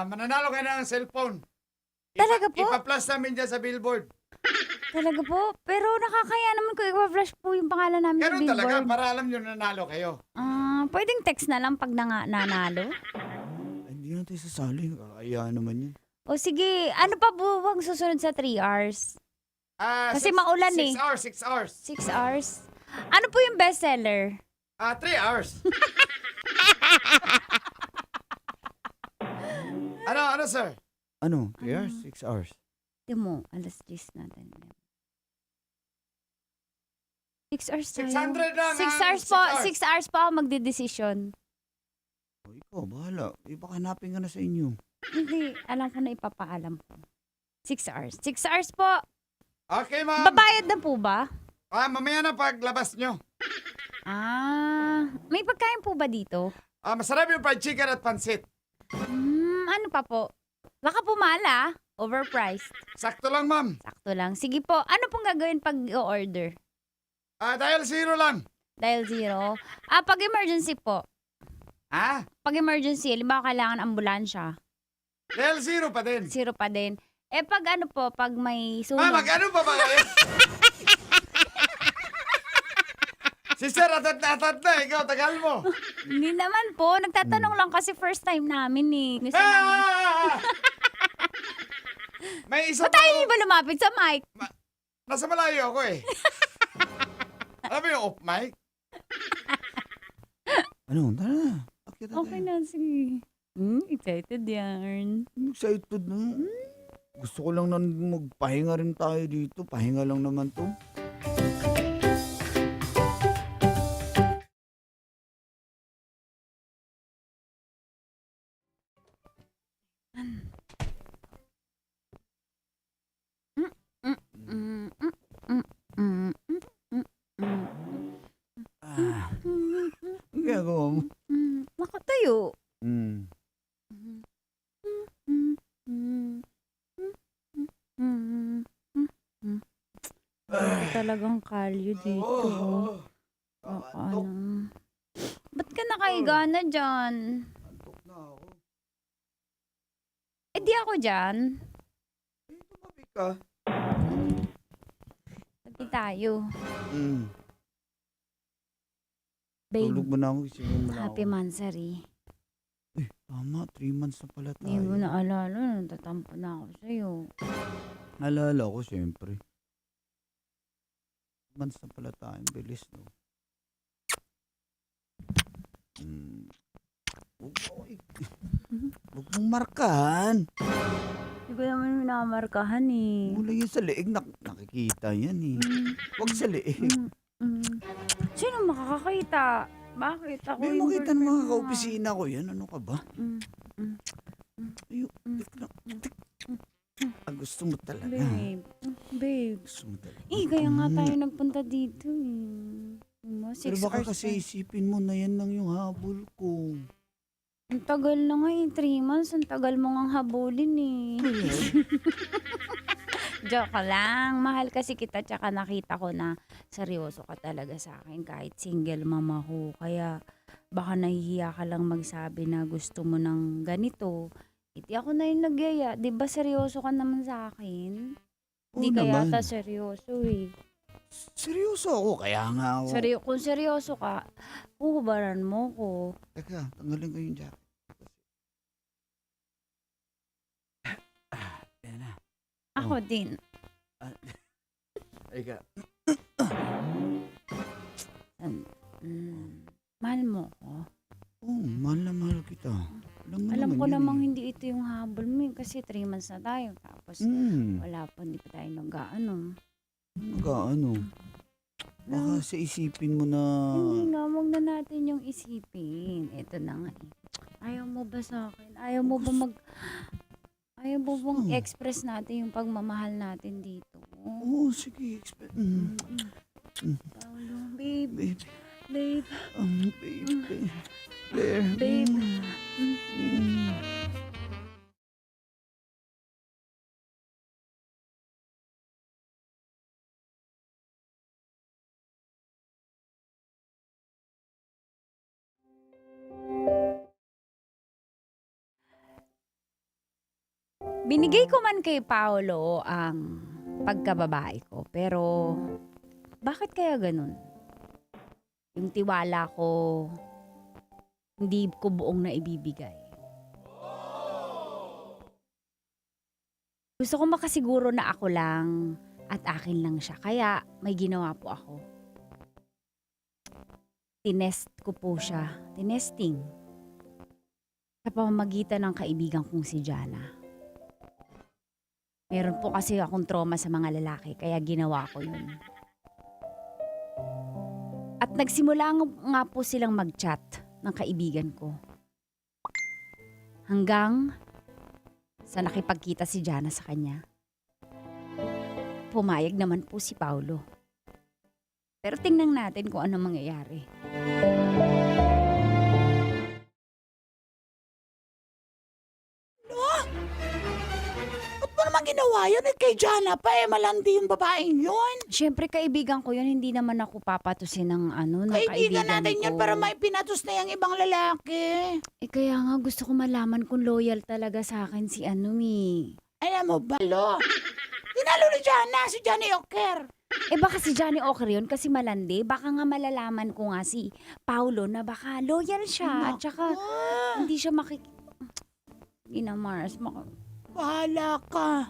S3: Mananalo kayo ng cellphone.
S6: Talaga po?
S3: Ipa-plus namin dyan sa billboard.
S6: Talaga po? Pero nakakaya naman ko i-flash po yung pangalan namin sa
S3: Ganun
S6: billboard.
S3: talaga, para alam nyo nanalo kayo.
S6: Pwedeng text na lang pag nanalo.
S12: Ay, hindi na tayo sasali. Kakaya naman yun.
S6: O sige, ano pa po bang susunod sa 3 hours? Kasi
S3: Six-
S6: maulan eh.
S3: 6 hours.
S6: 6 hours? Ano po yung bestseller?
S3: 3 hours. ano, sir?
S12: Ano? 3 hours? 6 hours?
S6: Di mo, alas 10 natin. 6 hours tayo.
S12: 600 lang,
S6: 6
S12: ah.
S6: hours po.
S12: 6 hours.
S6: 6 hours po ako magdedesisyon.
S12: O, ikaw, bahala. Baka hanapin ka na sa inyo.
S6: Hindi, alam ko na ipapaalam ko. 6 hours. 6 hours po.
S12: Okay, ma'am.
S6: Babayad na po ba?
S12: Mamaya na paglabas nyo.
S6: May pagkain po ba dito?
S12: Masarap yung fried chicken at pansit.
S6: Ano pa po? Baka pumala. Overpriced.
S12: Sakto lang, ma'am.
S6: Sakto lang. Sige po, ano pong gagawin pag i-order?
S12: Dial 0 lang.
S6: Dial 0. Pag emergency po. Pag emergency, halimbawa kailangan ambulansya.
S12: Dial 0 pa din.
S6: 0 pa din. Pag ano po, pag may sunog.
S12: Mag-ano pa ba kayo? Sister, atat na. Ikaw, tagal mo.
S6: Hindi naman po. Nagtatanong lang kasi first time namin eh. Gusto namin.
S12: May isa
S6: Ba't tayo hindi ba lumapit sa mic?
S12: Nasa malayo ako eh. Alam mo yung off mic? Ano? Tara na.
S6: Okay na, sige. Excited yan.
S12: Excited na. Gusto ko lang na magpahinga rin tayo dito. Pahinga lang naman to. Ang ginagawa mo?
S6: Nakatayo. Talagang kalyo dito. Ano? Ba't ka nakahiga na dyan?
S12: Antok na ako.
S6: Di ako dyan.
S12: Tumabi ka.
S6: Sabi tayo.
S12: Tulog
S6: Babe,
S12: mo na ako. Isipin mo na
S6: happy
S12: ako.
S6: mansari.
S12: Tama, 3 months na pala tayo.
S6: Hindi mo naalala, natatampo na ako sa'yo.
S12: Naalala ko, siyempre. 3 months na pala tayo. Bilis, no? Huwag mong markahan.
S6: Hindi ko naman minamarkahan eh.
S12: Mula yan sa leeg, nakikita yan eh. Huwag sa leeg.
S6: Sino makakakita? Bakit? Ako
S12: May
S6: yung
S12: makita ng mga
S6: girlfriend mo,
S12: kaopisina ko yan. Ano ka ba? Ayun. Gusto mo talaga.
S6: Babe.
S12: Gusto mo talaga.
S6: Kaya nga tayo nagpunta dito eh.
S12: Pero baka kasi isipin mo na yan lang yung habol ko.
S6: Ang tagal na nga 3 months. Ang tagal mo nga habulin eh. Joke lang. Mahal kasi kita tsaka nakita ko na seryoso ka talaga sa akin kahit single mama ko. Kaya baka nahihiya ka lang magsabi na gusto mo ng ganito. Hindi ako na yung nagyaya. Diba seryoso ka naman sa akin? Hindi ka
S12: naman.
S6: yata seryoso eh.
S12: Seryoso ako, kaya nga ako.
S6: Kung seryoso ka, huhubaran mo ko.
S12: Teka, tanggalin ko yung jacket. Yan na.
S6: Ako din.
S12: Teka.
S6: Mahal mo ko.
S12: Oo, mahal na mahal kita.
S6: Alam ko
S12: naman yun
S6: namang
S12: eh.
S6: hindi ito yung habol mo eh, kasi 3 months na tayo. Tapos wala pa, hindi pa tayo nag-ano.
S12: Ano? Baka sa isipin mo na...
S6: Hindi nga, huwag na natin yung isipin. Ito na nga eh. Ayaw mo ba sa akin? Ayaw mo ba Ayaw mo bang express natin yung pagmamahal natin dito?
S12: Oo, sige.
S6: Babe.
S12: Babe.
S6: Babe.
S12: Babe. Blair.
S6: Babe. Binigay ko man kay Paolo ang pagkababae ko, pero bakit kaya ganun? Yung tiwala ko, hindi ko buong naibibigay. Gusto ko makasiguro na ako lang at akin lang siya, kaya may ginawa po ako. Tinest ko po siya, tinesting, sa pamamagitan ng kaibigan kong si Jana. Meron po kasi akong trauma sa mga lalaki, kaya ginawa ko yun. At nagsimula nga po silang mag-chat ng kaibigan ko. Hanggang sa nakipagkita si Jana sa kanya. Pumayag naman po si Paulo. Pero tingnan natin kung ano mangyayari.
S14: Ba't mo naman ginawa yun? At kay Jana pa malandi yung babaeng yun.
S6: Siyempre, kaibigan ko yun. Hindi naman ako papatusin ng ng
S14: Kaibigan
S6: kaibigan
S14: natin
S6: ko.
S14: yan para may pinatos na yung ibang lalaki.
S6: Kaya nga gusto ko malaman kung loyal talaga sa akin si
S14: Alam mo ba, Lo? Tinalo ni Jana, si Johnny Oker.
S6: Baka si Johnny Oker yun kasi malandi. Baka nga malalaman ko nga si Paulo na baka loyal siya. At saka hindi siya Hindi na, Mars.
S14: Bahala ka.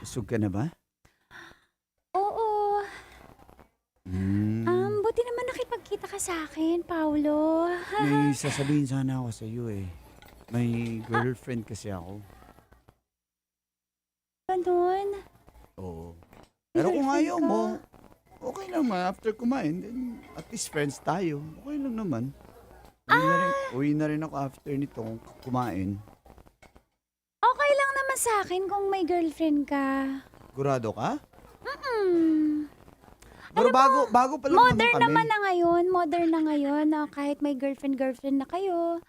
S12: Busog ka na ba?
S6: Oo.
S12: Hmm.
S6: Buti naman nakipagkita ka sa akin, Paulo.
S12: May sasabihin sana ako sa iyo eh. May girlfriend kasi ako.
S6: Ganun.
S12: Oo. Pero kung ayaw mo, okay lang naman. After kumain, then at least friends tayo. Okay lang naman. Uwi na rin ako after nito kung kumain.
S6: Okay lang naman sa akin kung may girlfriend ka.
S12: Sigurado ka?
S6: Pero
S12: bago pa lang
S6: Modern
S12: naman kami.
S6: Modern na ngayon. Kahit may girlfriend na kayo.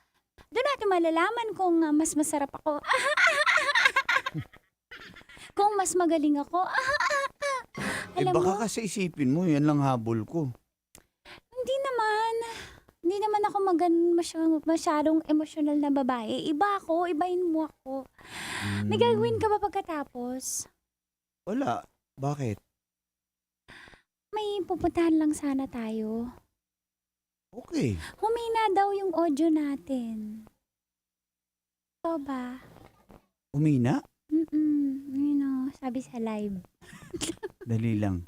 S6: Doon natin malalaman kung mas masarap ako. Kung mas magaling ako. Alam mo,
S12: Baka kasi isipin mo, yan lang habol ko.
S6: hindi naman ako masyadong emosyonal na babae. Iba ako, ibahin mo ako. May gagawin ka ba pagkatapos?
S12: Wala. Bakit?
S6: May pupuntahan lang sana tayo.
S12: Okay.
S6: Humina daw yung audio natin. Ito ba?
S12: Umina?
S6: Sabi sa live.
S12: Dali lang.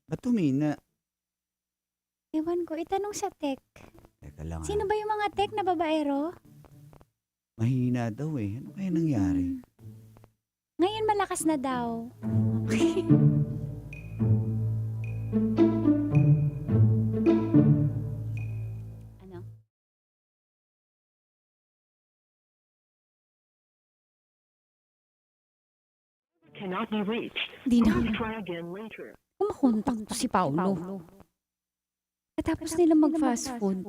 S12: Ba't umina?
S6: Ewan ko, itanong sa tech.
S12: Teka lang.
S6: Sino ba yung mga tech na babaero?
S12: Mahina daw eh. Ano kaya nangyari?
S6: Ngayon malakas na daw. Ano?
S5: Cannot be reached.
S6: Di na.
S5: Try again later.
S6: Kumakontak to si Paulo. Katapos nila mag-fast food.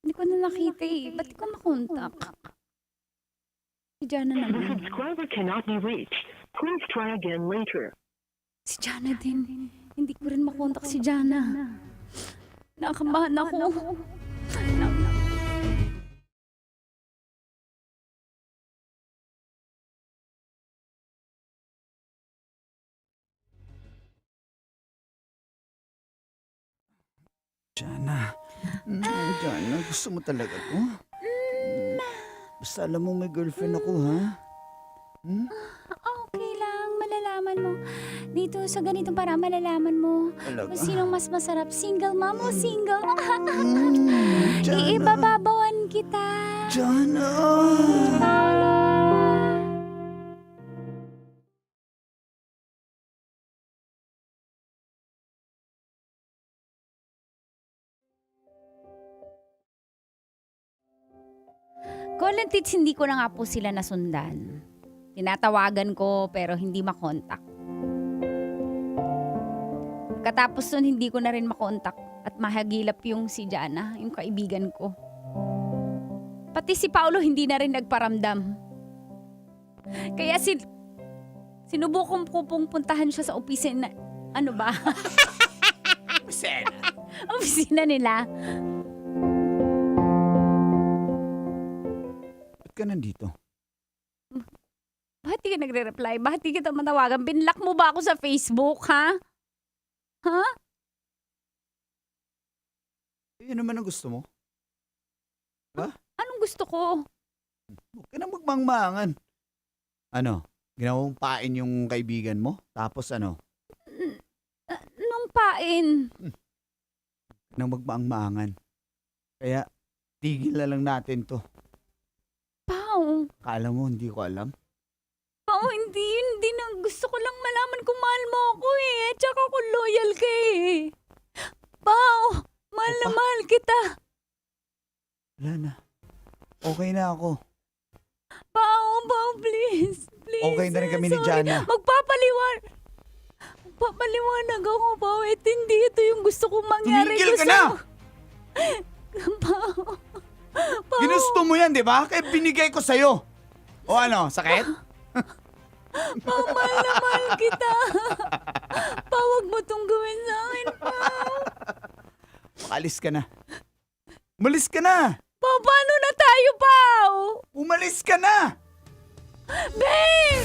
S6: Hindi ko na nakita eh. Ba't ko makontak? Si Jana naman.
S5: Subscriber cannot be reached. Please try again later.
S6: Si Jana din. Hindi ko rin makontak si Jana. Nakakabahan ako.
S12: Jana. Jana, gusto mo talaga to? Basta alam mo may girlfriend ako, ha?
S6: Okay lang, malalaman mo. Dito sa ganitong para malalaman mo
S12: Talaga?
S6: kung sinong mas masarap. Single mom o single?
S12: Jana.
S6: Iibababawan kita.
S12: Jana!
S6: Colin Tits, hindi ko na nga po sila nasundan. Tinatawagan ko pero hindi makontak. Katapos nun, hindi ko na rin makontak at mahagilap yung si Jana, yung kaibigan ko. Pati si Paulo hindi na rin nagparamdam. Kaya sinubukong ko pong puntahan siya sa opisina. Ano ba? Opisina nila.
S12: Ba't ka nandito?
S6: Bakit di ka nagre-reply? Bakit di kita matawagan? Binlock mo ba ako sa Facebook, ha? Ha?
S12: Yun naman ang gusto mo?
S6: Anong gusto ko?
S12: Huwag ka na magmangmangan. Ano? Ginawang pain yung kaibigan mo? Tapos ano?
S6: Nung pain.
S12: Nang magmaang-maangan. Kaya, tigil na lang natin to.
S6: Pao.
S12: Kala mo, hindi ko alam.
S6: Pao, hindi na. Gusto ko lang malaman kung mahal mo ako eh. At saka kung loyal ka eh. Pao, mahal na mahal kita.
S12: Wala na. Okay na ako.
S6: Pao, please. Please.
S12: Okay na rin kami ni Jana.
S6: Magpapaliwanag ako, Pao. At hindi ito yung gusto kong mangyari.
S12: Tumigil ka na!
S6: Pao.
S12: Ginusto mo yan, di ba? Kaya binigay ko sa'yo. O ano, sakit?
S6: Pao, mahal na mahal kita. Pao, wag mo itong gawin sa akin, Pao.
S12: Makalis ka na. Umalis ka na!
S6: Pao, paano na tayo, Pao?
S12: Umalis ka na!
S6: Babe!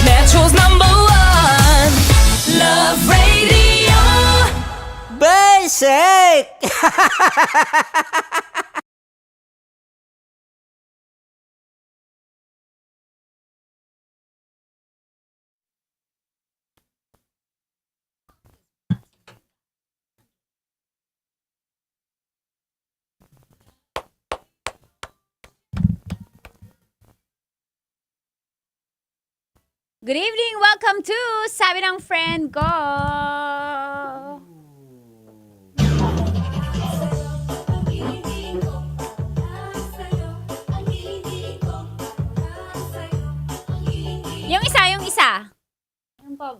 S5: Metro's #1 Love Radio.
S10: Basic!
S6: Good evening! Welcome to Sabi ng Friend Ko! Yung isa.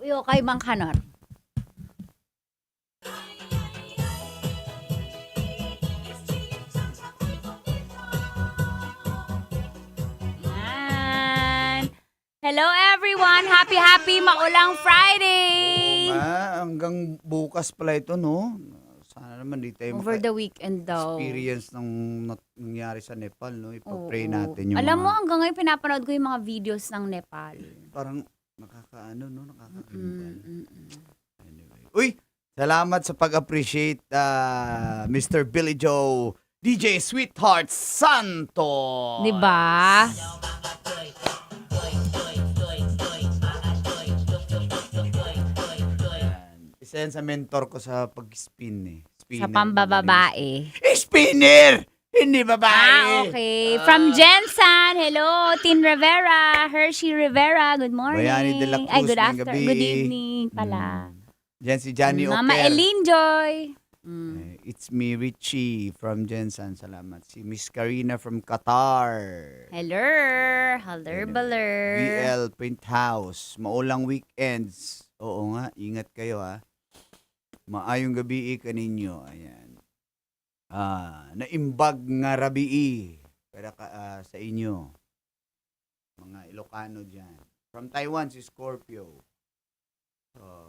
S6: Yung kay Mang Kanor. Yan. Hello everyone! Happy maulang Friday!
S12: Hanggang bukas pala ito, no? Sana naman di tayo
S6: Over the weekend daw.
S12: experience ng nangyari sa Nepal, no? Ipapray natin yung
S6: Alam mo,
S12: mga,
S6: hanggang ngayon pinapanood ko yung mga videos ng Nepal.
S12: parang nakakaano, no? Nakakakimbal. Anyway. Uy! Salamat sa pag-appreciate, Mr. Billy Joe, DJ Sweetheart Santos!
S6: Diba?
S12: Isa yan sa mentor ko sa pag-spin eh. Spinner.
S6: Sa pambababae.
S12: Spinner! Hindi babae!
S6: Okay. From Jensen, hello. Tin Rivera, Hershey Rivera, good morning.
S12: Bayani de la Cruz,
S6: Ay, good
S12: ngayong gabi.
S6: Good evening pala.
S12: Diyan si Johnny
S6: Mama
S12: Oper.
S6: Eileen Joy.
S12: It's me, Richie from Jensen. Salamat. Si Miss Karina from Qatar.
S6: Hello. Hello, baler.
S12: BL Print House. Maulang weekends. Oo nga, ingat kayo ha. Maayong gabi kaninyo. Ayan. Naimbag nga rabii. Pero sa inyo. Mga Ilocano dyan. From Taiwan, si Scorpio.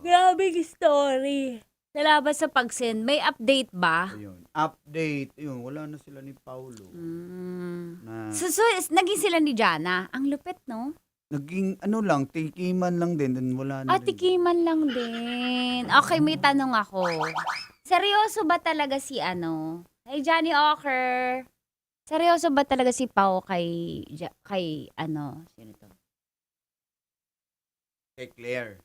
S6: Grabe story. Salamat sa pag-send. May update ba?
S12: Ayun. Update. Ayun, wala na sila ni Paulo. Na,
S6: So, naging sila ni Jana. Ang lupit, no?
S12: naging ano lang, tikiman lang din. Then wala na rin.
S6: Tikiman lang din. Okay, may tanong ako. Seryoso ba talaga si Hey, Johnny Ocker. Seryoso ba talaga si Pao kay sino to?
S12: Kay Claire.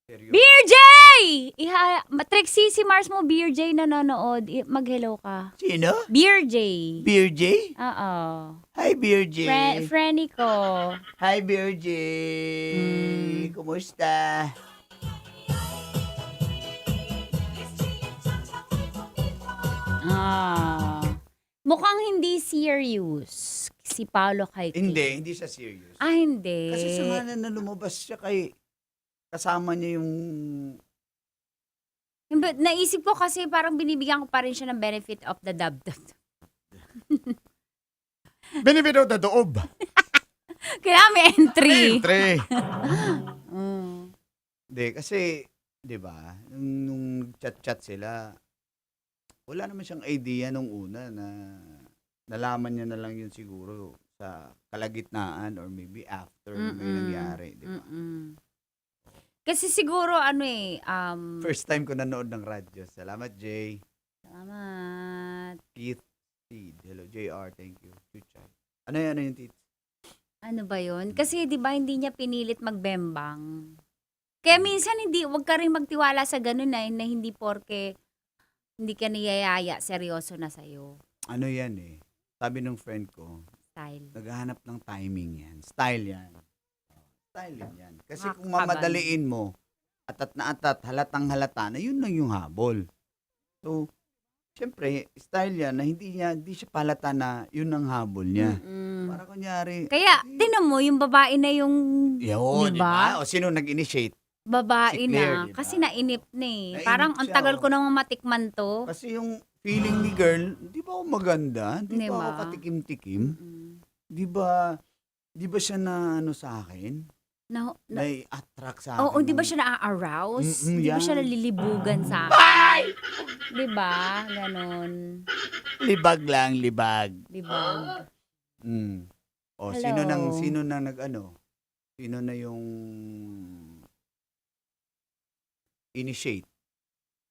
S12: Seryoso.
S6: Beer J! Trixie, si Mars mo, Beer J nanonood. Mag-hello ka.
S12: Sino?
S6: Beer J.
S12: Beer J?
S6: Oo.
S12: Hi, Beer J.
S6: Friendly ko.
S12: Hi, Beer J. Kumusta?
S6: Mukhang hindi serious si Paolo kay Kim.
S12: Hindi siya serious.
S6: Hindi.
S12: Kasi sa nga na lumabas siya kay kasama niya yung
S6: Naisip ko kasi parang binibigyan ko pa rin siya ng benefit of the doubt.
S12: benefit of the doob.
S6: Kailangan may entry.
S12: Hindi, kasi, di ba, nung chat-chat sila, wala naman siyang idea nung una na nalaman niya na lang yun siguro sa kalagitnaan or maybe after may nangyari, di ba?
S6: Kasi siguro
S12: First time ko nanood ng radyo. Salamat, Jay.
S6: salamat.
S12: Keith Seed. Hello, JR. Thank you. Chuchay. Ano yung Tits?
S6: Ano ba yun? Kasi di ba hindi niya pinilit magbembang. Kaya minsan wag ka rin magtiwala sa ganun na hindi porke hindi ka niyayaya, seryoso na sa'yo.
S12: Ano yan eh? Sabi ng friend ko,
S6: Style.
S12: naghahanap ng timing yan. Style yan. Style yan. Kasi kung
S6: Makakabal.
S12: mamadaliin mo, atat na atat, halatang halata na, yun lang yung habol. So, syempre, style yan na hindi siya palata na yun ang habol niya. Para kunyari,
S6: Kaya, tinan mo, yung babae na yung,
S12: yun,
S6: diba?
S12: diba? O sino nag-initiate?
S6: Babae
S12: Si Claire,
S6: na.
S12: diba?
S6: Kasi nainip na eh.
S12: Nainip
S6: Parang ang
S12: siya,
S6: tagal
S12: oh.
S6: ko nang matikman to.
S12: Kasi yung feeling ni girl, di ba ako maganda? Di
S6: Di
S12: ba ako
S6: ba?
S12: katikim-tikim? Di ba siya na ano sa akin? Nai-attract sa akin.
S6: Oo, di ba
S12: ng-
S6: siya na-arouse?
S12: Mm-mm,
S6: Di ba siya
S12: yan.
S6: nalilibugan sa akin? Di ba? Ganon.
S12: Libag lang, libag.
S6: Di ba?
S12: O,
S6: Hello.
S12: sino nang nag-ano? Sino na yung initiate?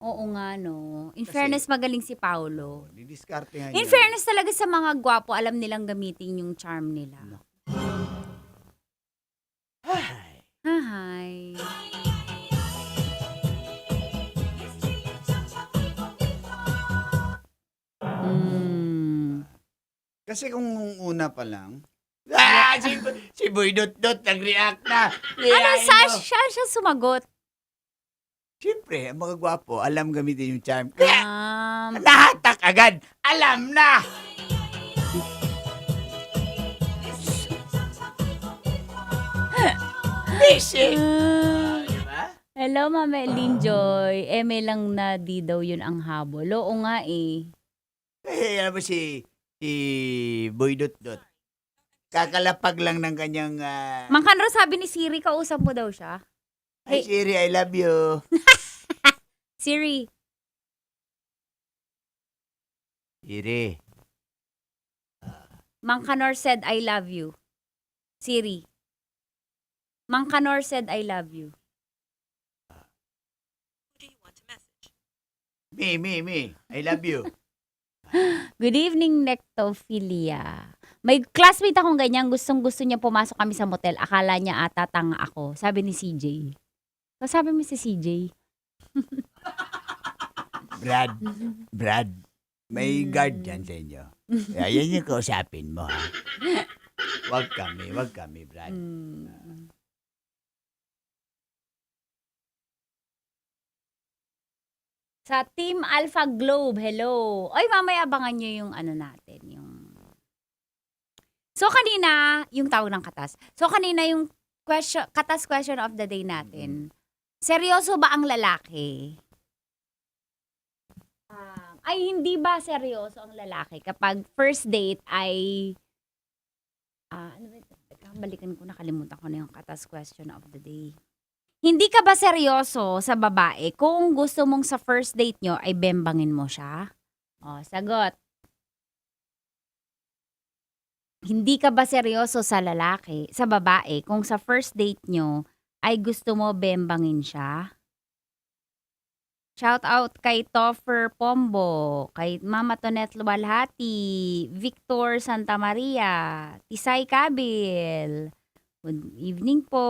S6: Oo nga, no. In
S12: Kasi-
S6: fairness, magaling si Paolo.
S12: Didiskartehan
S6: In
S12: niya.
S6: fairness talaga sa mga gwapo, alam nilang gamitin yung charm nila. Hi.
S12: Kasi kung una pa lang, si Boy Dot nag-react na.
S6: Ano, siya sumagot?
S12: Siyempre, ang mga gwapo, alam gamitin yung charm. Kaya,
S6: Um,
S12: nahatak agad. Alam na! Busy! Diba?
S6: Hello, Mama Linjoy. May lang na di daw yun ang habol. Oo nga eh.
S12: Eh, alam mo si Boy Dot. Kakalapag lang ng kanyang...
S6: Mang Kanro, sabi ni Siri, kausap mo daw siya.
S12: Hi, Siri, I love you.
S6: Siri.
S12: Siri.
S6: Mang Kanor said, I love you. Siri. Mang Kanor said, I love you.
S12: Me. I love you.
S6: Good evening, Nectophilia. May classmate akong ganyan, gustong-gusto niya pumasok kami sa motel. Akala niya ata tanga ako. Sabi ni CJ. So, sabi mo si CJ.
S12: Brad, may guard dyan sa inyo. Kaya yan yung kausapin mo, ha? Wag kami, Brad.
S6: Sa Team Alpha Globe, hello. Oy, mamaya abangan nyo yung ano natin, yung... So, kanina, yung tawag ng katas. So, kanina yung katas question of the day natin. Seryoso ba ang lalaki? Ay, hindi ba seryoso ang lalaki kapag first date ay... ano ba ito? Balikan ko, nakalimutan ko na yung katas question of the day. Hindi ka ba seryoso sa babae kung gusto mong sa first date nyo ay bembangin mo siya? O, sagot. Hindi ka ba seryoso sa lalaki, sa babae, kung sa first date nyo ay gusto mo bembangin siya? Shout out kay Toffer Pombo, kay Mama Tonet Luwalhati, Victor Santa Maria, Tisay Kabil. Good evening po.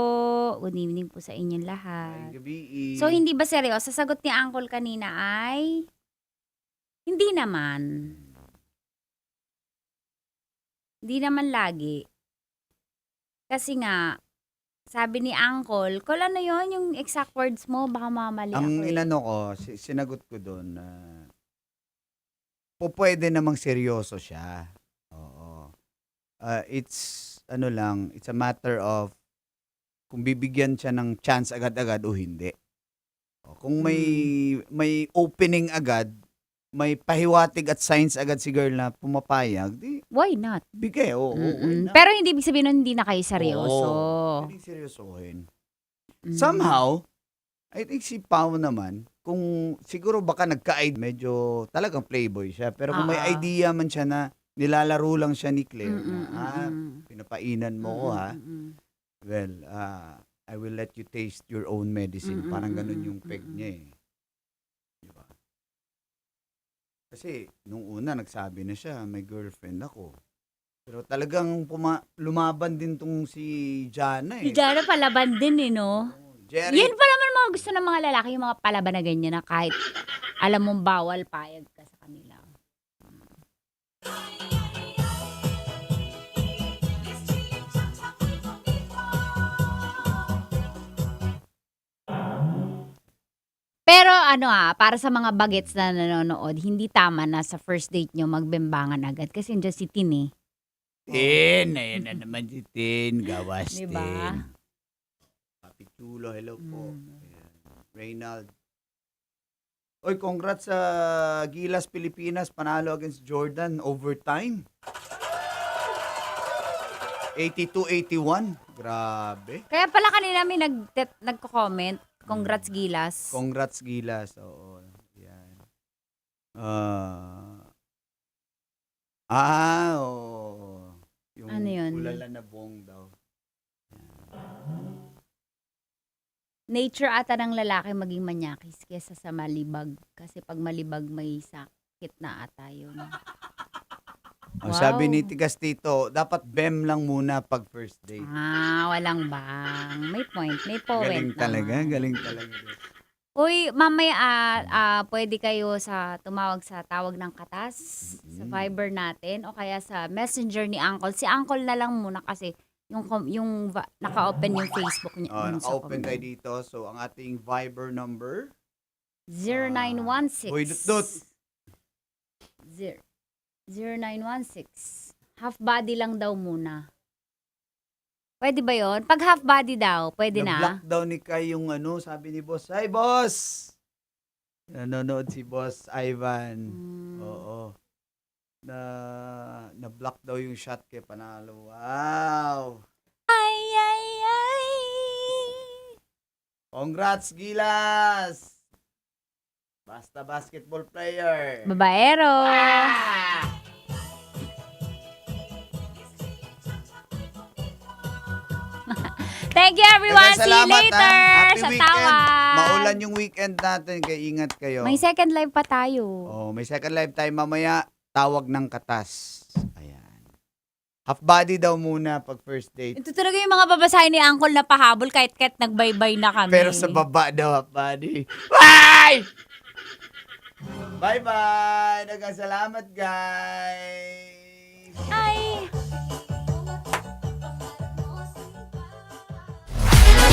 S6: Good evening po sa inyong lahat.
S12: Gabi.
S6: So, hindi ba seryoso? Sagot ni Uncle kanina ay hindi naman. Hindi naman lagi. Kasi nga, sabi ni Uncle, kung ano yun, yung exact words mo, baka mamali ako.
S12: Ang
S6: eh.
S12: inano ko, sinagot ko doon na pwede namang seryoso siya. Oo. It's it's a matter of kung bibigyan siya ng chance agad-agad o hindi. Kung may opening agad, may pahiwatig at signs agad si girl na pumapayag, di
S6: Why not?
S12: bigay. Oo.
S6: Mm-mm. Pero hindi ibig sabihin nun, hindi na kayo seryoso.
S12: Pwedeng seryosohin. Somehow, I think si Pao naman, kung siguro baka medyo talagang playboy siya. Pero kung may idea man siya na nilalaro lang siya ni Claire na, pinapainan mo ko ha. Well, I will let you taste your own medicine. Parang ganun yung peg niya eh. Diba? Kasi, nung una, nagsabi na siya, may girlfriend ako. Pero talagang lumaban din tong si Jana eh.
S6: Si Jana palaban din eh, no?
S12: Jerry,
S6: Yan pa naman mga gusto ng mga lalaki, yung mga palaban na ganyan na kahit alam mong bawal, payag ka sa kanila. Pero para sa mga bagets na nanonood, hindi tama na sa first date nyo magbembangan agad. Kasi andyan si Tin eh.
S12: ayan na naman si Tin, gawas
S6: Diba?
S12: Tin. Papi Chulo, hello po. Ayan. Reynald. Oy, congrats sa Gilas Pilipinas, panalo against Jordan overtime. 82-81. Grabe.
S6: Kaya pala kanina may nagko-comment. Congrats, Gilas.
S12: Congrats Gilas. Oo. Yan. Oo. Yung
S6: Ano yun?
S12: ulala na bong daw.
S6: Nature ata ng lalaki maging manyakis kesa sa malibag. Kasi pag malibag may sakit na ata yun.
S12: Oh, sabi ni Tigas Tito, dapat BEM lang muna pag first date.
S6: Walang bang. May point. May point.
S12: Galing talaga, galing talaga.
S6: Uy, mamaya pwede kayo tumawag sa tawag ng katas sa Viber natin o kaya sa Messenger ni Uncle. Si Uncle na lang muna kasi yung naka-open yung Facebook niya.
S12: Naka-open tayo dito. So, ang ating Viber number?
S6: 0916.
S12: Hoy, dut.
S6: 0916. Half body lang daw muna. Pwede ba yon? Pag half body daw, pwede na.
S12: Na-block daw ni Kai yung sabi ni Boss. Hi, Boss! Nanonood si Boss Ivan. Oo. Na-block daw yung shot kay Panalo. Wow!
S6: Ay, ay, ay!
S12: Congrats, Gilas! Basta basketball player.
S6: Babaero! Thank you everyone. See you later
S12: Happy
S6: sa
S12: weekend.
S6: tawag.
S12: Maulan yung weekend natin, kaya ingat kayo.
S6: May second live pa tayo.
S12: Oh, may second live time mamaya. Tawag ng katas. Ayan. Half body daw muna pag first date.
S6: Ito talaga yung mga babasahin ni Uncle na pahabol kahit nagbaybay na kami.
S12: Pero sa baba daw, half body. Bye! Bye-bye! Nagkasalamat, guys!
S6: Ay!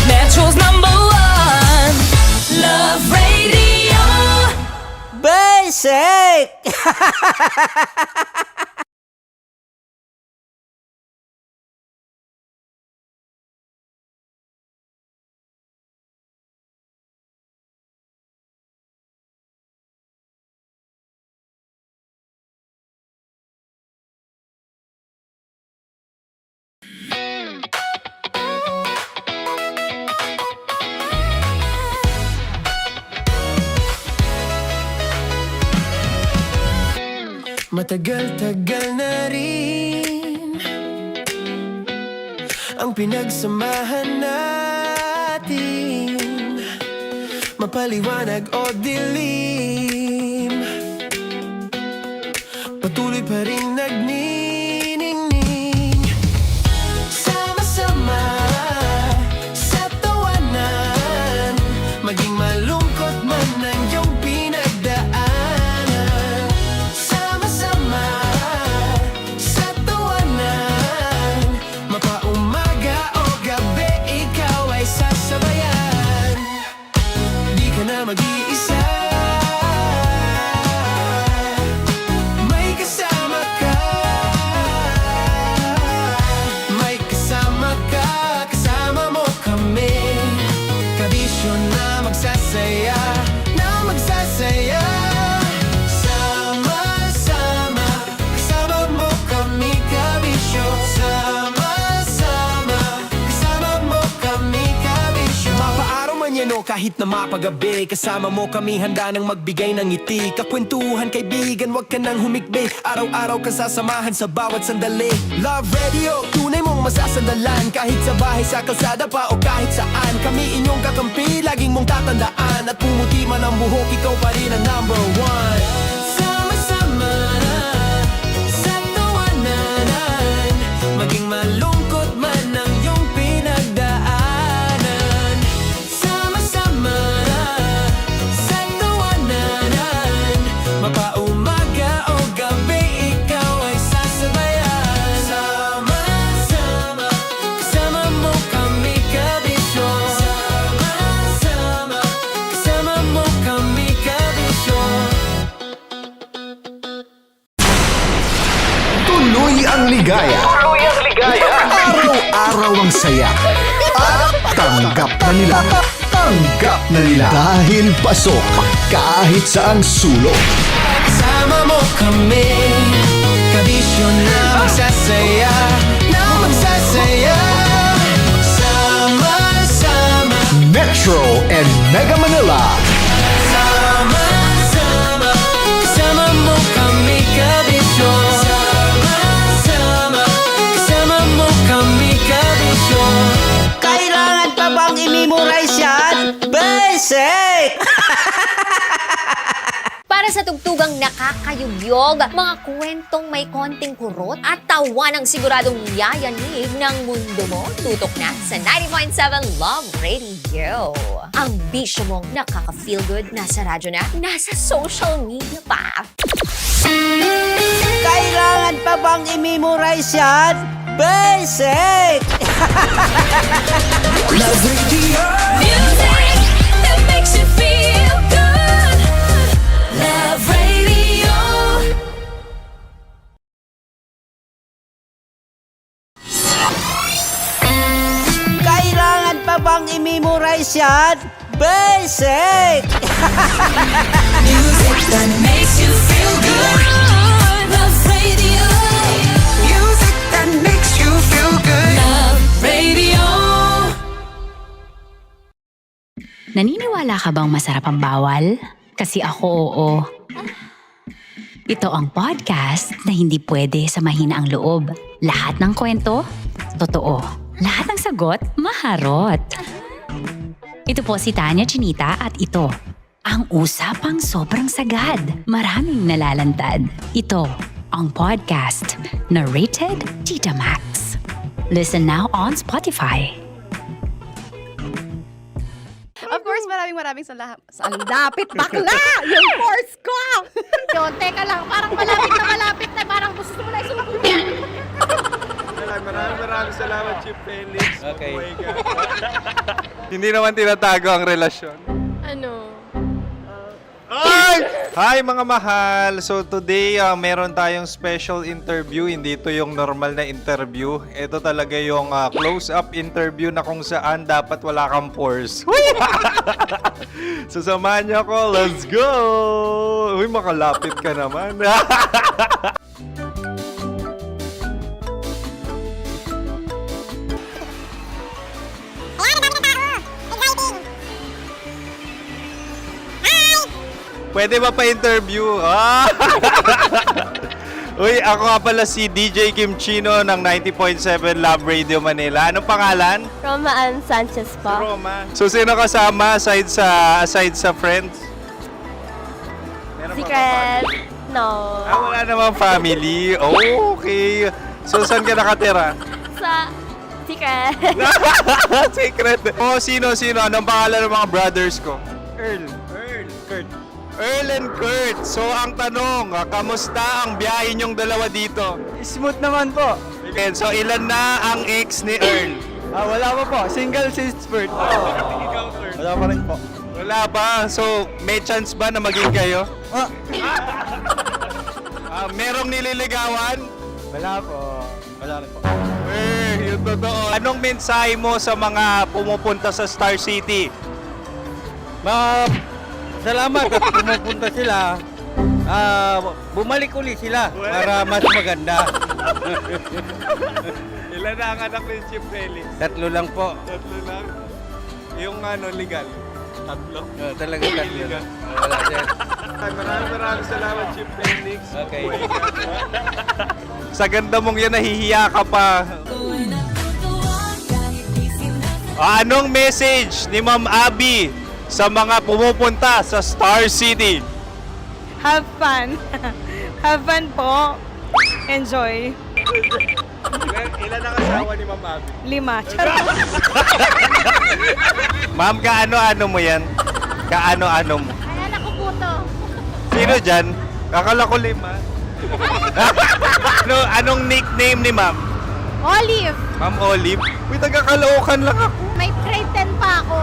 S5: Metro's #1 Love Radio.
S10: Basic!
S1: Matagal-tagal na rin ang pinagsamahan natin, mapaliwanag o dilim, patuloy pa rin nagniningning. Sama-sama sa tawanan, maging malungkot man ang iyong pinagdaanan. Sama-sama sa tawanan, mapaumaga o gabi, ikaw ay sasabayan. Di ka na mag-iisa, may kasama ka. kahit na mapagabi. Kasama mo kami handa nang magbigay ng ngiti. Kakwentuhan kaibigan, wag ka nang humikbi. Araw-araw kasasamahan sa bawat sandali. Love Radio, tunay mong masasandalan. Kahit sa bahay, sa kalsada pa o kahit saan. Kami inyong kakampi, laging mong tatandaan. At pumuti man ang buhok, ikaw pa rin ang number one. Sama-sama sa tawanan, maging malungkot man ang iyong pinagdaanan. Sama-sama sa tawanan, mapaumaga o gabi, ikaw ay sasabayan. Sama-sama, kasama mo kami kabisyo. Sama-sama, kasama mo kami kabisyo.
S2: Tuloy ang ligaya. Araw-araw ang saya. At tanggap na nila. Tanggap na nila. Dahil pasok kahit saang sulok.
S1: Sama mo kami, kabisyo na magsasaya, na magsasaya. Sama-sama,
S2: Metro and Mega Manila.
S1: sama-sama, kasama mo kami kabisyo. Sama-sama, kasama mo kami kabisyo.
S9: Kailangan pa bang i-memorize yan? Basic!
S4: Para sa tugtugang nakakayugyog, mga kwentong may konting kurot at tawa ng siguradong yayanig ng mundo mo, tutok na sa 90.7 Love Radio. Ang bisyo mong nakaka-feel good, nasa radyo na, nasa social media pa.
S9: Kailangan pa bang i-memorize yan? Basic!
S1: Love Radio.
S5: Music that makes you feel good. Love Radio.
S9: Kailangan pa bang i-memorize yan? Basic!
S5: Music that makes you feel good. Love Radio.
S1: Music that makes you feel good.
S5: Love Radio.
S6: Naniniwala ka bang masarap ang bawal? Kasi ako oo. Ito ang podcast na hindi pwede sa mahina ang loob. Lahat ng kwento, totoo. Lahat ng sagot, maharot. Ito po si Tanya Chinita at ito, ang usapang sobrang sagad. Maraming nalalantad. Ito, ang podcast na Rated Tita Max. Listen now on Spotify.
S7: Of course, maraming salamat. Ang lapit bakla! Yung force ko! Yun, teka lang, parang malapit na, parang gusto mo na isulat.
S8: Maraming salamat, Chief Felix.
S9: Okay.
S8: Mabuhay ka. Hindi naman tinatago ang relasyon.
S7: Ano?
S8: Hi mga mahal! So today, meron tayong special interview. Hindi ito yung normal na interview. Ito talaga yung close-up interview na kung saan dapat wala kang pores. So samahan niyo ako. Let's go! Uy, makalapit ka naman. Pwede ba pa-interview? Uy, ako nga pala si DJ Kim Chino ng 90.7 Love Radio Manila. Anong pangalan?
S7: Roma Ann Sanchez po.
S8: Roma. So, sino kasama aside sa friends? Meron pa ba family?
S7: No.
S8: Wala namang family. Oh, okay. So, saan ka nakatira?
S7: Sa secret.
S8: Secret. Oh, sino? Anong pangalan ng mga brothers ko? Earl, Kurt. Earl and Kurt. So, ang tanong, kamusta ang biyahe niyong dalawa dito?
S9: Smooth naman po.
S8: Okay, so ilan na ang ex ni Earl?
S9: Wala pa po. Single since birth.
S8: Ikaw, Kurt?
S9: Wala pa rin po.
S8: Wala ba? So, may chance ba na maging kayo? Merong nililigawan?
S9: Wala po. Wala rin po.
S8: Yung totoo. Anong mensahe mo sa mga pumupunta sa Star City?
S9: Salamat at pumupunta sila. Bumalik uli sila para mas maganda.
S8: Ilan na ang anak ni Chief Felix?
S9: 3 lang po.
S8: 3 lang? Yung legal? Tatlo.
S9: Talaga tatlo. Wala, sir.
S8: Maraming salamat, Chief Felix.
S9: Okay.
S8: Sa ganda mong yan, nahihiya ka pa. Anong message ni Ma'am Abby sa mga pumupunta sa Star City?
S7: Have fun. Have fun po. Enjoy.
S8: Ilan ang asawa ni Ma'am Abby?
S7: 5.
S8: Ma'am, kaano-ano mo yan? Kaano-ano mo?
S7: Ay, anak ko po to.
S8: Sino dyan? Akala ko 5. Anong nickname ni Ma'am?
S7: Olive.
S8: Ma'am Olive? Uy, taga-Caloocan lang ako.
S7: May grade 10 pa ako.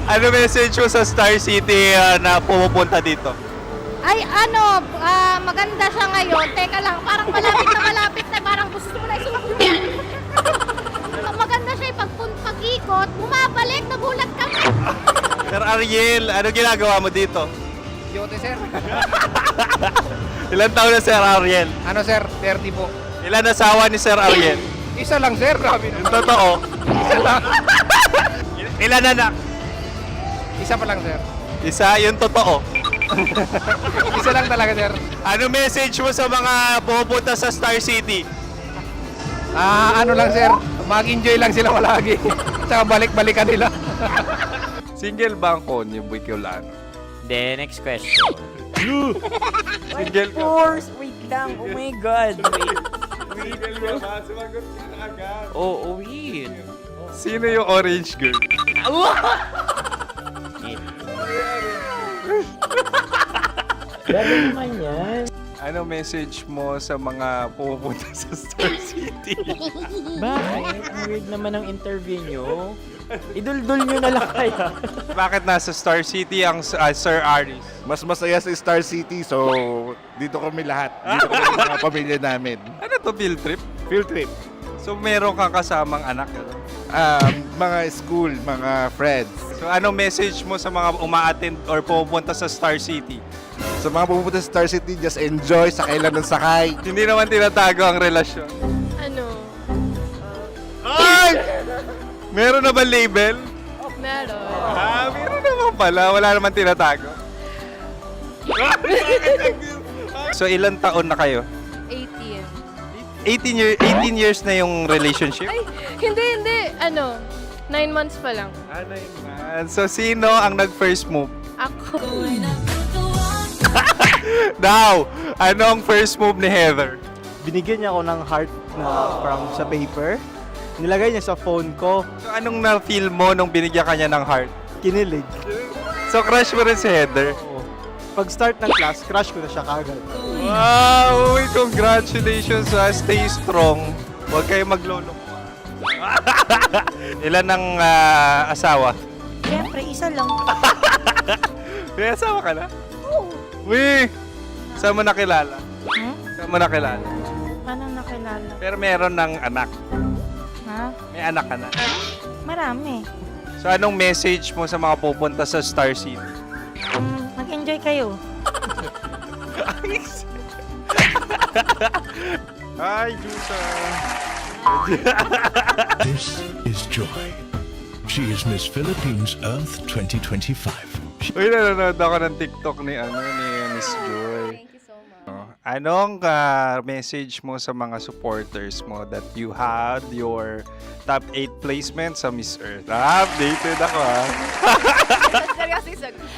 S8: Ano message mo sa Star City na pumupunta dito?
S7: Ay, maganda siya ngayon. Teka lang, parang malapit na. Parang gusto mo na isulat. Maganda siya pag-ikot, bumabalik, nagulat ka.
S8: Sir Ariel, ano ginagawa mo dito?
S9: Yote, sir.
S8: Ilan taon na Sir Ariel?
S9: Ano, sir? 30 po.
S8: Ilan asawa ni Sir Ariel?
S9: Isa lang, sir. Grabe
S8: Yung totoo?
S9: Isa lang.
S8: Ilan anak?
S9: Isa pa lang, sir.
S8: Isa, yung totoo.
S9: Isa lang talaga, sir.
S8: Ano message mo sa mga pumupunta sa Star City?
S9: Ano lang, sir. Mag-enjoy lang sila palagi. Tsaka balik-balikan nila.
S8: Single ba ang Konyo, Boy Kiolano?
S10: Then, next question.
S8: Single ka?
S10: Wait lang. Oh my God.
S8: Single ka ba? Sumagot ka na agad.
S10: Oh, wait.
S8: Sino yung orange girl?
S10: Grabe naman yan.
S8: Ano message mo sa mga pumupunta sa Star City?
S10: Bakit? Ang weird naman ang interview nyo. Iduldul nyo na lang kaya.
S8: Bakit nasa Star City ang Sir Aris?
S11: Mas masaya sa Star City, so dito kami lahat. Dito kami mga pamilya namin.
S8: Ano to, field trip?
S11: Field trip.
S8: So meron kang kasamang anak? Ano?
S11: Mga school, mga friends.
S8: So ano message mo sa mga uma-attend or pumupunta sa Star City?
S11: Sa mga pupunta sa Star City, just enjoy, sakay lang ng sakay.
S8: Hindi naman tinatago ang relasyon.
S7: Ano?
S8: Ay! Meron na ba label?
S7: Meron.
S8: Meron naman pala. Wala naman tinatago. So ilan taon na kayo?
S7: 18.
S8: 18 years na yung relationship?
S7: Ay, hindi. 9 months pa lang.
S8: 9 months. So sino ang nag-first move?
S7: Ako.
S8: Now, anong first move ni Heather?
S15: Binigyan niya ako ng heart na from sa paper. Nilagay niya sa phone ko.
S8: So anong na-feel mo nung binigyan ka niya ng heart?
S15: Kinilig.
S8: So crush mo rin si Heather?
S15: Oo. Pag start ng class, crush ko na siya kagad.
S8: Wow! Uy, congratulations ha. Stay strong. Huwag kayo maglolo. Ilan ang asawa?
S7: Siyempre, isa lang.
S8: May asawa ka na? Oo. Uy! Saan mo nakilala? Saan mo nakilala?
S7: Paano nakilala?
S8: Pero meron ng anak.
S7: Ha?
S8: May anak ka na.
S7: Marami.
S8: So anong message mo sa mga pupunta sa Star City?
S7: Mag-enjoy kayo.
S8: Hi, Jusa!
S2: This is Joy. She is Miss Philippines Earth 2025.
S8: Uy, nanonood ako ng TikTok ni Miss Joy.
S7: Thank you so much.
S8: Anong message mo sa mga supporters mo that you had your top 8 placement sa Miss Earth? Updated ako ha.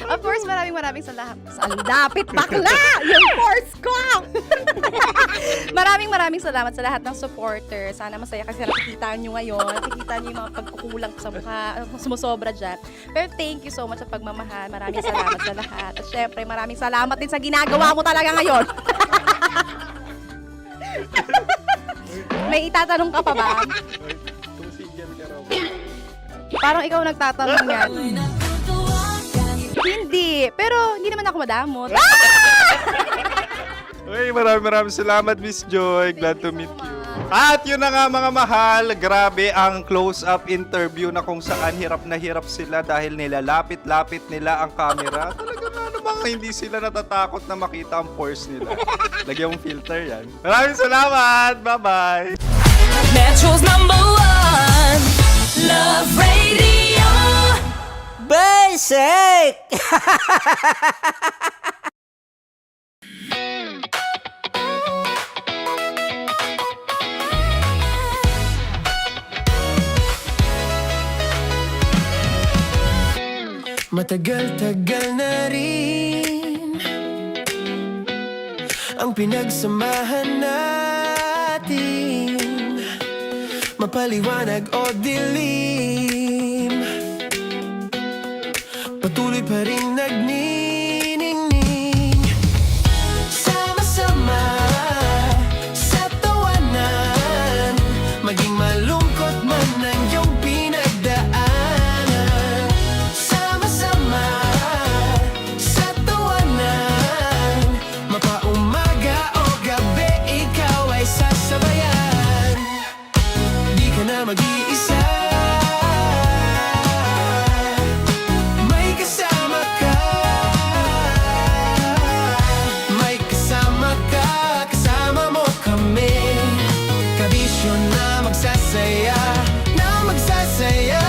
S7: Of course, maraming salamat. Lapit bakla! Yung course ko! maraming salamat sa lahat ng supporters. Sana masaya kasi nakikita nyo ngayon. Nakikita nyo yung mga pagkukulang sa mukha, sumusobra dyan. Pero thank you so much sa pagmamahal. Maraming salamat sa lahat. At syempre, maraming salamat din sa ginagawa mo talaga ngayon. May itatanong ka pa ba? Parang ikaw nagtatanong yan. Hindi. Pero hindi naman ako madamot.
S8: Uy, maraming salamat, Miss Joy. Glad to meet you. At yun na nga mga mahal, grabe ang close-up interview na kung saan hirap na hirap sila dahil nilalapit-lapit nila ang camera. Talaga nga namang hindi sila natatakot na makita ang pores nila. Lagyan mong filter yan. Maraming salamat! Bye-bye!
S5: Metro's #1 Love Radio.
S10: Basic!
S1: Matagal-tagal na rin ang pinagsamahan natin, mapaliwanag o dilim, patuloy pa rin nagniningning. Sama-sama sa tawanan, maging malungkot man ang iyong pinagdaanan. Sama-sama sa tawanan, mapaumaga o gabi, ikaw ay sasabayan. Di ka na mag-iisa, may kasama ka. May kasama ka, kasama mo kami. Kabisyo na magsasaya, na magsasaya.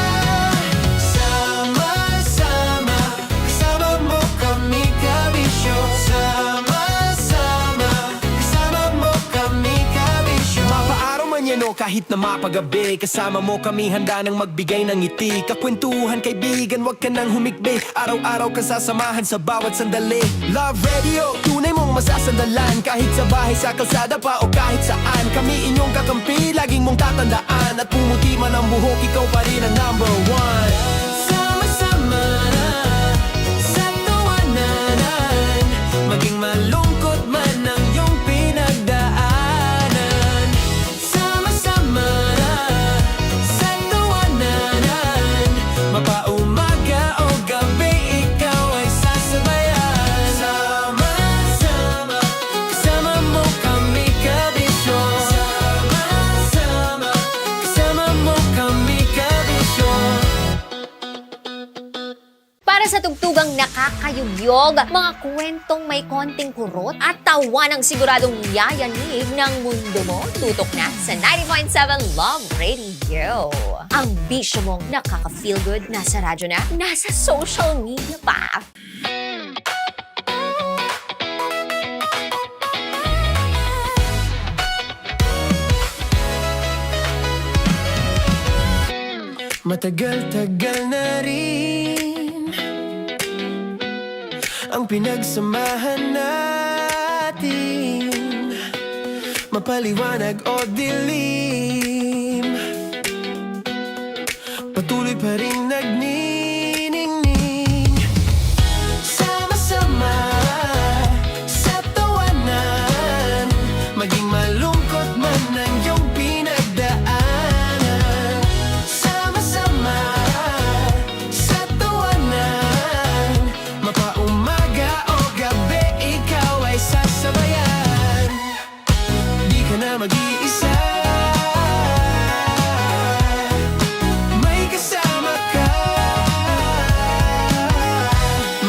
S1: Sama-sama, kasama mo kami, kabisyo. Sama-sama, kasama mo kami, kabisyo. Mapaaraw man yan o kahit na mapagabi, kasama mo kami, handa nang magbigay ng ngiti. Kakwentuhan, kaibigan, wag ka nang humikbi. Araw-araw ka sasamahan sa bawat sandali. Love Radio, tunay mong masasandalan. Kahit sa bahay, sa kalsada pa o kahit saan, kami inyong kakampi, laging mong tatandaan. At pumuti man ang buhok, ikaw pa rin ang number one. Sama-sama sa tawanan, maging malungkot man ang iyong pinagdaanan. Sama-sama sa tawanan, mapaumaga o gabi, ikaw ay sasabayan. Sama-sama, kasama mo kami, kabisyo. Sama-sama, kasama mo kami, kabisyo.
S4: Para sa tugtugang nakakayugyog, mga kwentong may konting kurot at tawa ng siguradong yayanig ng mundo mo, tutok na sa 90.7 Love Radio. Ang bisyo mong nakaka-feel good, nasa radyo na, nasa social media pa.
S1: Matagal-tagal na rin ang pinagsamahan natin, mapaliwanag o dilim, patuloy pa rin nagniningning. Sama-sama sa tawanan, maging malungkot man ang iyong pinagdaanan. Sama-sama sa tawanan, mapaumaga o gabi, ikaw ay sasabayan. Di ka na mag-iisa, may kasama ka.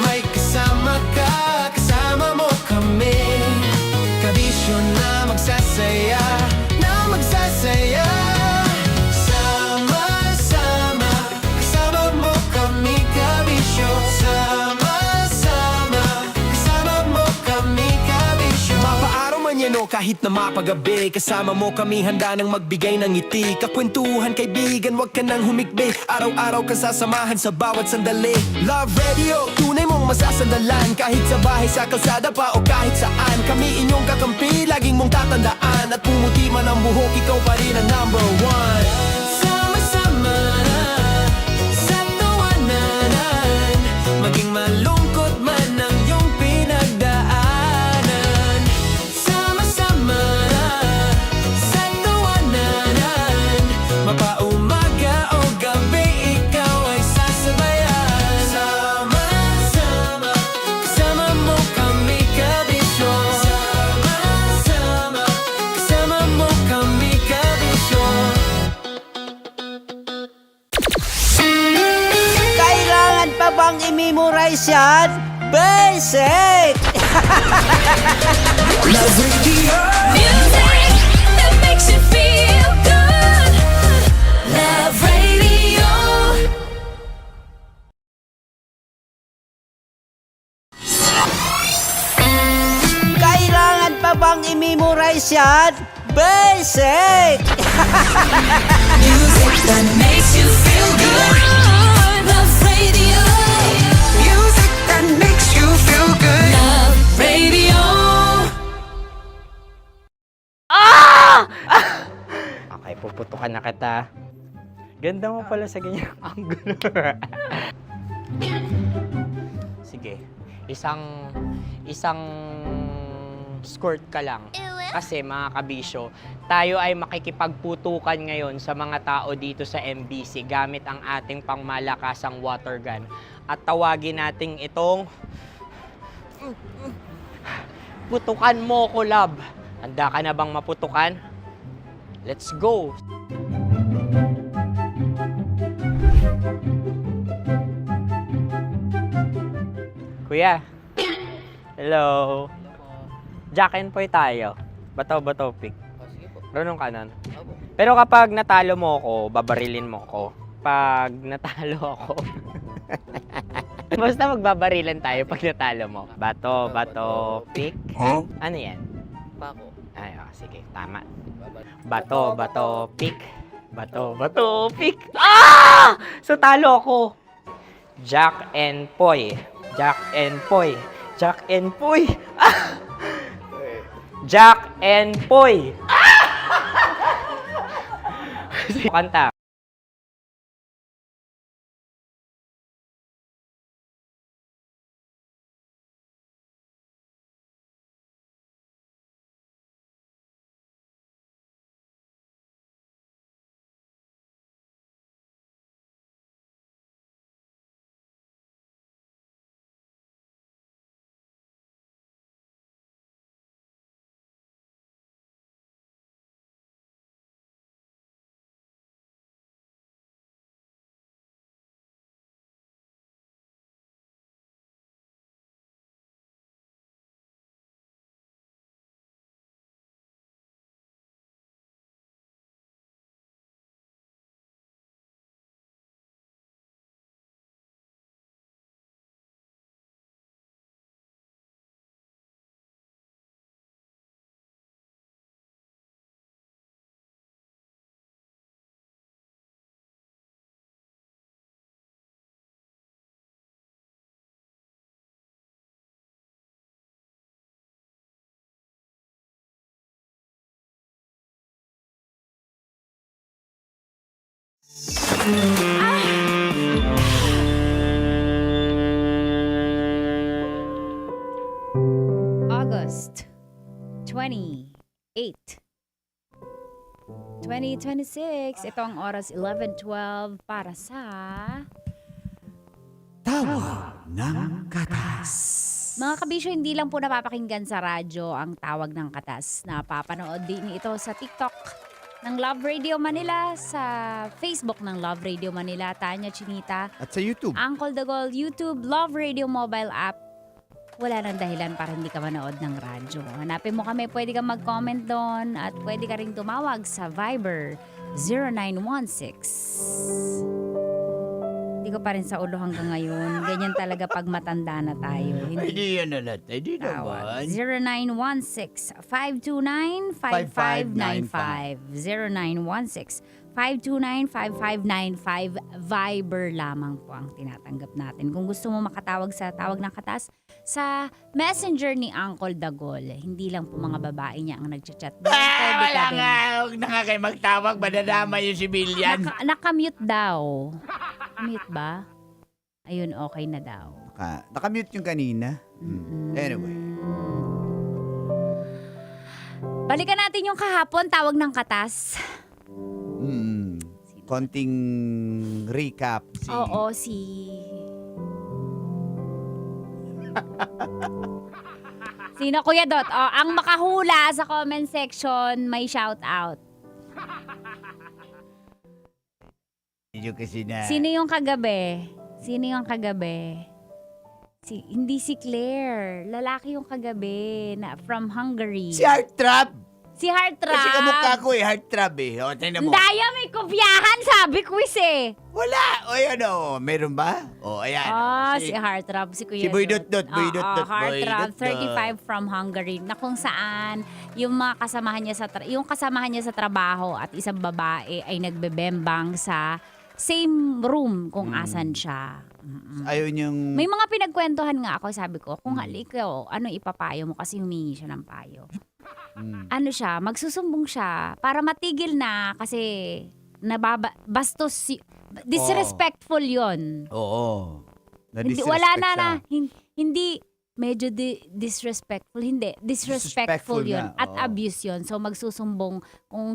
S1: May kasama ka, kasama mo kami. Kabisyo na magsasaya, na magsasaya. Sama-sama, kasama mo kami, kabisyo. Sama-sama, kasama mo kami, kabisyo. Mapaaraw man yan o kahit na mapagabi, kasama mo kami, handa nang magbigay ng ngiti. Kakwentuhan, kaibigan, wag ka nang humikbi. Araw-araw ka sasamahan sa bawat sandali. Love Radio, tunay mong masasandalan. Kahit sa bahay, sa kalsada pa o kahit saan, kami inyong kakampi, laging mong tatandaan. At pumuti man ang buhok, ikaw pa rin ang number one. Sama-sama sa tawanan, maging malungkot man ang iyong pinagdaanan. Sama-sama sa tawanan, mapaumaga o gabi, ikaw ay sasabayan. Sama-sama, kasama mo kami, kabisyo. Sama-sama, kasama mo kami, kabisyo.
S10: Kailangan pa bang i-memorize yan? Basic!
S1: Love Radio.
S5: Music that makes you feel good. Love Radio.
S9: bang i-memorize yan? Basic!
S5: Music that makes you feel good. Love Radio. Music that makes you feel good. Love Radio.
S10: Okay, puputukan na kita. Ganda mo pala sa ganyang angulo. Sige, isang skirt ka lang. Kasi mga kabisyo, tayo ay makikipagputukan ngayon sa mga tao dito sa MBC gamit ang ating pangmalakasang water gun. At tawagin natin itong putukan mo ko, love. Handa ka na bang maputukan? Let's go! Kuya. Hello. Jack and Poy tayo. Bato-bato pick. Runong ka nun. Pero kapag natalo mo ako, babarilin mo ako. Pag natalo ako, basta magbabarilan tayo pag natalo mo. Bato, pick.
S11: Huh?
S10: Ano yan? Pako. Ay, sige, tama. Bato, pick. Bato, pick. Ah! So talo ako. Jack and Poy. Jack and Poy. Jack and Poy. Ah! Jack and Poy. Kanta.
S6: August 28, 2026. Ito ang oras 11:12 para sa
S12: Tawag ng Katas.
S6: mga kabisyo. Hindi lang po napapakinggan sa radyo ang Tawag ng Katas. Napapanood din ito sa TikTok ng Love Radio Manila, sa Facebook ng Love Radio Manila, Tanya Chinita,
S12: At sa YouTube.
S6: Uncle Dagol, YouTube, Love Radio mobile app. Wala nang dahilan para hindi ka manood ng radyo. Hanapin mo kami, pwede kang mag-comment doon at pwede ka ring tumawag sa Viber 0916. Hindi ko pa rin sa ulo hanggang ngayon. Ganyan talaga pag matanda na tayo.
S3: Hindi yan na lahat. Hindi
S6: Tawag.
S3: naman.
S6: 0916-529-5595. 0916-529-5595. Viber lamang po ang tinatanggap natin. Kung gusto mo makatawag sa Tawag ng Katas, sa messenger ni Uncle Dagol. Hindi lang po mga babae niya ang nagchat-chat.
S3: Wala nga. Huwag na nga kayo magtawag. Madadama yung civilian.
S6: Nakamute daw. Mute ba? Ayun, okay na daw.
S12: Nakamute yung kanina. Anyway.
S6: Balikan natin yung kahapon, Tawag ng Katas.
S12: Konting recap.
S6: Oo, Sino, Kuya Dot? Oh, ang makahula sa comment section, may shout out. Sino yung kagabi? Hindi si Claire. Lalaki yung kagabi na from Hungary.
S3: Si Art Trap.
S7: Si Heartthrob.
S12: Kasi kamukha ko heartthrob eh. O, tingnan mo.
S7: Daya, may kopyahan, sabi quiz eh.
S12: Wala. O, yan o. Meron ba? O, ayan.
S7: Si Heartthrob, si Kuya
S12: Si Boy
S7: Dot.
S12: Dot, Boy Dot, Boy
S7: Heartthrob,
S12: Dot,
S7: 35 from Hungary, na kung saan yung mga kasamahan niya yung kasamahan niya sa trabaho at isang babae ay nagbebembang sa same room kung asan siya.
S12: Ayaw niyang...
S7: May mga pinagkwentuhan nga ako, sabi ko, kung ikaw, ano ipapayo mo kasi humingi siya ng payo. Ano siya, magsusumbong siya para matigil na kasi bastos, disrespectful yon.
S12: Oo.
S7: Hindi, wala na, hindi, medyo disrespectful, hindi, disrespectful yun
S12: na,
S7: at
S12: oo.
S7: abuse yun. So magsusumbong kung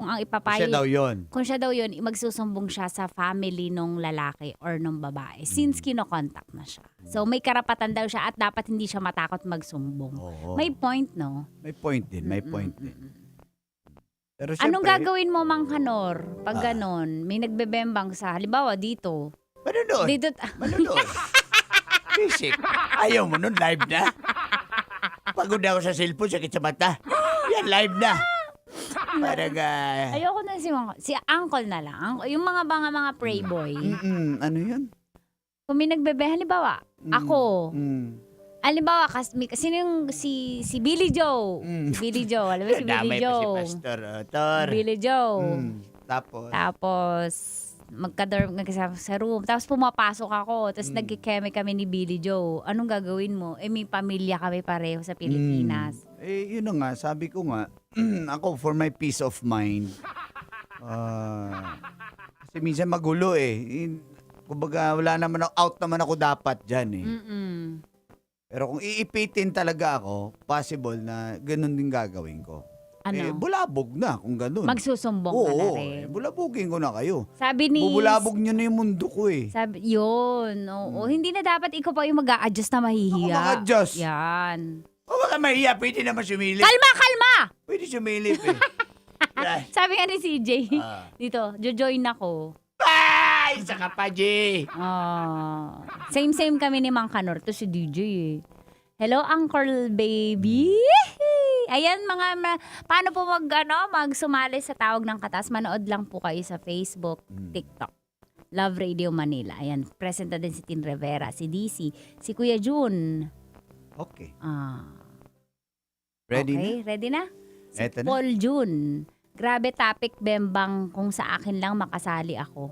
S7: ang ipapayo,
S12: Siya daw yun.
S7: kung siya daw yun, magsusumbong siya sa family nung lalaki or nung babae since kinokontak na siya. So may karapatan daw siya at dapat hindi siya matakot magsumbong.
S12: Oo.
S7: May point, no?
S12: May point din, may point din. Pero
S7: Anong
S12: syempre,
S7: gagawin mo, Mang Kanor, pag ganon? May nagbebembang sa, halimbawa dito.
S12: Manunod.
S7: Dito,
S12: Manunod. Basic. Ayaw mo nun, live na. Pagod na ako sa cellphone, sakit sa mata. Yan, live na. Parang,
S7: ayoko na si Uncle na lang. Yung mga pray boy.
S12: ano yun?
S7: Kung may nagbebe, halimbawa, ako.
S12: Mm.
S7: Halimbawa, sino yung si Billy Joe? Si Billy Joe. Alam mo si Billy
S12: Damay pa si
S7: Joe?
S12: Pastor Tor.
S7: Billy Joe.
S12: Tapos,
S7: magka-dorm sa room. Tapos pumapasok ako. Tapos nagkikeme kami ni Billy Joe. Anong gagawin mo? May pamilya kami pareho sa Pilipinas.
S12: yun na nga, sabi ko nga, ako for my peace of mind, kasi minsan magulo eh. Kumbaga, wala naman, out naman ako dapat dyan eh. Pero kung iipitin talaga ako, possible na ganun din gagawin ko. Bulabog na kung ganun.
S7: Magsusumbong ka na rin.
S12: Bulabogin ko na kayo.
S7: Sabi ni...
S12: Bubulabog nyo na yung mundo ko eh.
S7: Yun. Oo. Hindi na dapat ikaw pa yung mag-a-adjust na mahihiya.
S12: Ako mag-adjust?
S7: Yan.
S12: O baka mahiya, pwede naman sumilip.
S7: Kalma!
S12: Pwede sumilip eh.
S7: Sabi nga ni CJ, dito, jojoin ako.
S12: Ay! Saka pa, G!
S7: Same kami ni Mang Kanor. To si DJ eh. Hello, Uncle Baby. Ayan, paano po magsumali sa Tawag ng Katas? Manood lang po kayo sa Facebook, TikTok. Love Radio Manila. Ayan, present na din si Tin Rivera, si DC, si Kuya Jun.
S12: Okay.
S7: Ready na? Si
S12: Eto na.
S7: Paul Jun. Grabe topic, Bembang, kung sa akin lang makasali ako.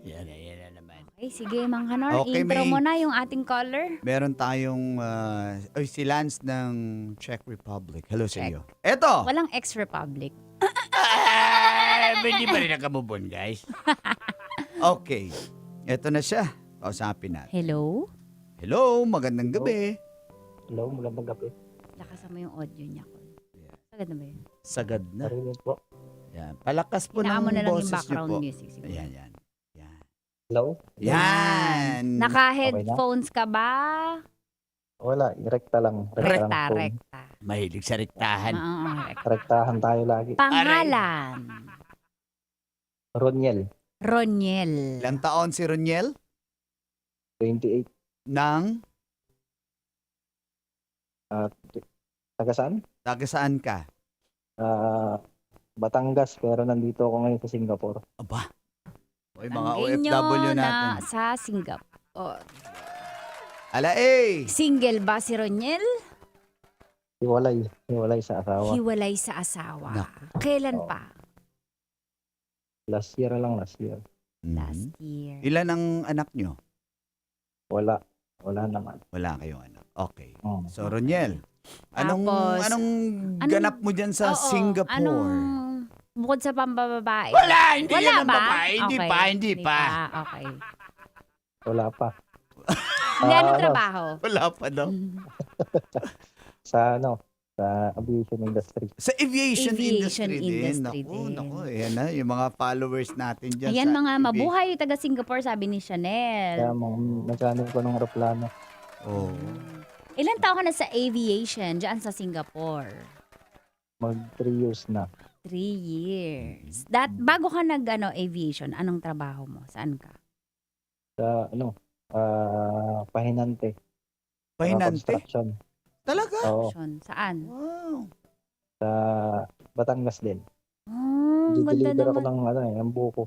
S12: Yan na naman.
S7: Okay, sige, Mang Kanor.
S12: Okay,
S7: Intro
S12: may-
S7: mo na yung ating caller.
S12: Meron tayong, si Lance ng Czech Republic. Hello sa iyo. Eto!
S7: Walang ex-Republic.
S12: Hindi pa rin nakamubon, guys. Okay. Eto na siya. Kausapin natin.
S7: Hello?
S12: Hello, magandang gabi.
S15: Hello, magandang gabi.
S7: Lakasan mo yung audio niya. Sagad na ba yun?
S12: Sagad na.
S15: Narinig po.
S12: Yan. Palakas po
S7: Hinaan mo
S12: ng
S7: na lang yung
S12: boses niyo
S7: background
S12: po.
S7: music. Siguro.
S12: Ayan.
S15: Hello?
S12: Yan.
S7: Naka-headphones ka ba?
S15: Wala, rekta lang.
S7: Rekta.
S12: Mahilig sa rektahan.
S7: Rekta.
S15: Rektahan tayo lagi.
S7: Pangalan?
S15: Roniel,
S7: Roniel.
S12: Ilang taon si Roniel?
S15: 28.
S12: Nang?
S15: Taga saan?
S12: Taga saan ka?
S15: Batangas, pero nandito ako ngayon sa Singapore.
S12: Aba. Oy, mga
S7: Tanggin nyo
S12: OFW natin.
S7: na sa Singapore.
S12: Ala eh!
S7: Single ba si Roniel?
S15: Hiwalay sa asawa.
S7: Hiwalay sa asawa. Kailan pa?
S15: Last year.
S7: Last year.
S12: Ilan ang anak nyo?
S15: Wala naman.
S12: Wala kayong anak. Okay.
S15: Oh.
S12: So, Roniel, anong
S7: Tapos,
S12: ganap mo dyan sa
S7: Oo,
S12: Singapore?
S7: Bukod sa pambababae?
S12: Wala! Hindi
S7: Wala
S12: yan ang
S7: ba?
S12: babae. Hindi pa.
S7: Okay.
S15: Wala pa.
S7: Hindi, anong trabaho?
S12: Wala pa daw.
S15: Sa aviation industry.
S12: Sa aviation
S7: Aviation
S12: industry
S7: industry
S12: din.
S7: din.
S12: Naku, ayan na, yung mga followers natin dyan
S7: Ayan,
S12: sa
S7: mga
S12: aviation.
S7: mabuhay taga Singapore, sabi ni Chanel.
S15: Kaya mechanic ko ng aeroplano.
S12: Oh.
S7: Ilan taon ka na sa aviation dyan sa Singapore?
S15: Mag 3 years na.
S7: 3 years. Bago ka aviation, anong trabaho mo? Saan ka?
S15: Sa pahinante.
S12: Pahinante?
S15: Construction.
S12: Talaga?
S10: Oo,
S6: Saan?
S12: Wow.
S15: Sa Batangas din.
S6: Oh, ganda
S15: Di-deliver ako
S6: naman.
S15: ng buko.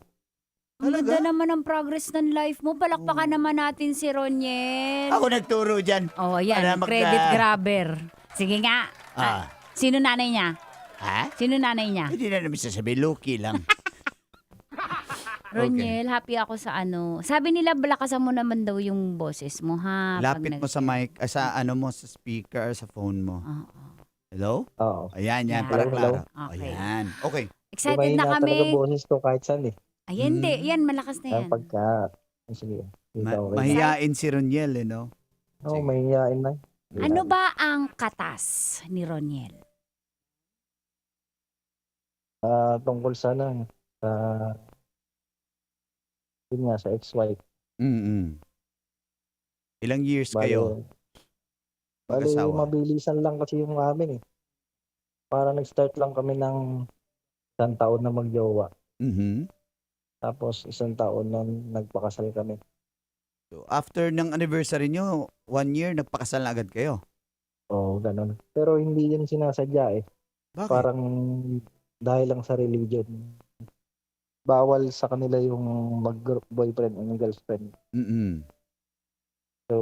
S6: Ang ganda
S12: Talaga?
S6: naman ang progress ng life mo. Palakpakan naman natin si Roniel.
S12: Ako nagturo dyan.
S6: Oh,
S12: Para
S6: ayan.
S12: mag-
S6: Credit grabber. Sige nga.
S12: Ah.
S6: Sino nanay niya?
S12: Ha?
S6: Sino nanay niya?
S12: Hindi na namin sasabihin, Loki lang.
S6: Roniel, happy ako sa ano. Sabi nila, balakasan mo naman daw yung boses mo, ha? Pag
S12: Lapit mo sa mic, sa ano mo, sa speaker, sa phone mo.
S6: Oo.
S12: Hello?
S15: Oo.
S12: Ayan, yan,
S6: Yan.
S12: para
S15: Hello?
S12: klaro.
S6: Okay.
S12: Ayan. Okay.
S6: Excited na
S15: Mahina talaga
S6: kami.
S15: boses ko kahit saan eh.
S6: Ay, hindi. Yan, malakas na yan.
S15: Pagka, sige. Ikaw, okay.
S12: Mahiyain si Roniel, no?
S15: Oo, mahihain na.
S6: Ano ba ang katas ni Roniel?
S15: Tungkol sa yun nga, sa ex-wife.
S12: Mm-mm. Ilang years
S15: Bale,
S12: kayo?
S15: Bale,
S12: Mag-asawa?
S15: mabilisan lang kasi yung amin eh. Para nag-start lang kami ng 1 taon na magjowa.
S12: Mhm.
S15: Tapos 1 taon na nagpakasal kami.
S12: So, after ng anniversary nyo, 1 year, nagpakasal na agad kayo.
S15: Oo, ganun. Pero hindi yun sinasadya eh.
S12: Bakit?
S15: Parang dahil lang sa religion. Bawal sa kanila yung mag-boyfriend and girlfriend.
S12: Mm-mm.
S15: So,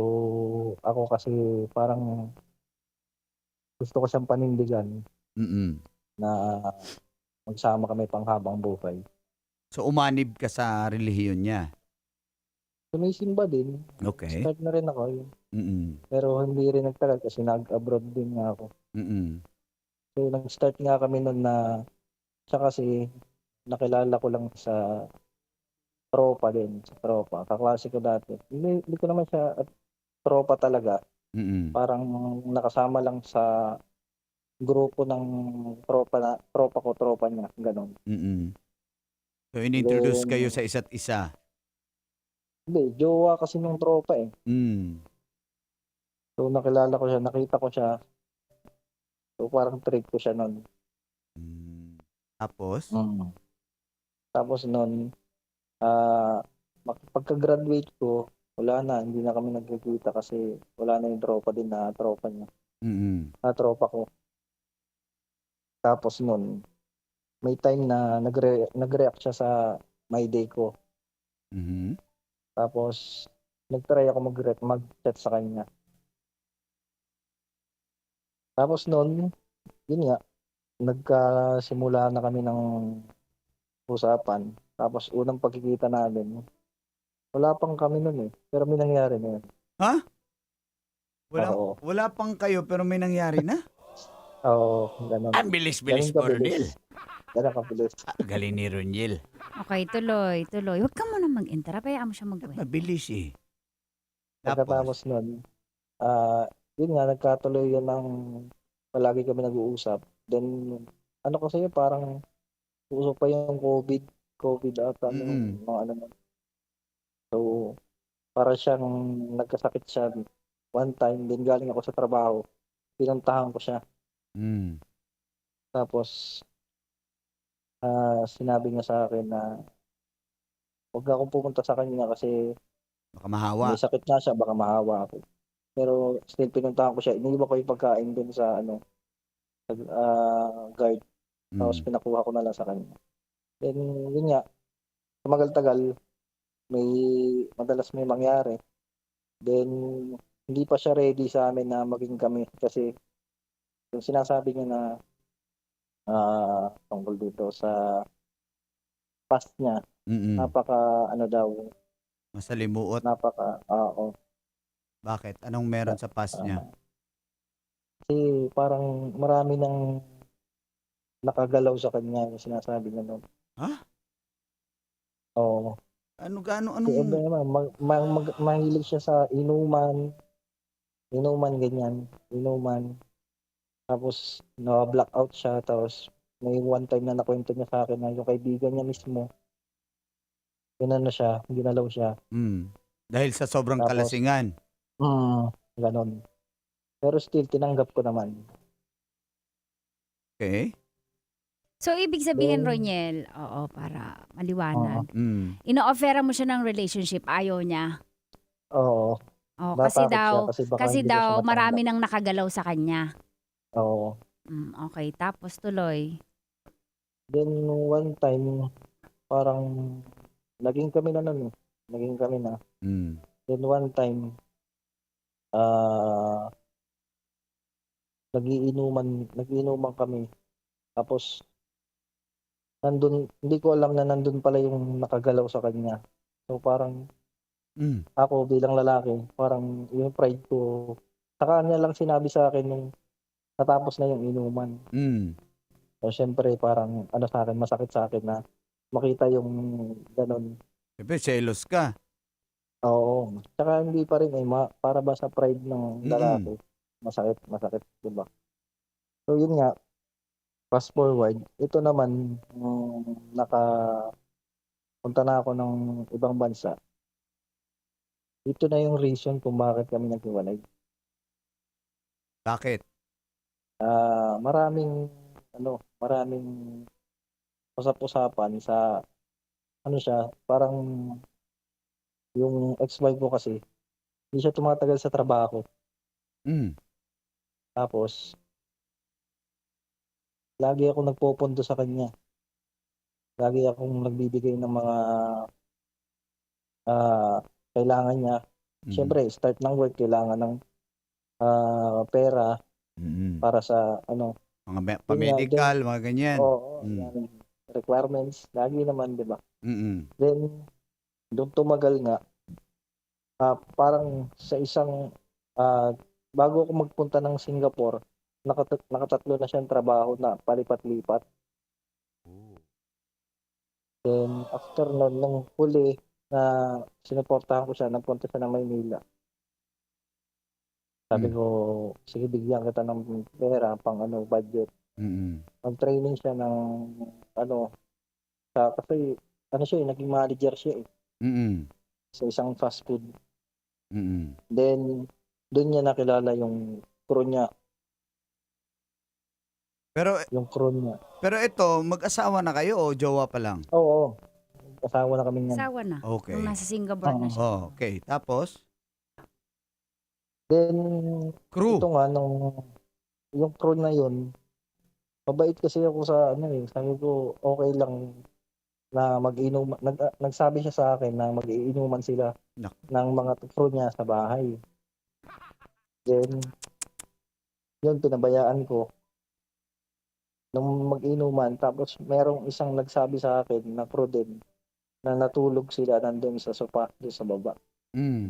S15: ako kasi parang gusto ko siyang panindigan
S12: Mm-mm.
S15: na magsama kami panghabang buhay.
S12: So, umanib ka sa relihiyon niya.
S15: Sumisimba din.
S12: Okay.
S15: Start na rin ako.
S12: Mm-mm.
S15: Pero hindi rin nagtagal kasi nag-abroad din nga ako.
S12: Mm-mm.
S15: So, nag-start nga kami nun na siya kasi nakilala ko lang sa tropa din. Sa tropa. Kaklase ko dati. Hindi ko naman siya tropa talaga.
S12: Mm-mm.
S15: Parang nakasama lang sa grupo ng tropa niya. Ganon.
S12: Mm-mm. So, in-introduce
S15: Then,
S12: kayo sa isa't isa.
S15: Hindi, jowa kasi nung tropa eh.
S12: Mm.
S15: So, nakilala ko siya, nakita ko siya. So, parang trip ko siya nun.
S12: Tapos?
S15: Tapos nun, pagka-graduate ko, wala na, hindi na kami nagkikita kasi wala na yung tropa din na tropa niya.
S12: Mm-mm.
S15: Tropa ko. Tapos nun, may time na nag-react siya sa my day ko.
S12: Mhm.
S15: Tapos, nag-try ako mag-chat sa kanya. Tapos nun, yun nga, nagkasimula na kami ng usapan. Tapos unang pagkikita namin, wala pang kami nun eh. Pero may nangyari na yun.
S12: Ha? Wala,
S15: Oo.
S12: wala pang kayo pero may nangyari na?
S15: Oo, ganun.
S12: Ang bilis-bilis
S15: Ganun
S12: mo, Roniel.
S15: Ganun kabilis.
S12: Galing ni Roniel.
S6: Okay, tuloy. Huwag ka muna mag-interrupt. Hayaan mo siya mag-wait.
S12: Mabilis eh.
S15: Pagkatapos nun, yun nga, nagkatuloy yun ng palagi kami nag-uusap. Then, ano kasi yun, parang uso pa yung COVID ata, yung mga ano. So, para siyang nagkasakit siya one time, din galing ako sa trabaho, pinuntahan ko siya.
S12: Mm.
S15: Tapos, sinabi niya sa akin na huwag akong pumunta sa kanya kasi
S12: Baka mahawa.
S15: may sakit nga siya, baka mahawa ako. Pero still pinuntahan ko siya, iniiwan ko yung pagkain dun sa guard. Tapos pinakuha ko na lang sa kanya. Then, yun nga, tumagal-tagal, madalas may mangyari. Then, hindi pa siya ready sa amin na maging kami kasi yung sinasabi niya na tungkol dito sa past niya, napaka
S12: Masalimuot.
S15: oo.
S12: Bakit? Anong meron sa past niya?
S15: Kasi parang marami nang nakagalaw sa kanya yung sinasabi niya noon.
S12: Ha?
S15: Oo.
S12: Ano?
S15: Mahilig siya sa inuman, ganyan. Tapos, na-blackout siya. Tapos, may one time na nakwento niya sa akin na yung kaibigan niya mismo, ginalaw siya.
S12: Dahil sa sobrang
S15: Tapos,
S12: kalasingan.
S15: Ganon. Pero still, tinanggap ko naman.
S12: Okay.
S6: So, ibig sabihin, Roniel, oo, para maliwanag.
S12: Mm.
S6: Ino-offera mo siya ng relationship, ayaw niya.
S15: Oo. Oh,
S6: kasi
S15: Natakot siya
S6: daw,
S15: kasi baka
S6: kasi
S15: hindi ko siya
S6: daw
S15: matanggap.
S6: marami nang nakagalaw sa kanya.
S15: Oo.
S6: Okay, tapos tuloy.
S15: Then one time, parang naging kami na nun. Naging kami na.
S3: Mm.
S15: Then one time, nagiinuman kami. Tapos, hindi ko alam na nandun pala yung nakagalaw sa kanya. So parang, ako bilang lalaki, parang yung pride ko, sa kanya lang sinabi sa akin nung natapos na yung inuman. So syempre parang sa akin, masakit sa akin na makita yung ganun.
S3: Siyempre, selos ka.
S15: Oo. Tsaka hindi pa rin para ba sa pride ng lalaki. Masakit, di ba? So yun nga, fast forward, ito naman, punta na ako ng ibang bansa. Ito na yung reason kung bakit kami naghiwalay.
S3: Bakit?
S15: Maraming usap-usapan sa siya, parang yung ex-wife ko kasi, hindi siya tumatagal sa trabaho. Tapos, lagi ako nagpopondo sa kanya. Lagi akong nagbibigay ng mga kailangan niya. Siyempre, start ng work, kailangan ng pera para sa
S3: Mga pa-medical, mga ganyan.
S15: Oo, yan, requirements. Lagi naman, di ba? Then, doon tumagal nga, parang sa isang, bago ako magpunta ng Singapore, nakatatlo na siyang trabaho na palipat-lipat. Then, after nun, nung huli na sinuportahan ko siya, nagpunta siya ng Maynila. Sabi ko, sige, bigyan kita ng pera, pang budget. Mag-training siya ng, kasi, naging manager siya sa isang fast food. Then, doon niya nakilala yung crew niya. Yung crew niya.
S3: Pero ito, mag-asawa na kayo o jowa pa lang?
S15: Oo. Asawa na kami niyan.
S6: Asawa na.
S3: Okay.
S6: Nung nasa Singapore na siya.
S3: Okay. Tapos?
S15: Then,
S3: crew.
S15: Ito nga, yung crew na yun, mabait kasi ako sa sabi ko, okay lang na mag-inuman. Nagsabi siya sa akin na mag-iinuman sila ng mga crew niya sa bahay. Then, yun, pinabayaan ko. Nung mag-inuman, tapos merong isang nagsabi sa akin na crew din, na natulog sila nandun sa sopa, doon sa baba.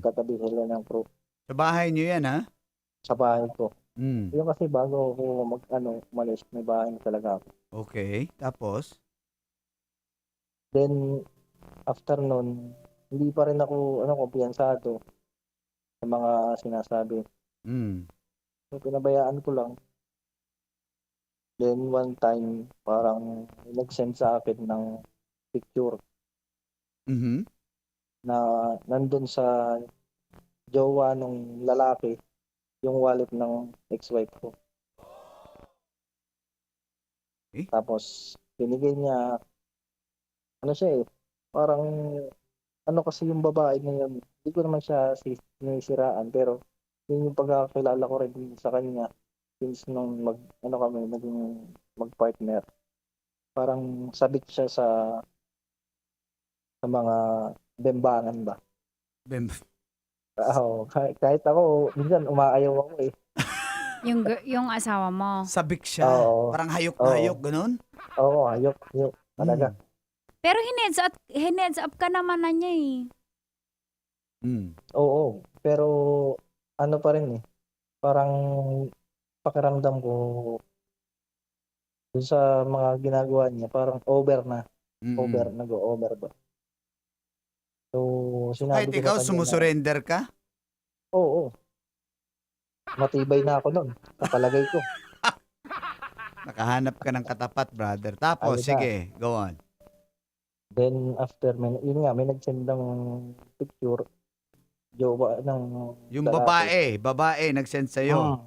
S15: Katabi sila ng crew.
S3: Sa bahay niyo yan, ha?
S15: Sa bahay ko. Yun kasi bago ako umalis, may bahay na talaga ako.
S3: Okay. Tapos?
S15: Then, after nun, hindi pa rin ako, kumpiyansado sa mga sinasabi. So, pinabayaan ko lang. Then, one time, parang nag-send sa akin ng picture na nandun sa jowa ng lalaki yung wallet ng ex-wife ko. Tapos, binigay niya, parang, kasi yung babae ngayon, hindi ko naman siya sinisiraan, pero yun yung pagkakakilala ko rin sa kanya since nung naging mag-partner. Parang sabik siya sa mga bembangan ba? Kahit ako, minsan umaayaw ako eh.
S6: Yung asawa mo.
S3: Sabik siya. Parang hayok na hayok, ganun?
S15: Oo, hayok. Talaga.
S6: Pero hineds up ka naman na niya eh.
S15: Oo, pero pa rin eh. Parang pakiramdam ko dun sa mga ginagawa niya, parang over na. Nag-over ba? So, sinabi
S3: Kahit
S15: ko
S3: ikaw,
S15: sa kanya
S3: sumusurrender ka?
S15: Oo. Matibay na ako nun. Kapalagay ko.
S3: Nakahanap ka ng katapat, brother. Tapos,
S15: Ayun na.
S3: sige, go on.
S15: Then, after, yun nga, may nag-send ng picture. Jowa ng
S3: Yung
S15: lalaki.
S3: babae, nag-send sa'yo.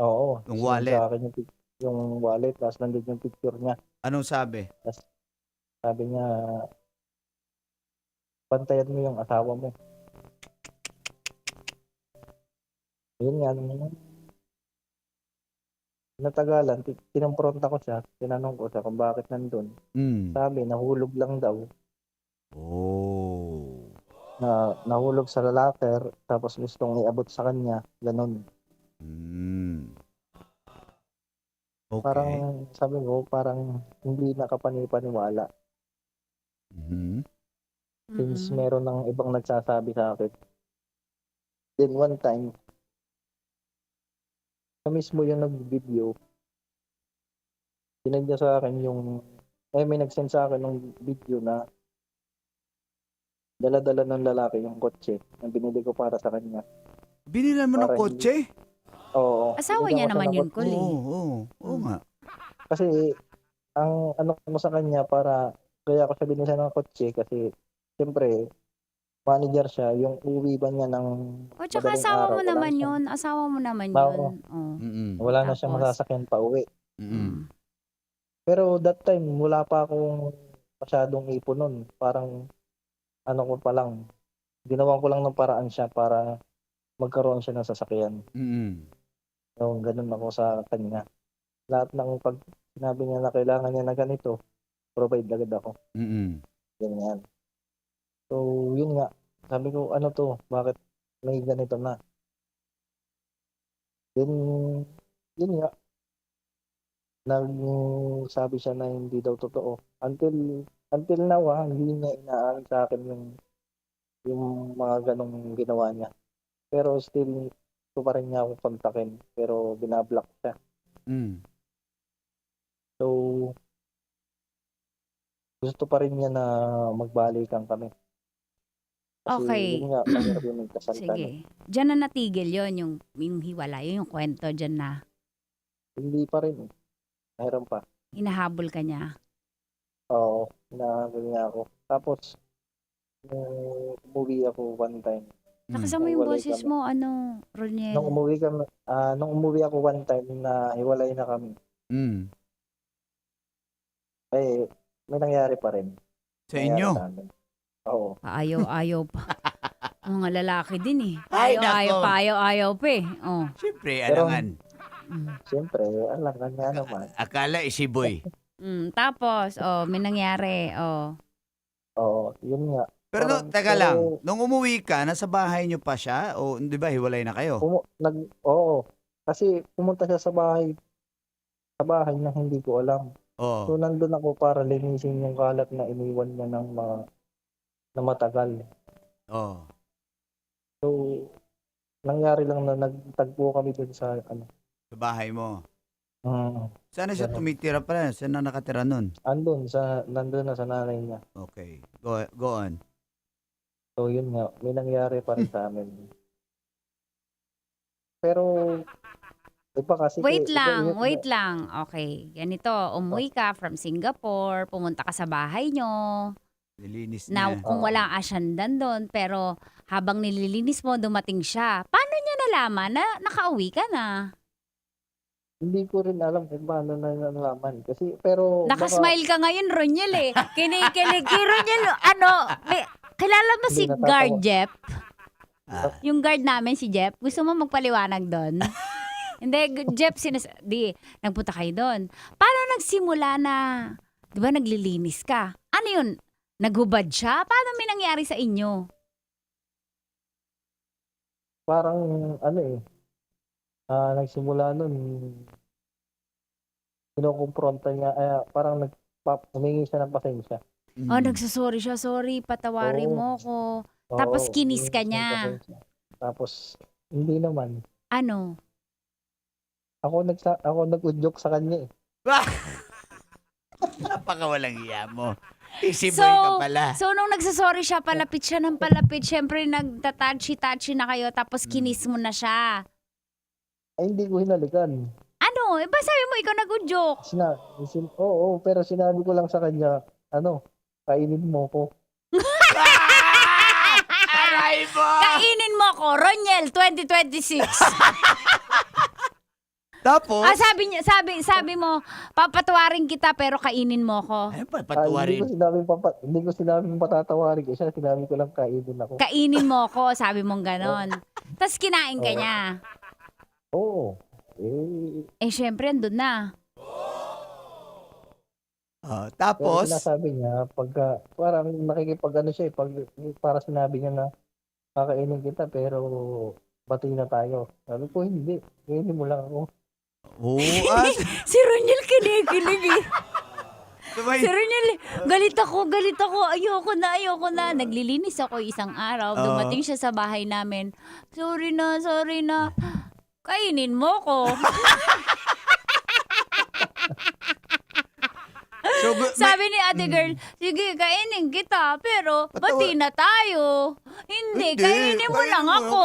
S15: Oo.
S3: Yung
S15: Sinend
S3: wallet.
S15: Sa akin yung wallet, tapos nandun yung picture niya.
S3: Anong sabi?
S15: Sabi niya, bantayan mo yung asawa mo. Yun nga, natagalan, kinompronta ko siya, tinanong ko siya kung bakit nandun. Sabi, nahulog lang daw.
S3: Oh.
S15: Nahulog sa locker, tapos gustong iabot sa kanya, ganun.
S3: Okay.
S15: Parang, sabi ko, parang hindi nakapanipaniwala. Since meron ng ibang nagsasabi sa akin. Then one time, siya mismo yung nag-video. Sinend niya sa akin yung, may nag-send sa akin ng video na dala-dala ng lalaki yung kotse na binili ko para sa kanya.
S3: Binilan mo ng
S15: Para
S3: kotse?
S15: Oo.
S6: Asawa niya
S15: Binigyan ko siya
S6: naman
S15: ng
S6: yun,
S15: kotse.
S6: Kul, eh.
S3: Oo nga.
S15: Kasi, ang ano ko sa kanya para, kaya ako siya binili ng kotse kasi, siyempre, manager siya, yung uwi ba niya ng
S6: O, tsaka
S15: madaling
S6: asawa
S15: araw,
S6: mo
S15: wala
S6: naman
S15: siyang-
S6: yun. Asawa mo naman
S15: Oo.
S6: yun. Oh.
S15: Wala na siyang
S6: Tapos?
S15: masasakyan pa uwi. Pero that time, wala pa akong masyadong ipon nun. Parang, ano ko pa lang, ginawa ko lang ng paraan siya para magkaroon siya ng sasakyan. So, ganun ako sa kanya. Lahat ng pag sinabi niya na kailangan niya na ganito, provide agad ako. Ganyan. So, yun nga. Sabi ko, ano to? Bakit may ganito na? Then, yun nga. Nagsabi siya na hindi daw totoo. Until now, hindi niya inaamin sa akin yung mga ganong ginawa niya. Pero still, gusto pa rin niya ako kontakin. Pero binablock siya. So, gusto pa rin niya na magbalikan kami. Kasi
S6: Okay.
S15: yun nga, mahirap yung magkasalita.
S6: Sige. Diyan na natigil yon yung hiwala, yun yung kwento dyan na
S15: Hindi pa rin. Mayroon pa.
S6: hinahabol ka niya.
S15: Oo, hinahabol niya ako. Tapos, nung umuwi ako one time.
S6: Nakasama yung
S15: hiwalay
S6: boses
S15: kami.
S6: mo, ano, Roniel.
S15: Nung umuwi ako one time na hiwalay na kami, eh, may nangyari pa rin.
S3: Sa
S15: Nangyari
S3: inyo?
S15: sa amin. Oo.
S6: Ayaw pa. Ang mga lalaki din eh.
S3: Ay, nako.
S6: Ayaw pa eh. Oh.
S3: Siyempre,
S15: Pero-
S3: alangan.
S15: Siyempre, alangan nga naman.
S3: Akala isiboy.
S6: Tapos, may nangyari.
S15: Oo, yun nga.
S3: Pero
S15: Parang-
S3: teka
S15: pero-
S3: lang, nung umuwi ka, nasa bahay niyo pa siya? O di ba, hiwalay na kayo?
S15: Oo. Kasi pumunta siya sa bahay na hindi ko alam.
S3: Oo.
S15: So, nandun ako para linisin yung kalat na iniwan niya ng na matagal.
S3: Oo.
S15: So, nangyari lang na nagtagpo kami dun sa
S3: Sa bahay mo.
S15: Mm.
S3: Sana siya
S15: Ganun.
S3: tumitira pa rin? Saan na nakatira nun?
S15: Nandun na sa nanay niya.
S3: Okay. Go on.
S15: So, yun nga, may nangyari pa rin sa amin. Pero, iba kasi.
S6: Wait lang. Okay, ganito. Umuwi ka from Singapore, pumunta ka sa bahay nyo.
S3: Nilinis
S6: Now,
S3: niya.
S6: kung walang asyandan doon, pero habang nililinis mo, dumating siya. Paano niya nalaman na nakauwi ka na?
S15: Hindi ko rin alam kung paano na nalaman. Kasi, pero,
S6: Nakasmile ka ngayon, Roniel eh. Kinikilig. Roniel, kilala mo si
S15: Hindi, natatawa.
S6: guard Jeff? Yung guard namin, si Jeff. Gusto mo magpaliwanag doon? Hindi, Jeff, nagpunta kayo doon. Paano nagsimula na, di ba naglilinis ka? Ano yun? Naghubad siya? Paano may nangyari sa inyo?
S15: parang, nagsimula nun, kinukumpronta niya, parang humingi siya ng pasensya.
S6: Oh, nagsasorry siya. Sorry, patawari
S15: Oo.
S6: mo ko.
S15: Oo,
S6: Tapos kinis ka
S15: humingi siya ng
S6: niya.
S15: pasensya. Tapos, hindi naman.
S6: Ano?
S15: Ako nag-udyok sa kanya eh.
S3: Napakawalang iya mo. Isiboy ka pala.
S6: So, nung nagsasorry siya, palapit siya ng palapit. Siyempre, nagtatachi-tachi na kayo, tapos kinis mo na siya.
S15: Ay, hindi ko hinalikan.
S6: Ano? Ba sabi mo, ikaw nag-udyok?
S15: Oo, pero sinabi ko lang sa kanya, kainin mo ko.
S3: Aray mo!
S6: Kainin mo ko, Roniel 2026.
S3: Tapos?
S6: Sabi mo, papatawarin kita pero kainin mo ko.
S3: Ay, patuwarin.
S15: Hindi ko sinabing patatawarin ko siya. Sinabi ko lang kainin ako.
S6: Kainin mo ko, sabi mong ganon. Tapos kinain ka
S15: Oo.
S6: niya.
S15: Oo.
S6: Syempre, andun na.
S12: Ah,
S15: Pero
S12: tapos,
S15: sinasabi niya, pagka, parang nakikipag-ano siya para sinabi niya na kakainin kita pero bati na tayo. Sabi ko, hindi. Kainin mo lang ako.
S6: Si Roniel kinikilig eh.
S12: sabay,
S6: Si Roniel, galit ako. Ayoko na. Naglilinis ako isang araw. Dumating siya sa bahay namin. Sorry na. Kainin mo ko. Sabi ni ate girl, sige, kainin kita, pero bati na tayo. Hindi, kainin mo lang ako.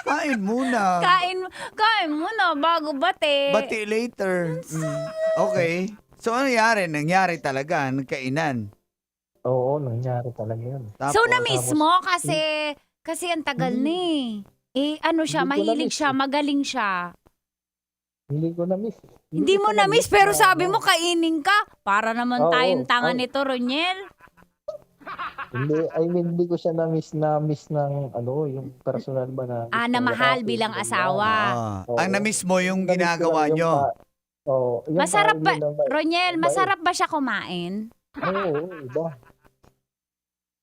S12: Kain muna.
S6: Kain muna bago bati.
S12: Bati later. Okay. So, ano nangyari? Nangyari talaga, nagkainan.
S15: Oo, nangyari talaga yun.
S6: So, na-miss mo kasi ang tagal ni. Ano siya,
S15: Hindi ko
S6: mahilig
S15: na-miss
S6: siya, magaling siya.
S15: Hindi ko na-miss.
S6: Hindi mo na-miss, pero sabi mo kainin ka. Para naman
S15: Oo,
S6: tayong tanga
S15: oo.
S6: nito, Roniel.
S15: Hindi ko siya na-miss ng yung personal ba na.
S6: Na mahal bilang asawa.
S12: Ang na-miss mo yung
S15: Na-miss ko
S12: ginagawa
S15: lang yung
S12: nyo.
S15: yung
S6: Masarap ba,
S15: kain niya na-
S6: Roniel,
S15: Iba eh.
S6: masarap ba siya kumain?
S15: Oo, iba.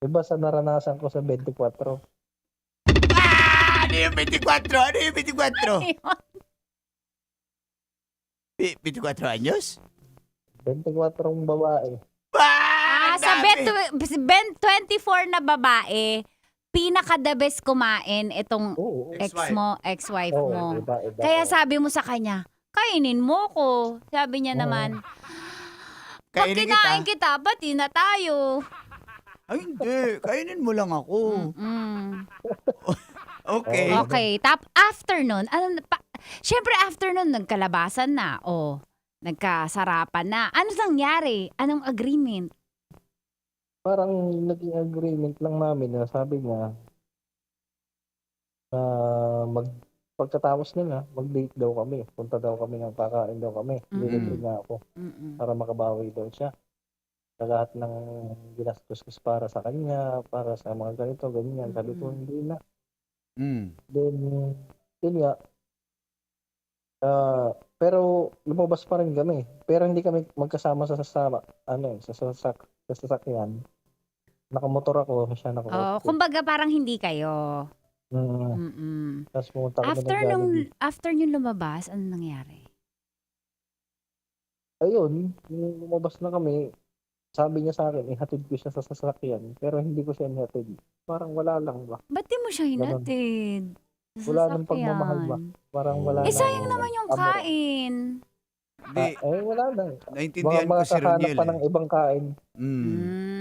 S15: Iba sa naranasan ko sa 24.
S12: Ano yung 24? 24 anyos?
S15: 24 babae.
S6: Sa Ben 24 na babae, pinaka-the best kumain itong ex-wife mo.
S15: Iba.
S6: Kaya sabi mo sa kanya, kainin mo ko. Sabi niya naman, pag
S12: Kainin
S6: kinain kita, bati na tayo.
S12: Ay, hindi. Kainin mo lang ako. Okay.
S6: Okay, after nun, syempre after nun, nagkalabasan na. Nagkasarapan na. Ano nangyari? Anong agreement?
S15: Parang naging agreement lang namin na sabi niya na pagkatapos nila, mag-date daw kami. Punta daw kami ng kakain daw kami. Dilibre niya ako para makabawi daw siya. Sa lahat ng ginastos ko para sa kanya, para sa mga ganito, ganyan. Sabi ko, hindi na. Then, yun nga. Pero lumabas pa rin kami. Pero hindi kami magkasama sa sasakyan. Nakamotor ako, siya nakakotse.
S6: Kumbaga parang hindi kayo.
S15: Tapos pumunta kami ng Jollibee.
S6: After nyo lumabas, ano nangyari?
S15: Ayun, nung lumabas na kami, sabi niya sa akin, ihatid ko siya sa sasakyan. Pero hindi ko siya ihatid. Parang wala lang ba?
S6: Ba't di mo siya hinatid? Sa
S15: Wala nang
S6: sasakyan?
S15: pagmamahal ba? Parang wala
S6: sayang naman yung kain.
S15: Wala na.
S12: Naintindihan ko si
S15: Makakahanap
S12: Roniel.
S15: pa ng ibang kain.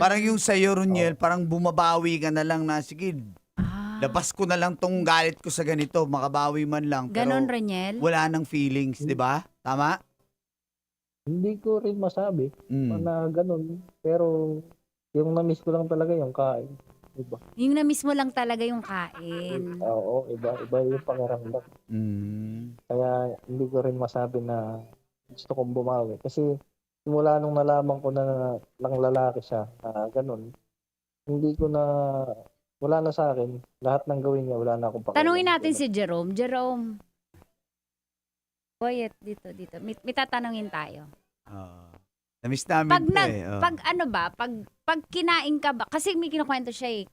S12: Parang yung sa'yo, Roniel, parang bumabawi ka na lang na, sige, labas ko na lang tong galit ko sa ganito, makabawi man lang. Pero
S6: Ganon, Roniel?
S12: wala nang feelings, di ba? Tama?
S15: Hindi ko rin masabi na ganun. Pero yung na-miss ko lang talaga yung kain. Iba.
S6: Yung na-miss mo lang talaga yung kain.
S15: Oo, iba yung pangiramdam. Kaya hindi ko rin masabi na gusto kong bumawi. Kasi simula nung nalaman ko na lang lalaki siya, ganun, hindi ko na, wala na sa akin. Lahat ng gawin niya, wala na akong pakialam.
S6: Tanungin natin si Jerome. Jerome. Quiet, dito. May tatanungin tayo.
S12: Na-miss namin
S6: Pag kinain ka ba, kasi may kinukwento siya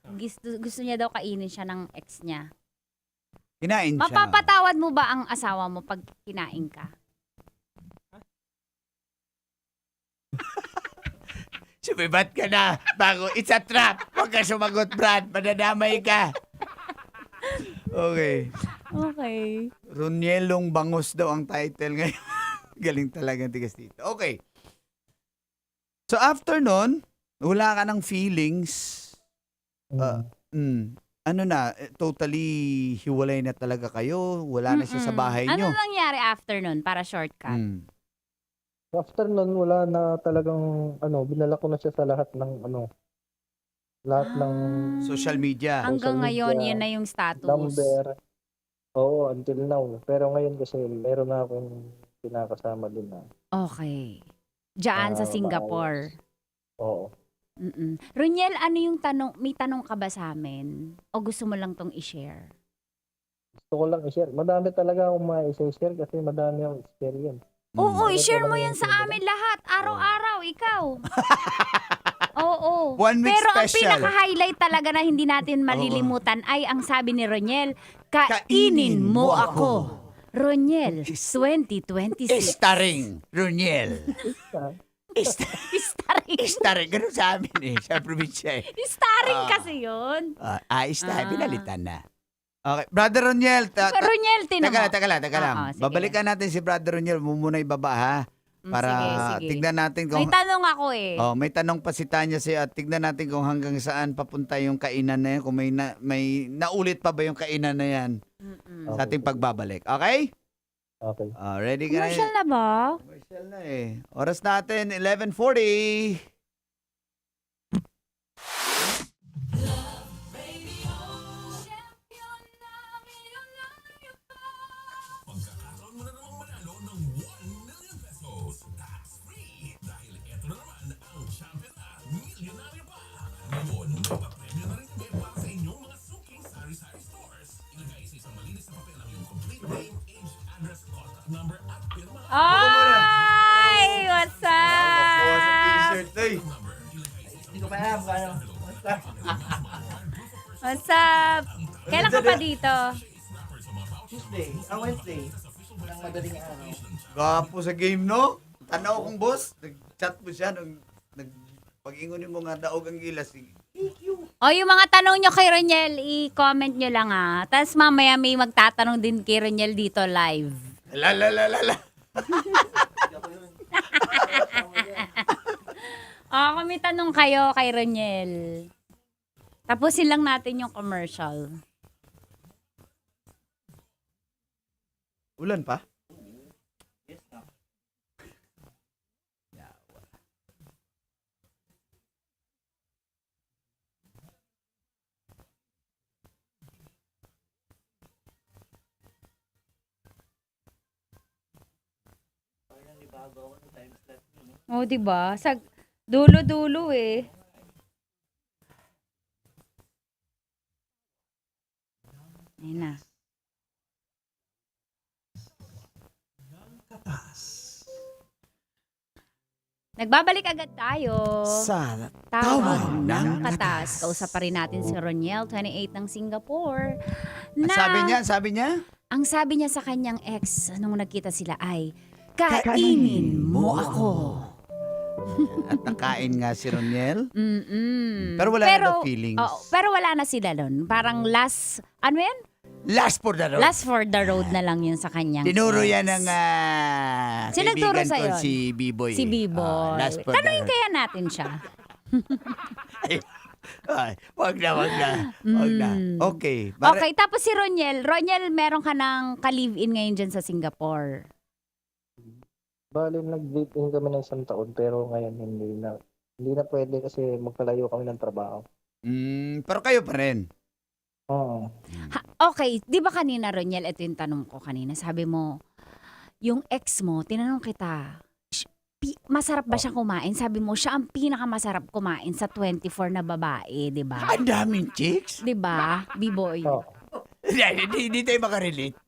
S6: gusto niya daw kainin siya ng ex niya.
S12: Kinain siya.
S6: Mapapatawad mo ba ang asawa mo pag kinain ka?
S12: Sumibat ka na bago. It's a trap. Huwag ka sumagot, Brad. Madadamay ka. Okay. Ronielong Bangos daw ang title ngayon. Galing talaga ang tigas dito. Okay. So after nun, wala ka ng feelings. Ano na, totally hiwalay na talaga kayo? Wala na siya sa bahay nyo?
S6: Ano nangyari after nun para shortcut?
S15: After nun, wala na talagang, binala ko na siya sa lahat ng,
S12: social media.
S6: Hanggang
S15: social
S6: ngayon,
S15: media,
S6: yun na yung status.
S15: number. Oo, until now. Pero ngayon kasi, meron na akong pinakasama din na.
S6: Okay. Diyan sa Singapore.
S15: Oo.
S6: Roniel, ano yung tanong? May tanong ka ba sa amin? O gusto mo lang tong i-share?
S15: ko lang i-share. Madami talaga akong ma-share kasi madami akong experience.
S6: Oo,
S15: Ano
S6: i-share mo
S15: talaga
S6: yan
S15: yung
S6: sa amin lahat. Araw-araw, ikaw. Oo.
S12: One week
S6: Pero ang
S12: special.
S6: pinaka-highlight talaga na hindi natin malilimutan ay ang sabi ni Roniel, kainin mo ako. Roniel, 2026.
S12: Starring Roniel.
S6: Starring.
S12: Starring. Ganun sa amin eh. Sa probinsya eh.
S6: Starring kasi yun.
S12: Pinalitan na. Okay. Brother Roniel.
S6: Roniel, tinan mo.
S12: Teka lang.
S6: Oo, sige.
S12: Babalikan natin si Brother Roniel. Muna ibaba ha. Para
S6: sige.
S12: tignan natin kung...
S6: May tanong ako eh.
S12: May tanong pa si Tanya at tignan natin kung hanggang saan papunta yung kainan na yan. Kung may naulit pa ba yung kainan na yan sa ating pagbabalik. Okay?
S15: Okay.
S12: Ready ka na?
S6: Commercial na ba?
S12: Commercial na eh. Oras natin, 11:40.
S6: Ay! What's up?
S3: Hindi ko pa alam kung ano.
S6: What's up? Kailan ka pa dito?
S3: Wednesday. Nang madaling araw.
S12: Gapo sa game, no? Tanaw kong boss. Nag-chat mo siya. Pag-ingunin mo nga daog ang gilas.
S6: O, yung mga tanong nyo kay Roniel, i-comment nyo lang Tapos mamaya may magtatanong din kay Roniel dito live.
S12: La.
S6: Kung may tanong kayo kay Roniel, tapusin lang natin yung commercial.
S12: Ulan pa?
S6: O, diba? Sa dulo-dulo eh. Ayun na. Nagbabalik agad tayo
S12: Sa
S6: tawag ng katas. Kausap pa rin natin si Roniel, 28 ng Singapore.
S12: Sabi niya?
S6: Ang sabi niya sa kanyang ex nung nagkita sila ay, kainin mo ako.
S12: At nakain nga si Roniel.
S6: Mm-mm.
S12: Pero wala na daw feelings.
S6: Pero wala na sila nun. Parang last, ano yan?
S12: Last for the road.
S6: Last for the road na lang yun sa kanyang
S12: Tinuro
S6: ex.
S12: yan ng
S6: Sino nagturo
S12: kaibigan ko
S6: sa'yo?
S12: si B-Boy.
S6: Si B-Boy.
S12: Last for
S6: Tanungin
S12: the road.
S6: kaya natin siya.
S12: Ay, wag na. Okay.
S6: Okay, tapos si Roniel. Roniel, meron ka ng ka-live-in ngayon dyan sa Singapore.
S15: Bali, nag-date in kami ng 1 taon pero ngayon hindi na pwede kasi magkalayo kami ng trabaho.
S12: Pero kayo pa rin.
S15: Oo.
S6: Okay, di ba kanina, Roniel, ito yung tanong ko kanina. Sabi mo, yung ex mo, tinanong kita, masarap ba siya kumain? Sabi mo, siya ang pinakamasarap kumain sa 24 na babae, di ba?
S12: Ang daming chicks.
S6: Di ba, B-boy?
S12: Hindi tayo makarelate.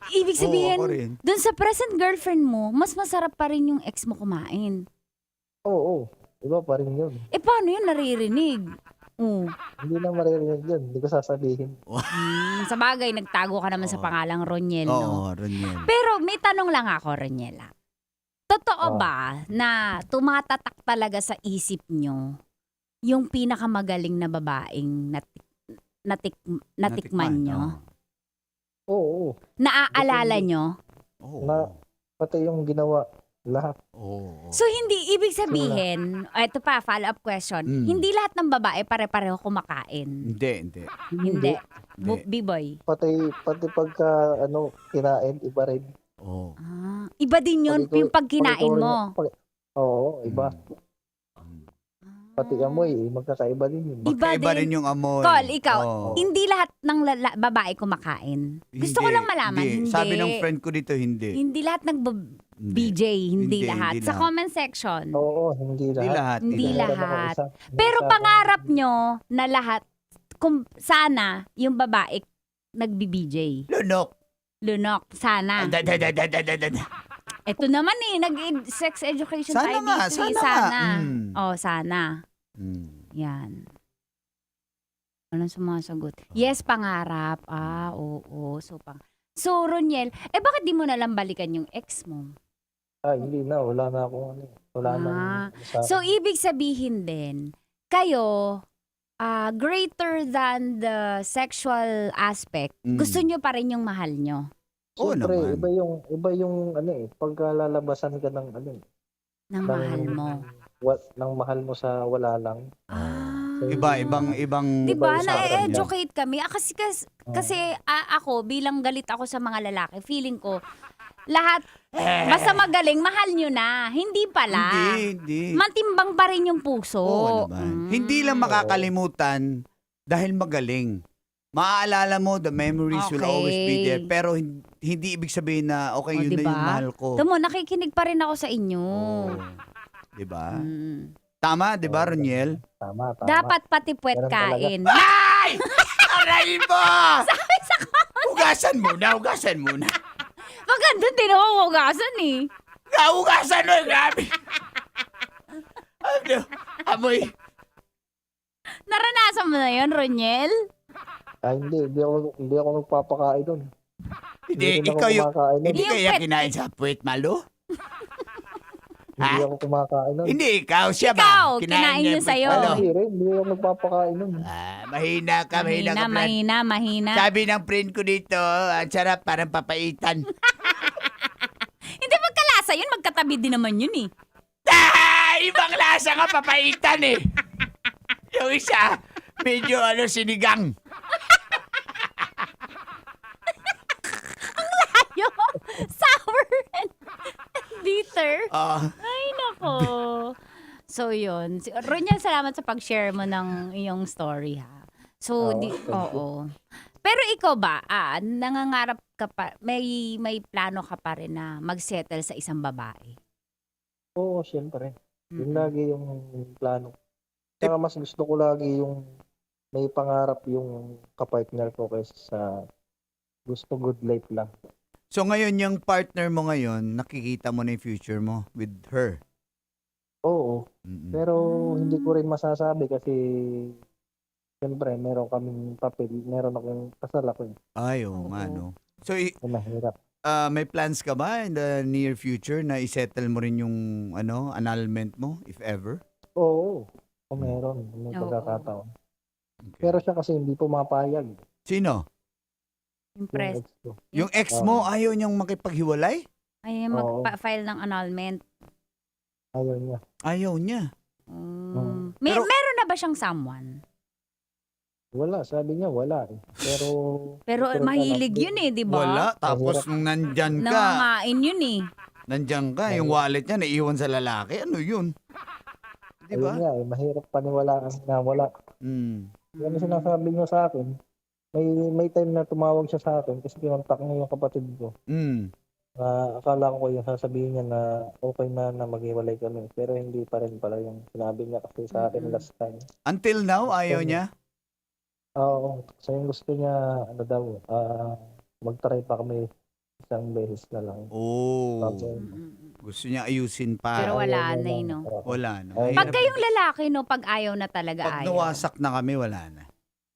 S6: Ibig sabihin,
S12: ako rin.
S6: dun sa present girlfriend mo, mas masarap pa rin yung ex mo kumain.
S15: Oo. Iba pa rin yun.
S6: Paano yun naririnig?
S15: Hindi na maririnig yun. Hindi ko sasabihin.
S6: Sa bagay, nagtago ka naman sa pangalang Roniel, no?
S12: Oo, Roniel.
S6: Pero may tanong lang ako, Roniela. Totoo ba na tumatatak talaga sa isip nyo yung pinakamagaling na babaeng natikman nyo?
S15: Oo.
S6: Naaalala nyo?
S15: Na, pati yung ginawa, lahat.
S6: So, hindi, ibig sabihin, ito pa, follow-up question, hindi lahat ng babae pare-pareho kumakain.
S12: Hindi.
S6: Hindi. B-boy.
S15: Pati pagka, kinain, iba rin.
S6: Iba din yun, yung pag kinain mo.
S15: Oo, iba. Pati amoy, magkakaiba din yun.
S12: Magkaiba rin yung amoy.
S6: Col, ikaw,
S12: Oo.
S6: hindi lahat ng babae kumakain. Gusto ko lang malaman, hindi.
S12: Sabi ng friend ko dito, hindi.
S6: Hindi lahat BJ, hindi lahat. Sa comment section.
S15: Oo, hindi lahat.
S6: Hindi
S15: Meron ako
S6: lahat.
S15: isa.
S6: Pero pangarap nyo na lahat, kung sana yung babae nagbi-BJ?
S3: Lunok.
S6: Lunok, sana. Ito naman nag-sex education
S3: Sana
S6: tayo
S3: nga,
S6: dito.
S3: sana
S6: Sana.
S3: nga.
S6: Oh, sana. Yan. Anong sumasagot? Yes, pangarap. Oo. So, Roniel, bakit di mo nalang balikan yung ex mo?
S15: Hindi na. Wala na akong ano. Wala na.
S6: So, ibig sabihin din, kayo, greater than the sexual aspect, gusto nyo pa rin yung mahal nyo?
S3: Oo
S15: Siyempre,
S3: naman.
S15: iba yung pagka lalabasan ka ng
S6: Ng mahal mo.
S15: ng mahal mo sa wala lang.
S3: Ibang
S6: Diba,
S3: usapan yan.
S6: na-educate kami. Kasi ako, bilang galit ako sa mga lalaki, feeling ko, lahat, basta magaling, mahal nyo na. Hindi pala.
S3: Hindi.
S6: Matimbang pa rin yung puso.
S3: Oo naman. Hindi lang makakalimutan dahil magaling. Maaalala mo, the memories will always be there. Pero hindi ibig sabihin na, okay, yun na yung mahal ko.
S6: Tamo, nakikinig pa rin ako sa inyo.
S3: Diba? Tama, diba, Roniel?
S15: Tama.
S6: Dapat pati puwet kain.
S3: Ay! Aray mo! Hugasan muna.
S6: Maganda din ako hugasan eh.
S3: Hugasan mo, grabe. Amoy.
S6: Naranasan mo na yun, Roniel?
S15: Hindi ako nagpapakain doon.
S3: Hindi,
S15: rin ako
S3: ikaw yung...
S15: kumakain nun.
S3: Hindi kaya kinain sa puwet, malo?
S15: Hindi ako kumakain nun.
S3: Hindi, ikaw. Siya ba?
S6: Ikaw, kinain niyo
S3: puwet,
S6: sa'yo.
S3: malo?
S15: Hindi ako nagpapakain nun.
S3: Mahina ka, Brad.
S6: Mahina.
S3: Sabi ng friend ko dito, ang sarap, parang papaitan.
S6: Hindi magkalasa yun, magkatabi din naman yun eh.
S3: Ibang lasa nga, papaitan eh. Yung isa, medyo sinigang.
S6: Yung sour and bitter. Ay, nako. So, yun. Roniel, salamat sa pag-share mo ng iyong story, ha? So, oo. Pero ikaw ba, nangangarap ka pa, may plano ka pa rin na mag-settle sa isang babae?
S15: Oo, siyempre. Yun lagi yung plano. Saka mas gusto ko lagi yung may pangarap yung kapartner ko kaysa sa gusto good life lang.
S3: So ngayon, yung partner mo ngayon, nakikita mo na yung future mo with her?
S15: Oo. Pero hindi ko rin masasabi kasi siyempre meron kaming papel, meron akong kasal ako.
S3: Ay, oo nga, no. So,
S15: mahirap.
S3: May plans ka ba in the near future na isettle mo rin yung annulment mo, if ever?
S15: Oo. Meron. May pagkakataon. Okay. Pero siya kasi hindi pumapayag.
S3: Sino?
S6: Impressed.
S3: Yung ex mo, ayaw niyang makipaghiwalay?
S6: Ay, mag-file ng annulment.
S15: Ayaw niya.
S6: Meron na ba siyang someone?
S15: Wala, sabi niya wala eh. Pero
S6: mahilig yun eh, di ba?
S3: Wala, tapos nung nandyan ka.
S6: Nangangain yun eh.
S3: Nandyan ka, yung wallet niya naiiwan sa lalaki. Ano yun? Di ba?
S15: Ayun nga eh, mahirap paniwalaan na wala. Yan ang sinasabi niya sa akin. May time na tumawag siya sa akin kasi kinontak niya yung kapatid ko. Akala ko yung sasabihin niya na okay na maghiwalay kami. Pero hindi pa rin pala yung sinabi niya kasi sa akin last time.
S3: Until now, ayaw niya?
S15: Oo. So yung gusto niya, mag-try pa kami isang beses na lang.
S3: Gusto niya ayusin pa.
S6: Pero wala na no?
S3: Wala na.
S6: Pag kayong lalaki, no, pag ayaw na talaga
S3: Pag
S6: ayaw.
S3: nawasak na kami, wala na.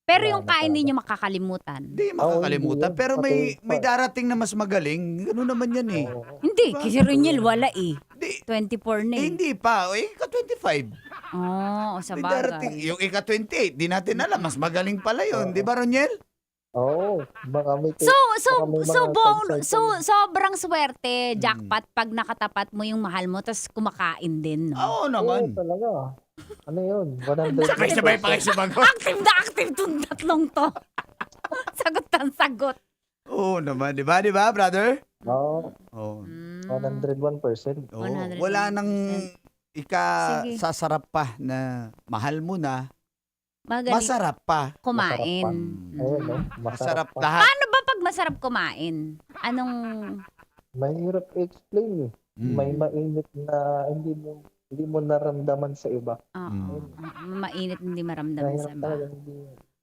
S6: Pero yung kain din niyo makakalimutan.
S3: Hindi makakalimutan. Pero may darating na mas magaling. Gano'n naman yan eh.
S6: Hindi, kasi Roniel wala eh. 24 na eh.
S3: Hindi pa. Ika-25.
S6: Sa
S3: May
S6: bagay.
S3: darating. Yung ika-28, di natin alam. Mas magaling pala yun. Di ba, Roniel?
S15: Oo. Baka may
S6: sobrang swerte, jackpot, pag nakatapat mo yung mahal mo, tapos kumakain din, no?
S3: Oo naman.
S15: Oo, talaga. Ano yun? 100%.
S3: Sabay-sabay pa kayo sumagot.
S6: Active na active itong tatlong to. Sagot ng sagot.
S3: Oo naman. Di ba, brother?
S15: Oo. 101%.
S3: Wala nang sasarap pa na mahal mo na.
S6: Magaling.
S3: Masarap pa.
S6: Kumain.
S3: Masarap lahat.
S6: Paano ba pag masarap kumain? Anong...
S15: Mahirap i-explain eh. May mainit na hindi mo naramdaman sa iba.
S6: Mainit hindi maramdaman sa iba.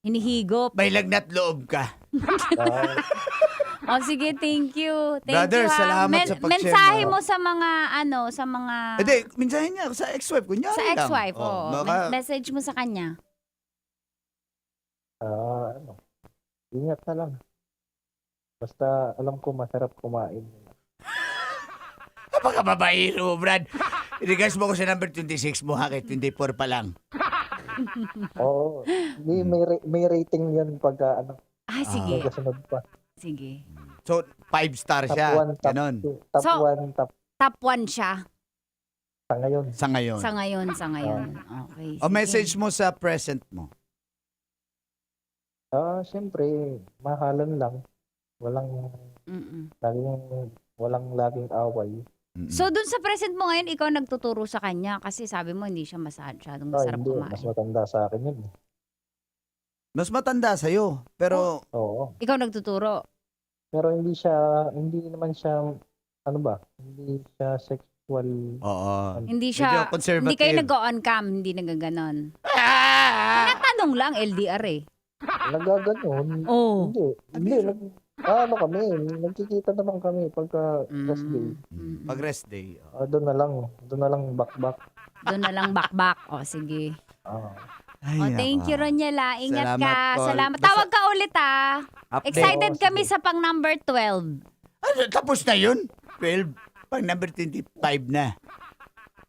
S7: Hinihigop.
S12: May lagnat loob ka.
S7: Oh, sige, thank you. Thank
S12: Brother,
S7: you, ha.
S12: salamat sa pag-share
S7: Mensahe
S12: mo.
S7: mo sa mga, sa mga...
S12: Hindi, minsan niya sa ex-wife, kunyari
S7: Sa
S12: lang.
S7: ex-wife,
S12: Oh,
S7: oo.
S12: baka-
S7: Message mo sa kanya.
S15: Ingat na lang. Basta alam ko masarap kumain.
S12: Napakababaero, Brad. I-regards mo ko sa number 26 mo, ha? 24 pa lang.
S15: Oo. Hindi, may rating yan pagka
S7: Sige.
S15: magkasunod pa.
S7: Sige.
S12: So, 5 star
S15: Top
S12: siya.
S15: 1, top
S12: Ganon.
S15: 2. Top
S7: So,
S15: 1, top
S7: Top 1 siya.
S15: sa ngayon.
S12: Sa ngayon.
S7: Sa ngayon. Okay.
S12: O
S7: sige.
S12: message mo sa present mo.
S15: Siyempre, mahalan lang. Walang laging away.
S7: So, dun sa present mo ngayon, ikaw nagtuturo sa kanya kasi sabi mo hindi siya masyadong masarap
S15: Hindi,
S7: kumain.
S15: mas matanda sa akin yun.
S12: Mas matanda sa'yo. Pero,
S15: Oo.
S7: Ikaw nagtuturo.
S15: Pero hindi naman siya, hindi siya sexual.
S12: oo.
S7: Hindi
S12: Medyo
S7: siya,
S12: conservative.
S7: hindi kayo nag-on cam, hindi nagaganon. Tinatanong lang, LDR eh.
S15: Nagaganon.
S7: Oh.
S15: Hindi. Kami, nagkikita naman kami pagka rest day.
S12: Pag rest day.
S15: Doon na lang back-back.
S7: Doon na lang bakbak. O, sige.
S12: Ay,
S7: Thank you, Roniela. Ingat
S12: Salamat,
S7: ka.
S12: Paul.
S7: Salamat.
S12: Basta-
S7: Tawag ka ulit,
S12: Update.
S7: Excited kami sa pang number 12.
S12: Tapos na yun? 12. Pag number 25 na.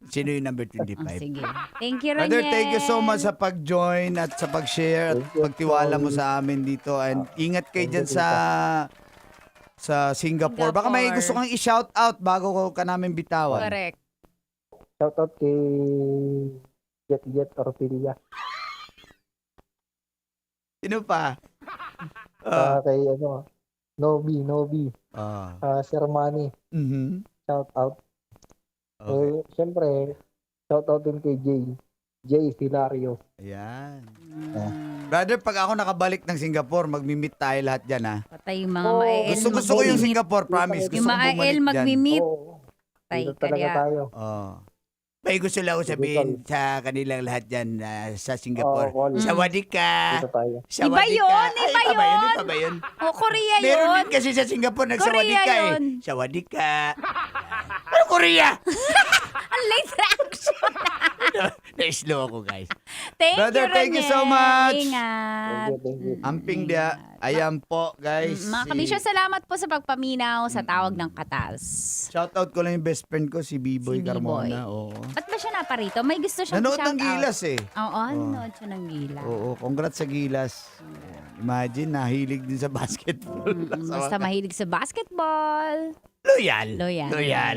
S12: Sino yung number 25?
S7: Sige. Thank you, Roniel.
S12: Brother, thank you so much sa pag-join at sa pag-share at pagtiwala mo sa amin dito. And ingat kayo dyan sa Singapore. Baka may gusto kang i-shout out bago ka namin bitawan.
S7: Correct.
S15: Shoutout kay Jet Ortilia.
S12: Sino pa?
S15: Kay Nobi. Sir Manny. Shoutout.
S12: Okay.
S15: Siyempre, shoutout din kay Jay Hilario.
S12: Ayan. Brother, pag ako nakabalik ng Singapore, magmi-meet tayo lahat dyan, ha?
S7: Patay yung mga maael.
S12: Gusto ko yung Singapore, promise. Gusto
S7: Yung
S12: ko
S7: maael
S12: bumalik dyan.
S7: magmi-meet. Patay
S15: Dito
S7: ka
S15: talaga
S7: rin.
S15: tayo.
S12: May gusto lang ako sabihin sa kanilang lahat dyan sa Singapore.
S15: Wally.
S12: Sawadee ka.
S15: Dito tayo.
S7: Iba yun, iba yun.
S12: Iba ba yun?
S7: O, Korea
S12: Meron
S7: yun.
S12: din kasi sa Singapore, nagsawadee
S7: Korea
S12: ka
S7: yun.
S12: Sawadee ka. Ano Korea?
S7: Ang late reaction.
S12: Na-slow ako, guys.
S7: Thank
S12: Brother,
S7: you,
S12: thank you so
S7: Roniel.
S12: much.
S7: Ingat.
S12: Amping dia. Ayan po, guys.
S7: Mga kabisyo, salamat po sa pagpaminaw sa tawag ng katas.
S12: Shoutout ko lang yung best friend ko, si B-Boy
S7: Si B-Boy.
S12: Carmona. Oo.
S7: Ba't ba siya naparito? May gusto siyang
S12: Nanood ng
S7: shout out.
S12: Gilas eh.
S7: Oo, nanood siya ng Gilas.
S12: Oo, congrats sa Gilas. Imagine, nahilig din sa basketball.
S7: Basta mahilig sa basketball.
S12: Loyal.
S7: Loyal.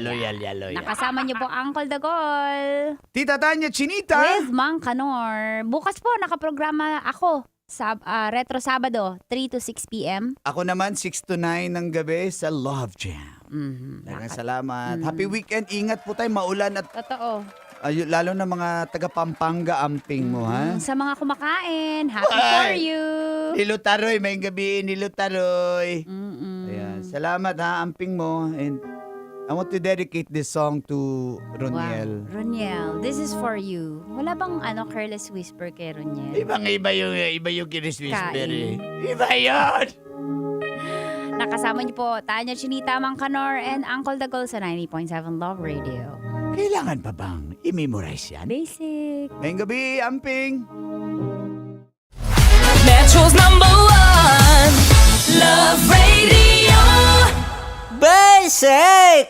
S7: Nakasama niyo po Uncle Dagol.
S12: Tita Tanya Chinita.
S7: With Mang Kanor. Bukas po, nakaprograma ako sa Retro Sabado, 3 to 6 p.m.
S12: Ako naman, 6 to 9 ng gabi sa Love Jam. Maraming salamat. Happy weekend. Ingat po tayo, maulan at
S7: Totoo.
S12: lalo na mga taga Pampanga amping mo, ha?
S7: Sa mga kumakain, happy for you.
S12: Nilutaroy, may gabi, Nilutaroy. Ayan. Salamat ha, amping mo. And I want to dedicate this song to Roniel.
S7: Wow. Roniel, this is for you. Wala bang Careless Whisper kay Roniel?
S12: Iba yung Kiris Whisper eh.
S7: Kain.
S12: Iba yun!
S7: Nakasama niyo po Tanya Chinita, Mang Kanor, and Uncle Dagol sa 90.7 Love Radio.
S12: Kailangan pa bang i-memorize yan?
S7: Basic.
S12: Ngayong gabi, amping!
S5: Metro's #1 Love Radio.
S10: Basic!